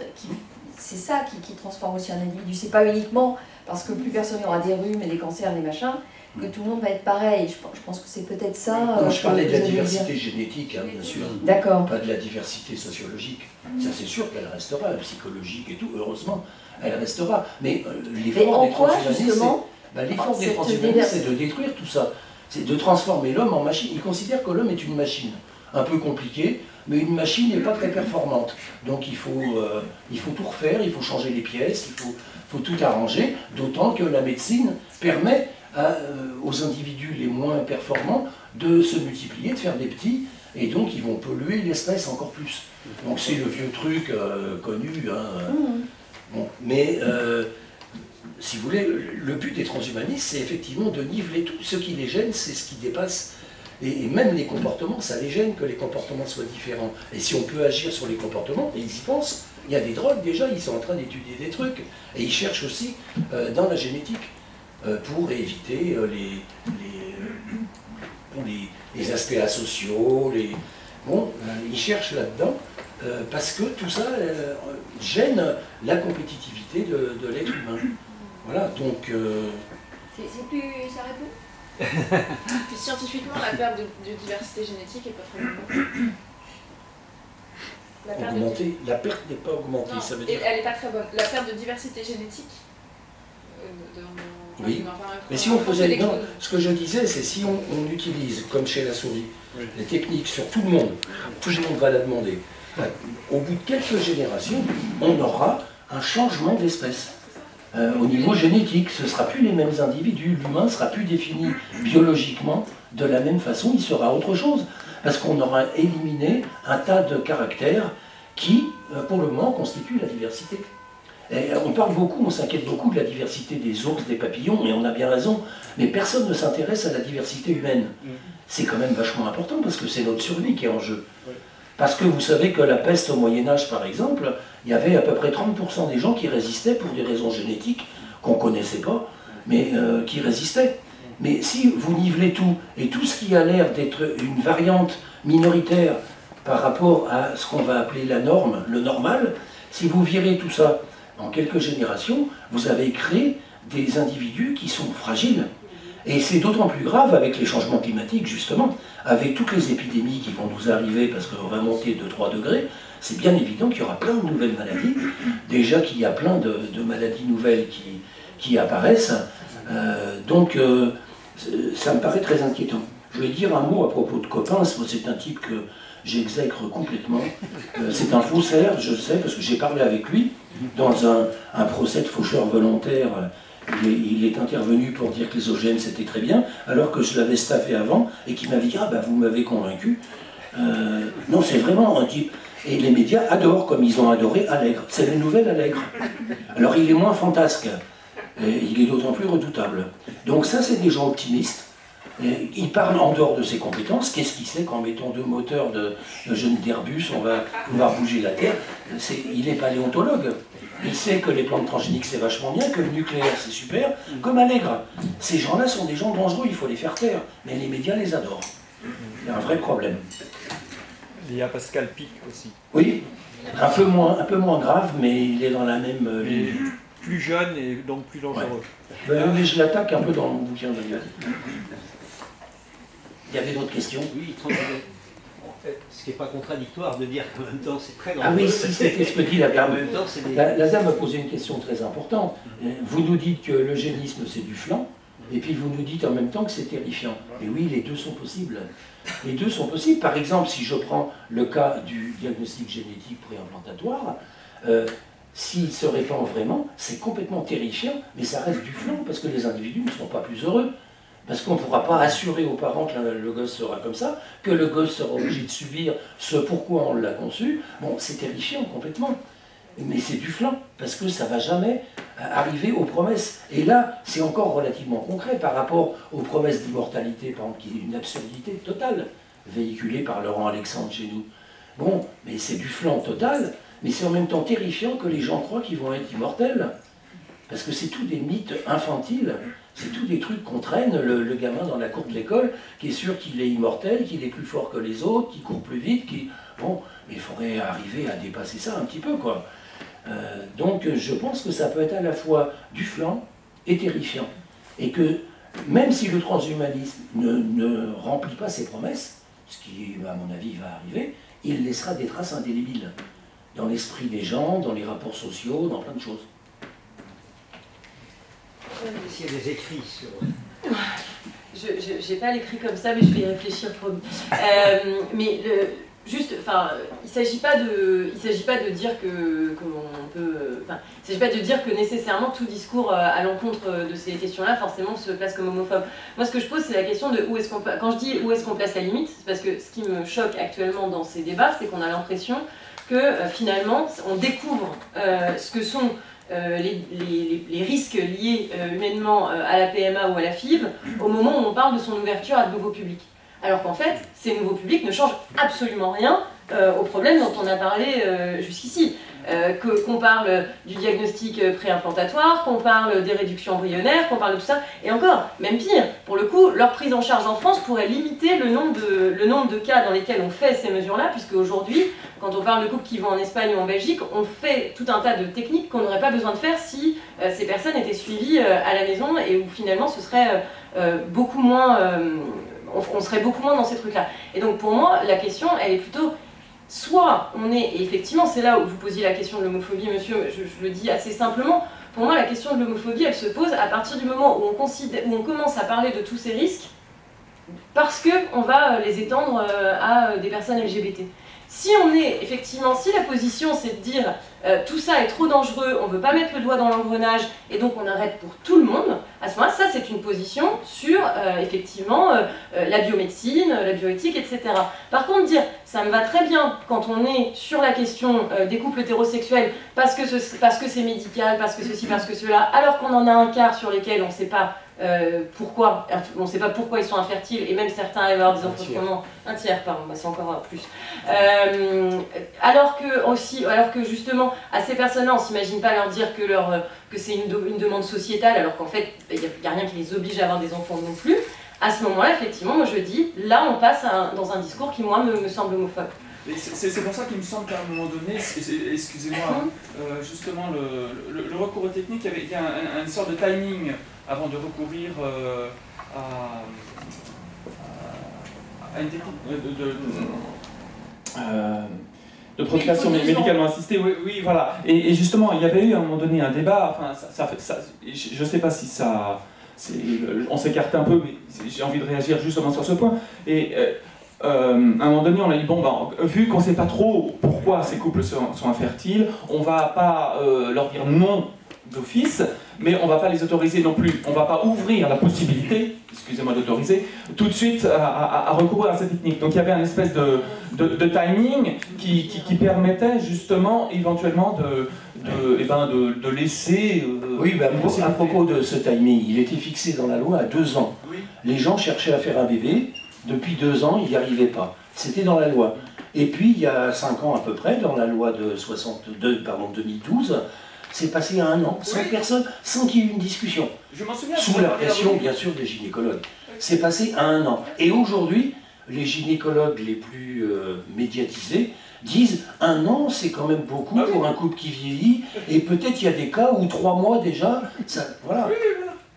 c'est ça qui transforme aussi un individu. C'est pas uniquement parce que plus personne n'aura des rhumes et des cancers, des machins, que tout le monde va être pareil. Je pense que c'est peut-être ça. Non, je parlais de la diversité génétique, hein, bien sûr. D'accord. Pas de la diversité sociologique. Ça, c'est sûr qu'elle restera, psychologique et tout, heureusement, elle restera. Mais l'effort des transhumanistes, c'est de détruire tout ça. C'est de transformer l'homme en machine. Ils considèrent que l'homme est une machine. Un peu compliquée, mais une machine n'est pas très performante. Donc il faut tout refaire, il faut changer les pièces, il faut tout arranger, d'autant que la médecine permet aux individus les moins performants de se multiplier, de faire des petits, et donc ils vont polluer l'espèce encore plus. Donc c'est le vieux truc connu. Bon, mais si vous voulez, le but des transhumanistes, c'est effectivement de niveler tout. Ce qui les gêne, c'est ce qui dépasse Et même les comportements, ça les gêne que les comportements soient différents. Et si on peut agir sur les comportements, et ils y pensent, il y a des drogues déjà, ils sont en train d'étudier des trucs. Et ils cherchent aussi dans la génétique pour éviter les aspects asociaux. Bon, ils cherchent là-dedans parce que tout ça gêne la compétitivité de l'être humain. Voilà, donc... C'est plus... ça répond Puis scientifiquement, la perte de diversité génétique n'est pas très bonne. La perte n'est pas augmentée, non, ça veut dire... Elle n'est pas très bonne. La perte de diversité génétique... oui, mais si on faisait... Non, ce que je disais, c'est si on utilise, comme chez la souris, les techniques sur tout le monde va la demander. Au bout de quelques générations, on aura un changement d'espèce. Au niveau génétique, ce ne sera plus les mêmes individus, l'humain ne sera plus défini biologiquement de la même façon, il sera autre chose, parce qu'on aura éliminé un tas de caractères qui, pour le moment, constituent la diversité. Et on parle beaucoup, on s'inquiète beaucoup de la diversité des ours, des papillons, et on a bien raison, mais personne ne s'intéresse à la diversité humaine. C'est quand même vachement important, parce que c'est notre survie qui est en jeu. Parce que vous savez que la peste au Moyen-Âge, par exemple, il y avait à peu près 30% des gens qui résistaient pour des raisons génétiques qu'on ne connaissait pas, mais qui résistaient. Mais si vous nivelez tout, et tout ce qui a l'air d'être une variante minoritaire par rapport à ce qu'on va appeler la norme, le normal, si vous virez tout ça en quelques générations, vous avez créé des individus qui sont fragiles. Et c'est d'autant plus grave avec les changements climatiques, justement, avec toutes les épidémies qui vont nous arriver, parce qu'on va monter de 3 degrés, c'est bien évident qu'il y aura plein de nouvelles maladies. Déjà qu'il y a plein de maladies nouvelles qui apparaissent. Donc, ça me paraît très inquiétant. Je vais dire un mot à propos de Coppens. C'est un type que j'exècre complètement. C'est un faussaire, je sais, parce que j'ai parlé avec lui dans un procès de faucheur volontaire. Il est intervenu pour dire que les OGM c'était très bien, alors que je l'avais staffé avant et qu'il m'avait dit « Ah ben vous m'avez convaincu ». Non, c'est vraiment un type. Et les médias adorent, comme ils ont adoré Allègre. C'est le nouvel Allègre. Alors il est moins fantasque, et il est d'autant plus redoutable. Donc ça, c'est des gens optimistes. Et il parle en dehors de ses compétences. Qu'est-ce qu'il sait qu'en mettant 2 moteurs de jeunes d'Airbus, on va pouvoir bouger la Terre? Il est paléontologue. Il sait que les plantes transgéniques c'est vachement bien, que le nucléaire c'est super, comme Allègre. Ces gens-là sont des gens dangereux, il faut les faire taire. Mais les médias les adorent. Il y a un vrai problème. Il y a Pascal Pic aussi. Oui, un peu moins grave, mais il est dans la même ligne. Plus jeune et donc plus dangereux. Ouais. Mais je l'attaque un peu dans mon bouquin d'ailleurs. Il y avait d'autres questions? Oui, ce qui n'est pas contradictoire de dire qu'en même temps c'est très dangereux. Ah oui, si c'était ce que dit la dame. En même temps, des... la dame a posé une question très importante. Vous nous dites que l'eugénisme c'est du flan, et puis vous nous dites en même temps que c'est terrifiant. Et oui, les deux sont possibles. Les deux sont possibles. Par exemple, si je prends le cas du diagnostic génétique préimplantatoire, s'il se répand vraiment, c'est complètement terrifiant, mais ça reste du flan, parce que les individus ne seront pas plus heureux. Parce qu'on ne pourra pas assurer aux parents que le gosse sera comme ça, que le gosse sera obligé de subir ce pourquoi on l'a conçu. Bon, c'est terrifiant complètement. Mais c'est du flan, parce que ça ne va jamais arriver aux promesses. Et là, c'est encore relativement concret par rapport aux promesses d'immortalité, par exemple, qui est une absurdité totale, véhiculée par Laurent Alexandre chez nous. Bon, mais c'est du flan total, mais c'est en même temps terrifiant que les gens croient qu'ils vont être immortels. Parce que c'est tout des mythes infantiles. C'est tout des trucs qu'on traîne, le gamin dans la cour de l'école, qui est sûr qu'il est immortel, qu'il est plus fort que les autres, qu'il court plus vite, Bon, mais il faudrait arriver à dépasser ça un petit peu, quoi. Donc je pense que ça peut être à la fois du flan et terrifiant. Et que même si le transhumanisme ne remplit pas ses promesses, ce qui, à mon avis, va arriver, il laissera des traces indélébiles dans l'esprit des gens, dans les rapports sociaux, dans plein de choses. S'il y a des écrits sur... Je n'ai pas l'écrit comme ça, mais je vais y réfléchir promis. Mais juste, enfin, il ne s'agit pas de dire que on peut, enfin, il s'agit pas de dire que nécessairement tout discours à l'encontre de ces questions-là forcément se place comme homophobe. Moi, ce que je pose, c'est la question de où est-ce qu'on, quand je dis où est-ce qu'on place la limite, c'est parce que ce qui me choque actuellement dans ces débats, c'est qu'on a l'impression que finalement, on découvre ce que sont les risques liés humainement à la PMA ou à la FIV au moment où on parle de son ouverture à de nouveaux publics. alors qu'en fait, ces nouveaux publics ne changent absolument rien au problème dont on a parlé jusqu'ici. Qu'on parle du diagnostic préimplantatoire, qu'on parle des réductions embryonnaires, qu'on parle de tout ça, et encore, même pire, pour le coup, leur prise en charge en France pourrait limiter le nombre de cas dans lesquels on fait ces mesures-là, puisque aujourd'hui, quand on parle de couples qui vont en Espagne ou en Belgique, on fait tout un tas de techniques qu'on n'aurait pas besoin de faire si ces personnes étaient suivies à la maison, et où finalement ce serait beaucoup moins... on serait beaucoup moins dans ces trucs-là. Et donc pour moi, la question, elle est plutôt... Soit on est, et effectivement c'est là où vous posiez la question de l'homophobie, monsieur, je le dis assez simplement, pour moi la question de l'homophobie elle se pose à partir du moment où on commence à parler de tous ces risques parce qu'on va les étendre à des personnes LGBT. Si on est, effectivement, si la position c'est de dire tout ça est trop dangereux, on ne veut pas mettre le doigt dans l'engrenage et donc on arrête pour tout le monde, à ce moment-là, ça c'est une position sur, effectivement, la biomédecine, la bioéthique, etc. Par contre, dire ça me va très bien quand on est sur la question des couples hétérosexuels parce que c'est médical, parce que ceci, parce que cela, alors qu'on en a un quart sur lesquels on ne sait pas pourquoi, on ne sait pas pourquoi ils sont infertiles, et même certains arrivent à avoir des enfants, un tiers, pardon, bah c'est encore plus. Alors que justement, à ces personnes-là, on ne s'imagine pas leur dire que c'est une demande sociétale, alors qu'en fait, il n'y a rien qui les oblige à avoir des enfants non plus. À ce moment-là, effectivement, moi je dis, là on passe dans un discours qui, moi, me semble homophobe. C'est pour ça qu'il me semble qu'à un moment donné, excusez-moi, justement, le recours aux techniques, il y a une sorte de timing avant de recourir à une technique de procréation médicalement assistée, oui, voilà. Et justement, il y avait eu à un moment donné un débat, enfin, je ne sais pas si ça... on s'écarte un peu, mais j'ai envie de réagir justement sur ce point. Et à un moment donné, on a dit, bon, vu qu'on ne sait pas trop pourquoi ces couples sont infertiles, on ne va pas leur dire non d'office, mais on ne va pas les autoriser non plus. On ne va pas ouvrir la possibilité, excusez-moi d'autoriser, tout de suite à recourir à cette technique. Donc il y avait une espèce de timing qui permettait justement éventuellement de laisser... oui, à propos de ce timing, il était fixé dans la loi à 2 ans. Oui. Les gens cherchaient à faire un bébé, depuis 2 ans, ils n'y arrivaient pas. C'était dans la loi. Et puis, il y a 5 ans à peu près, dans la loi de 2012, c'est passé à 1 an, sans personne, sans qu'il y ait eu une discussion. Je m'en souviens. Sous la pression, bien sûr, des gynécologues. C'est passé à 1 an. Et aujourd'hui, les gynécologues les plus médiatisés disent 1 an, c'est quand même beaucoup pour un couple qui vieillit, et peut-être il y a des cas où 3 mois déjà, ça, voilà.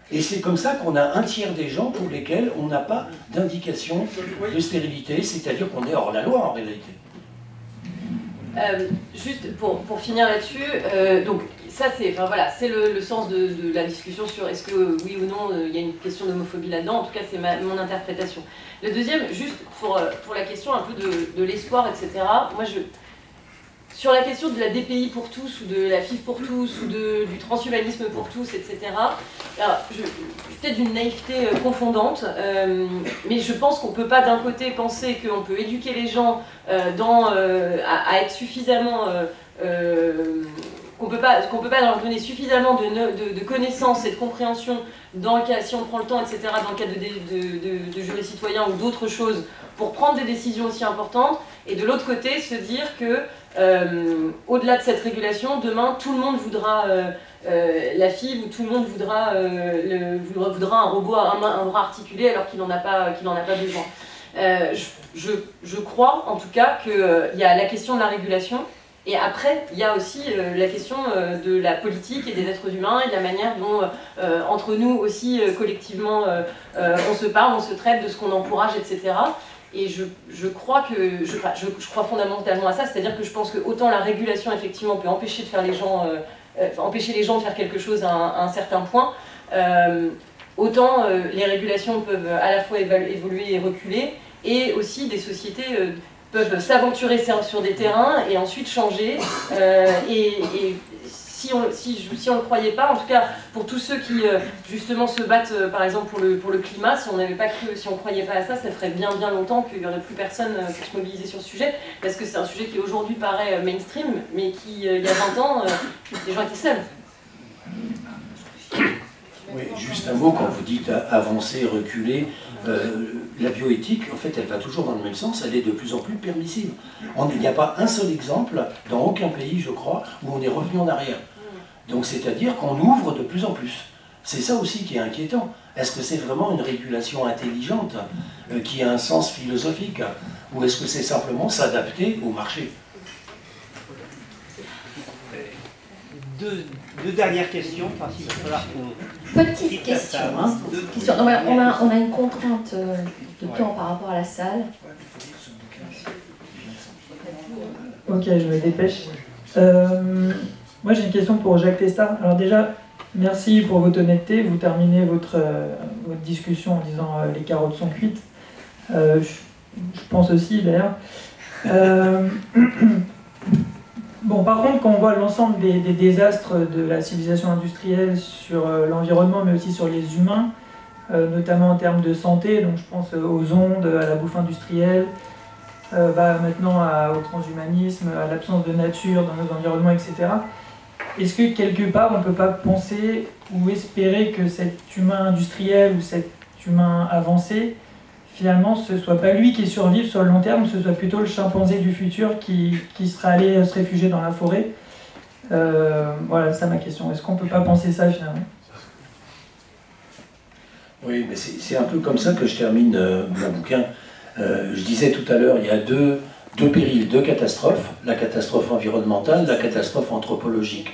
Et c'est comme ça qu'on a 1/3 des gens pour lesquels on n'a pas d'indication de stérilité, c'est-à-dire qu'on est hors la loi en réalité. Juste pour finir là-dessus, donc ça c'est le sens de la discussion sur est-ce que oui ou non il y a une question d'homophobie là-dedans, en tout cas c'est mon interprétation. Le deuxième, juste pour la question un peu de l'espoir, etc. Moi sur la question de la DPI pour tous, ou de la FIV pour tous, ou du transhumanisme pour tous, etc. Alors, peut-être d'une naïveté confondante, mais je pense qu'on ne peut pas d'un côté penser qu'on peut éduquer les gens à être suffisamment... qu'on peut pas leur donner suffisamment de connaissances et de compréhension dans le cas, si on prend le temps, etc., dans le cadre de jurés citoyens ou d'autres choses, pour prendre des décisions aussi importantes, et de l'autre côté, se dire que, au-delà de cette régulation, demain, tout le monde voudra la FIV, ou tout le monde voudra un robot à un bras articulé alors qu'il n'en a pas besoin. Je crois, en tout cas, qu'il y a la question de la régulation, et après, il y a aussi la question de la politique et des êtres humains et de la manière dont, entre nous aussi, collectivement, on se parle, on se traite, de ce qu'on encourage, etc. Et je crois fondamentalement à ça, c'est-à-dire que je pense que autant la régulation, effectivement, peut empêcher les gens de faire quelque chose à un certain point, autant les régulations peuvent à la fois évoluer et reculer, et aussi des sociétés... peuvent s'aventurer sur des terrains et ensuite changer. Et si on ne le croyait pas, en tout cas pour tous ceux qui justement se battent par exemple pour le climat, si on n'avait pas cru, si on ne croyait pas à ça, ça ferait bien longtemps qu'il n'y aurait plus personne pour se mobiliser sur ce sujet, parce que c'est un sujet qui aujourd'hui paraît mainstream, mais qui il y a 20 ans, les gens étaient seuls. Oui, juste un mot, quand vous dites avancer, reculer, la bioéthique, en fait, elle va toujours dans le même sens, elle est de plus en plus permissive. Il n'y a pas un seul exemple, dans aucun pays, je crois, où on est revenu en arrière. Donc c'est-à-dire qu'on ouvre de plus en plus. C'est ça aussi qui est inquiétant. Est-ce que c'est vraiment une régulation intelligente qui a un sens philosophique, ou est-ce que c'est simplement s'adapter au marché? Deux dernières questions, parce qu'il va falloir qu'on... Petite question. Hein. Non, mais on a une contrainte de temps par rapport à la salle. Ok, je me dépêche. Moi j'ai une question pour Jacques Testard. Alors déjà, merci pour votre honnêteté. Vous terminez votre discussion en disant les carottes sont cuites. Je pense aussi d'ailleurs. Bon, par contre, quand on voit l'ensemble des désastres de la civilisation industrielle sur l'environnement, mais aussi sur les humains, notamment en termes de santé, donc je pense aux ondes, à la bouffe industrielle, maintenant au transhumanisme, à l'absence de nature dans nos environnements, etc. Est-ce que quelque part on ne peut pas penser ou espérer que cet humain industriel ou cet humain avancé, finalement ce ne soit pas lui qui survive sur le long terme, ce soit plutôt le chimpanzé du futur qui sera allé se réfugier dans la forêt? Voilà, c'est ça ma question. Est-ce qu'on ne peut pas penser ça finalement? Oui, mais c'est un peu comme ça que je termine mon bouquin. Je disais tout à l'heure, il y a deux périls, deux catastrophes, la catastrophe environnementale, la catastrophe anthropologique.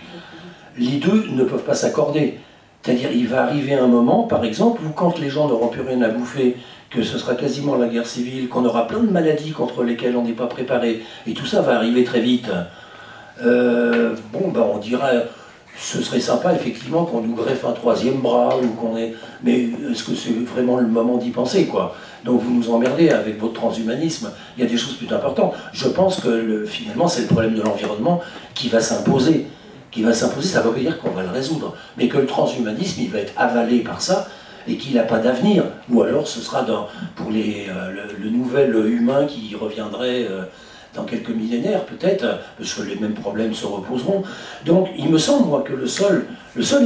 Les deux ne peuvent pas s'accorder. C'est-à-dire, il va arriver un moment, par exemple, où quand les gens n'auront plus rien à bouffer, que ce sera quasiment la guerre civile, qu'on aura plein de maladies contre lesquelles on n'est pas préparé, et tout ça va arriver très vite. On dira, ce serait sympa effectivement qu'on nous greffe un troisième bras, ou qu'on ait... Mais est-ce que c'est vraiment le moment d'y penser, quoi? Donc vous nous emmerdez avec votre transhumanisme, il y a des choses plus importantes. Je pense que finalement c'est le problème de l'environnement qui va s'imposer. Ça ne veut pas dire qu'on va le résoudre, mais que le transhumanisme il va être avalé par ça et qu'il n'a pas d'avenir. Ou alors ce sera pour le nouvel humain qui reviendrait dans quelques millénaires peut-être, parce que les mêmes problèmes se reposeront. Donc il me semble moi que le seul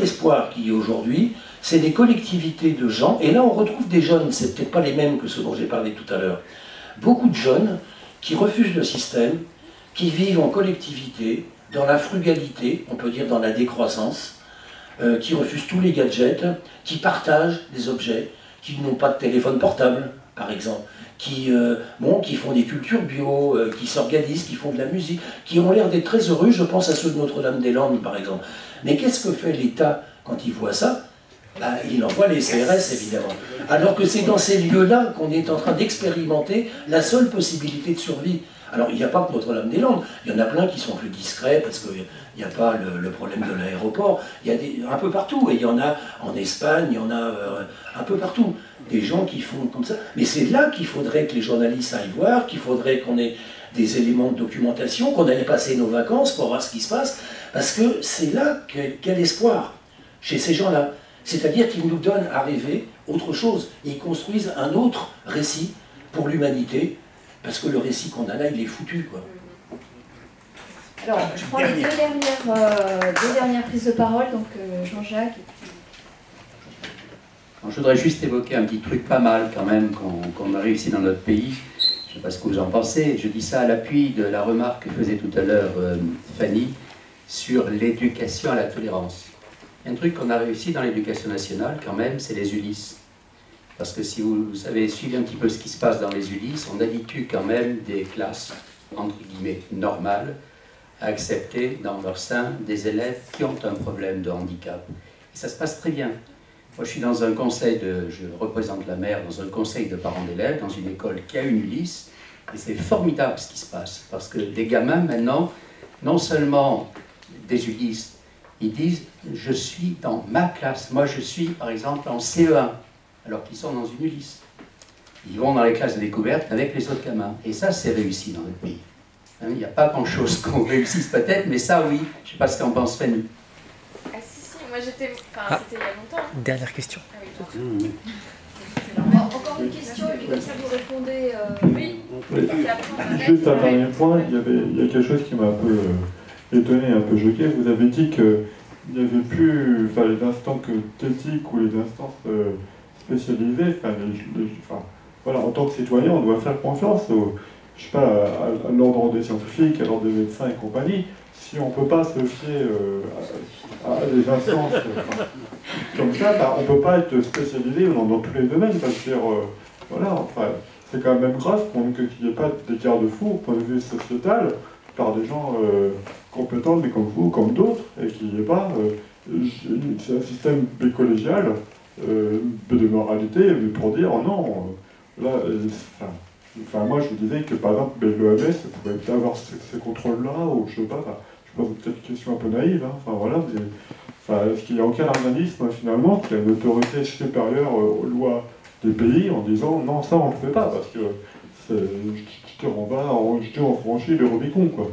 espoir qu'il y a aujourd'hui, c'est des collectivités de gens, et là on retrouve des jeunes, c'est peut-être pas les mêmes que ceux dont j'ai parlé tout à l'heure, beaucoup de jeunes qui refusent le système, qui vivent en collectivité, dans la frugalité, on peut dire dans la décroissance, qui refusent tous les gadgets, qui partagent des objets, qui n'ont pas de téléphone portable, par exemple, qui font des cultures bio, qui s'organisent, qui font de la musique, qui ont l'air d'être très heureux, je pense à ceux de Notre-Dame-des-Landes, par exemple. Mais qu'est-ce que fait l'État quand il voit ça? Il envoie les CRS, évidemment. Alors que c'est dans ces lieux-là qu'on est en train d'expérimenter la seule possibilité de survie. Alors, il n'y a pas que Notre-Dame-des-Landes, il y en a plein qui sont plus discrets parce qu'il n'y a pas le problème de l'aéroport. Il y a un peu partout, et il y en a en Espagne, il y en a un peu partout. Des gens qui font comme ça. Mais c'est là qu'il faudrait que les journalistes aillent voir, qu'il faudrait qu'on ait des éléments de documentation, qu'on allait passer nos vacances pour voir ce qui se passe, parce que c'est là quel espoir chez ces gens-là. C'est-à-dire qu'ils nous donnent à rêver autre chose, et ils construisent un autre récit pour l'humanité, parce que le récit qu'on a là, il est foutu, quoi. Alors, je prends les deux dernières prises de parole, donc Jean-Jacques. Je voudrais juste évoquer un petit truc pas mal quand même qu'on a réussi dans notre pays. Je ne sais pas ce que vous en pensez. Je dis ça à l'appui de la remarque que faisait tout à l'heure Fanny sur l'éducation à la tolérance. Un truc qu'on a réussi dans l'éducation nationale quand même, c'est les ULIS. Parce que si vous avez suivi un petit peu ce qui se passe dans les ULIS, on habitue quand même des classes, entre guillemets, normales, à accepter dans leur sein des élèves qui ont un problème de handicap. Et ça se passe très bien. Moi, je suis dans un conseil je représente la maire dans un conseil de parents d'élèves, dans une école qui a une ULIS, et c'est formidable ce qui se passe, parce que les gamins, maintenant, non seulement des ULIS, ils disent « je suis dans ma classe ». Moi, je suis, par exemple, en CE1, alors qu'ils sont dans une ULIS. Ils vont dans les classes de découverte avec les autres gamins. Et ça, c'est réussi dans notre pays. Il n'y a pas grand-chose qu'on réussisse peut-être, mais ça, oui. Je ne sais pas ce qu'en pense Fanny. Ah si, moi j'étais... Enfin, c'était il y a longtemps. Dernière question. Ah oui, Encore une question, et puis comme ça vous répondez... Oui. Juste un dernier point, il y a quelque chose qui m'a un peu étonné, un peu choqué. Vous avez dit qu'il n'y avait plus les instances éthiques ou les instances spécialisées, voilà, en tant que citoyen, on doit faire confiance je sais pas, à l'ordre des scientifiques, à l'ordre des médecins et compagnie. Si on ne peut pas se fier à des instances comme ça, bah, on ne peut pas être spécialisé dans tous les domaines. Parce que, voilà, enfin, c'est quand même grave qu'il n'y ait pas des garde-fous au point de vue sociétal par des gens compétents, mais comme vous, comme d'autres, et qu'il n'y ait pas un système collégial de moralité pour dire oh non, là, enfin, moi je vous disais que par exemple l'OMS pouvait avoir ces contrôles-là, ou je sais pas, je pense que c'est peut-être une question un peu naïve, hein, enfin voilà, est-ce qu'il n'y a aucun organisme finalement qui a une autorité supérieure aux lois des pays en disant non, ça on ne le fait pas, parce que on franchit le Rubicon, quoi.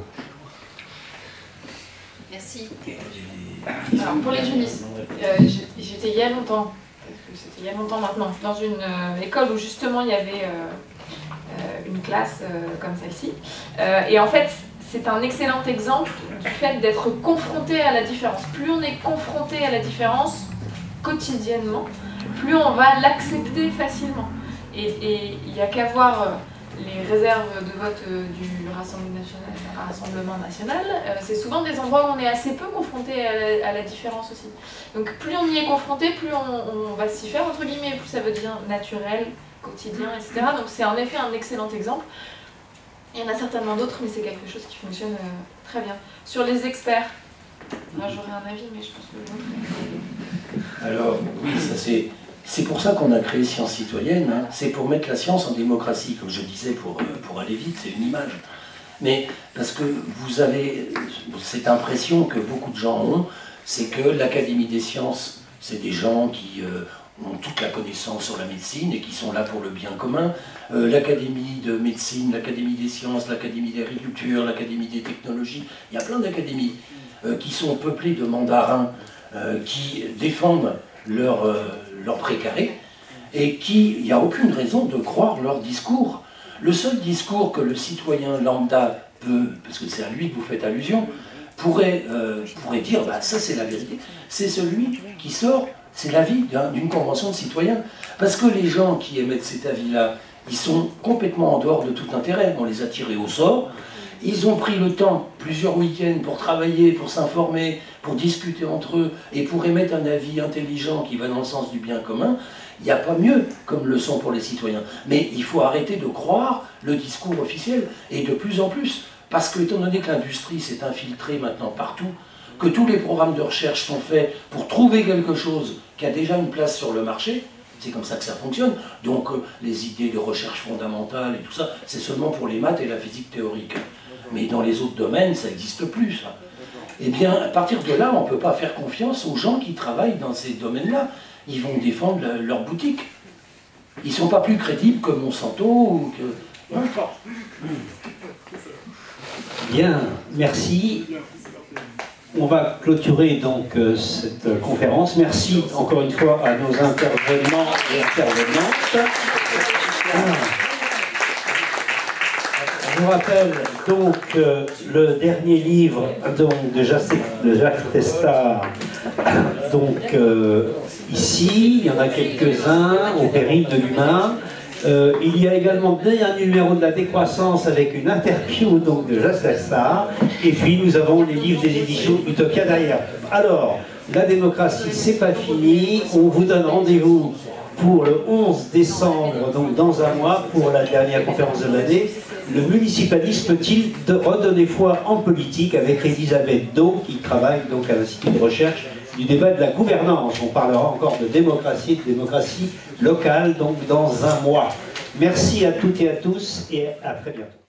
Merci. Alors pour les jeunistes, j'étais il y a longtemps, parce que c'était il y a longtemps maintenant, dans une école où justement il y avait une classe comme celle-ci. Et en fait, c'est un excellent exemple du fait d'être confronté à la différence. Plus on est confronté à la différence quotidiennement, plus on va l'accepter facilement. Et il n'y a qu'à voir les réserves de vote du Rassemblement national. C'est souvent des endroits où on est assez peu confronté à la différence aussi. Donc plus on y est confronté, plus on va s'y faire, entre guillemets, plus ça veut dire naturel, quotidien, etc. Donc c'est en effet un excellent exemple. Il y en a certainement d'autres, mais c'est quelque chose qui fonctionne très bien. Sur les experts, là j'aurais un avis, mais je pense que l'autre... Alors, oui, ça c'est pour ça qu'on a créé Sciences Citoyennes, hein. C'est pour mettre la science en démocratie, comme je disais, pour aller vite, c'est une image. Mais parce que vous avez cette impression que beaucoup de gens ont, c'est que l'Académie des sciences, c'est des gens qui ont toute la connaissance sur la médecine et qui sont là pour le bien commun. L'Académie de médecine, l'Académie des sciences, l'Académie d'agriculture, l'Académie des technologies, il y a plein d'académies qui sont peuplées de mandarins qui défendent leur précaré et il n'y a aucune raison de croire leur discours. Le seul discours que le citoyen lambda peut, parce que c'est à lui que vous faites allusion, pourrait dire bah, ça c'est la vérité, c'est celui qui sort, c'est l'avis d'une convention de citoyens. Parce que les gens qui émettent cet avis-là, ils sont complètement en dehors de tout intérêt, on les a tirés au sort. Ils ont pris le temps, plusieurs week-ends, pour travailler, pour s'informer, pour discuter entre eux et pour émettre un avis intelligent qui va dans le sens du bien commun. Il n'y a pas mieux comme leçon pour les citoyens. Mais il faut arrêter de croire le discours officiel, et de plus en plus. Parce que, étant donné que l'industrie s'est infiltrée maintenant partout, que tous les programmes de recherche sont faits pour trouver quelque chose qui a déjà une place sur le marché, c'est comme ça que ça fonctionne. Donc les idées de recherche fondamentale et tout ça, c'est seulement pour les maths et la physique théorique. Mais dans les autres domaines, ça n'existe plus, ça. Eh bien, à partir de là, on ne peut pas faire confiance aux gens qui travaillent dans ces domaines-là. Ils vont défendre leur boutique. Ils ne sont pas plus crédibles que Monsanto ou que... Bien, merci. On va clôturer donc cette conférence. Merci encore une fois à nos intervenants et intervenantes. Je vous rappelle donc le dernier livre donc, de Jacques Testard, donc ici, il y en a quelques-uns, Au péril de l'humain. Il y a également un numéro de la décroissance avec une interview donc, de Jacques Testard, et puis nous avons les livres des éditions Utopia derrière. Alors, la démocratie, c'est pas fini, on vous donne rendez-vous pour le 11 décembre, donc dans un mois, pour la dernière conférence de l'année. Le municipalisme peut-il redonner foi en politique, avec Elisabeth Do, qui travaille donc à l'Institut de recherche du débat de la gouvernance. On parlera encore de démocratie locale, donc dans un mois. Merci à toutes et à tous, et à très bientôt.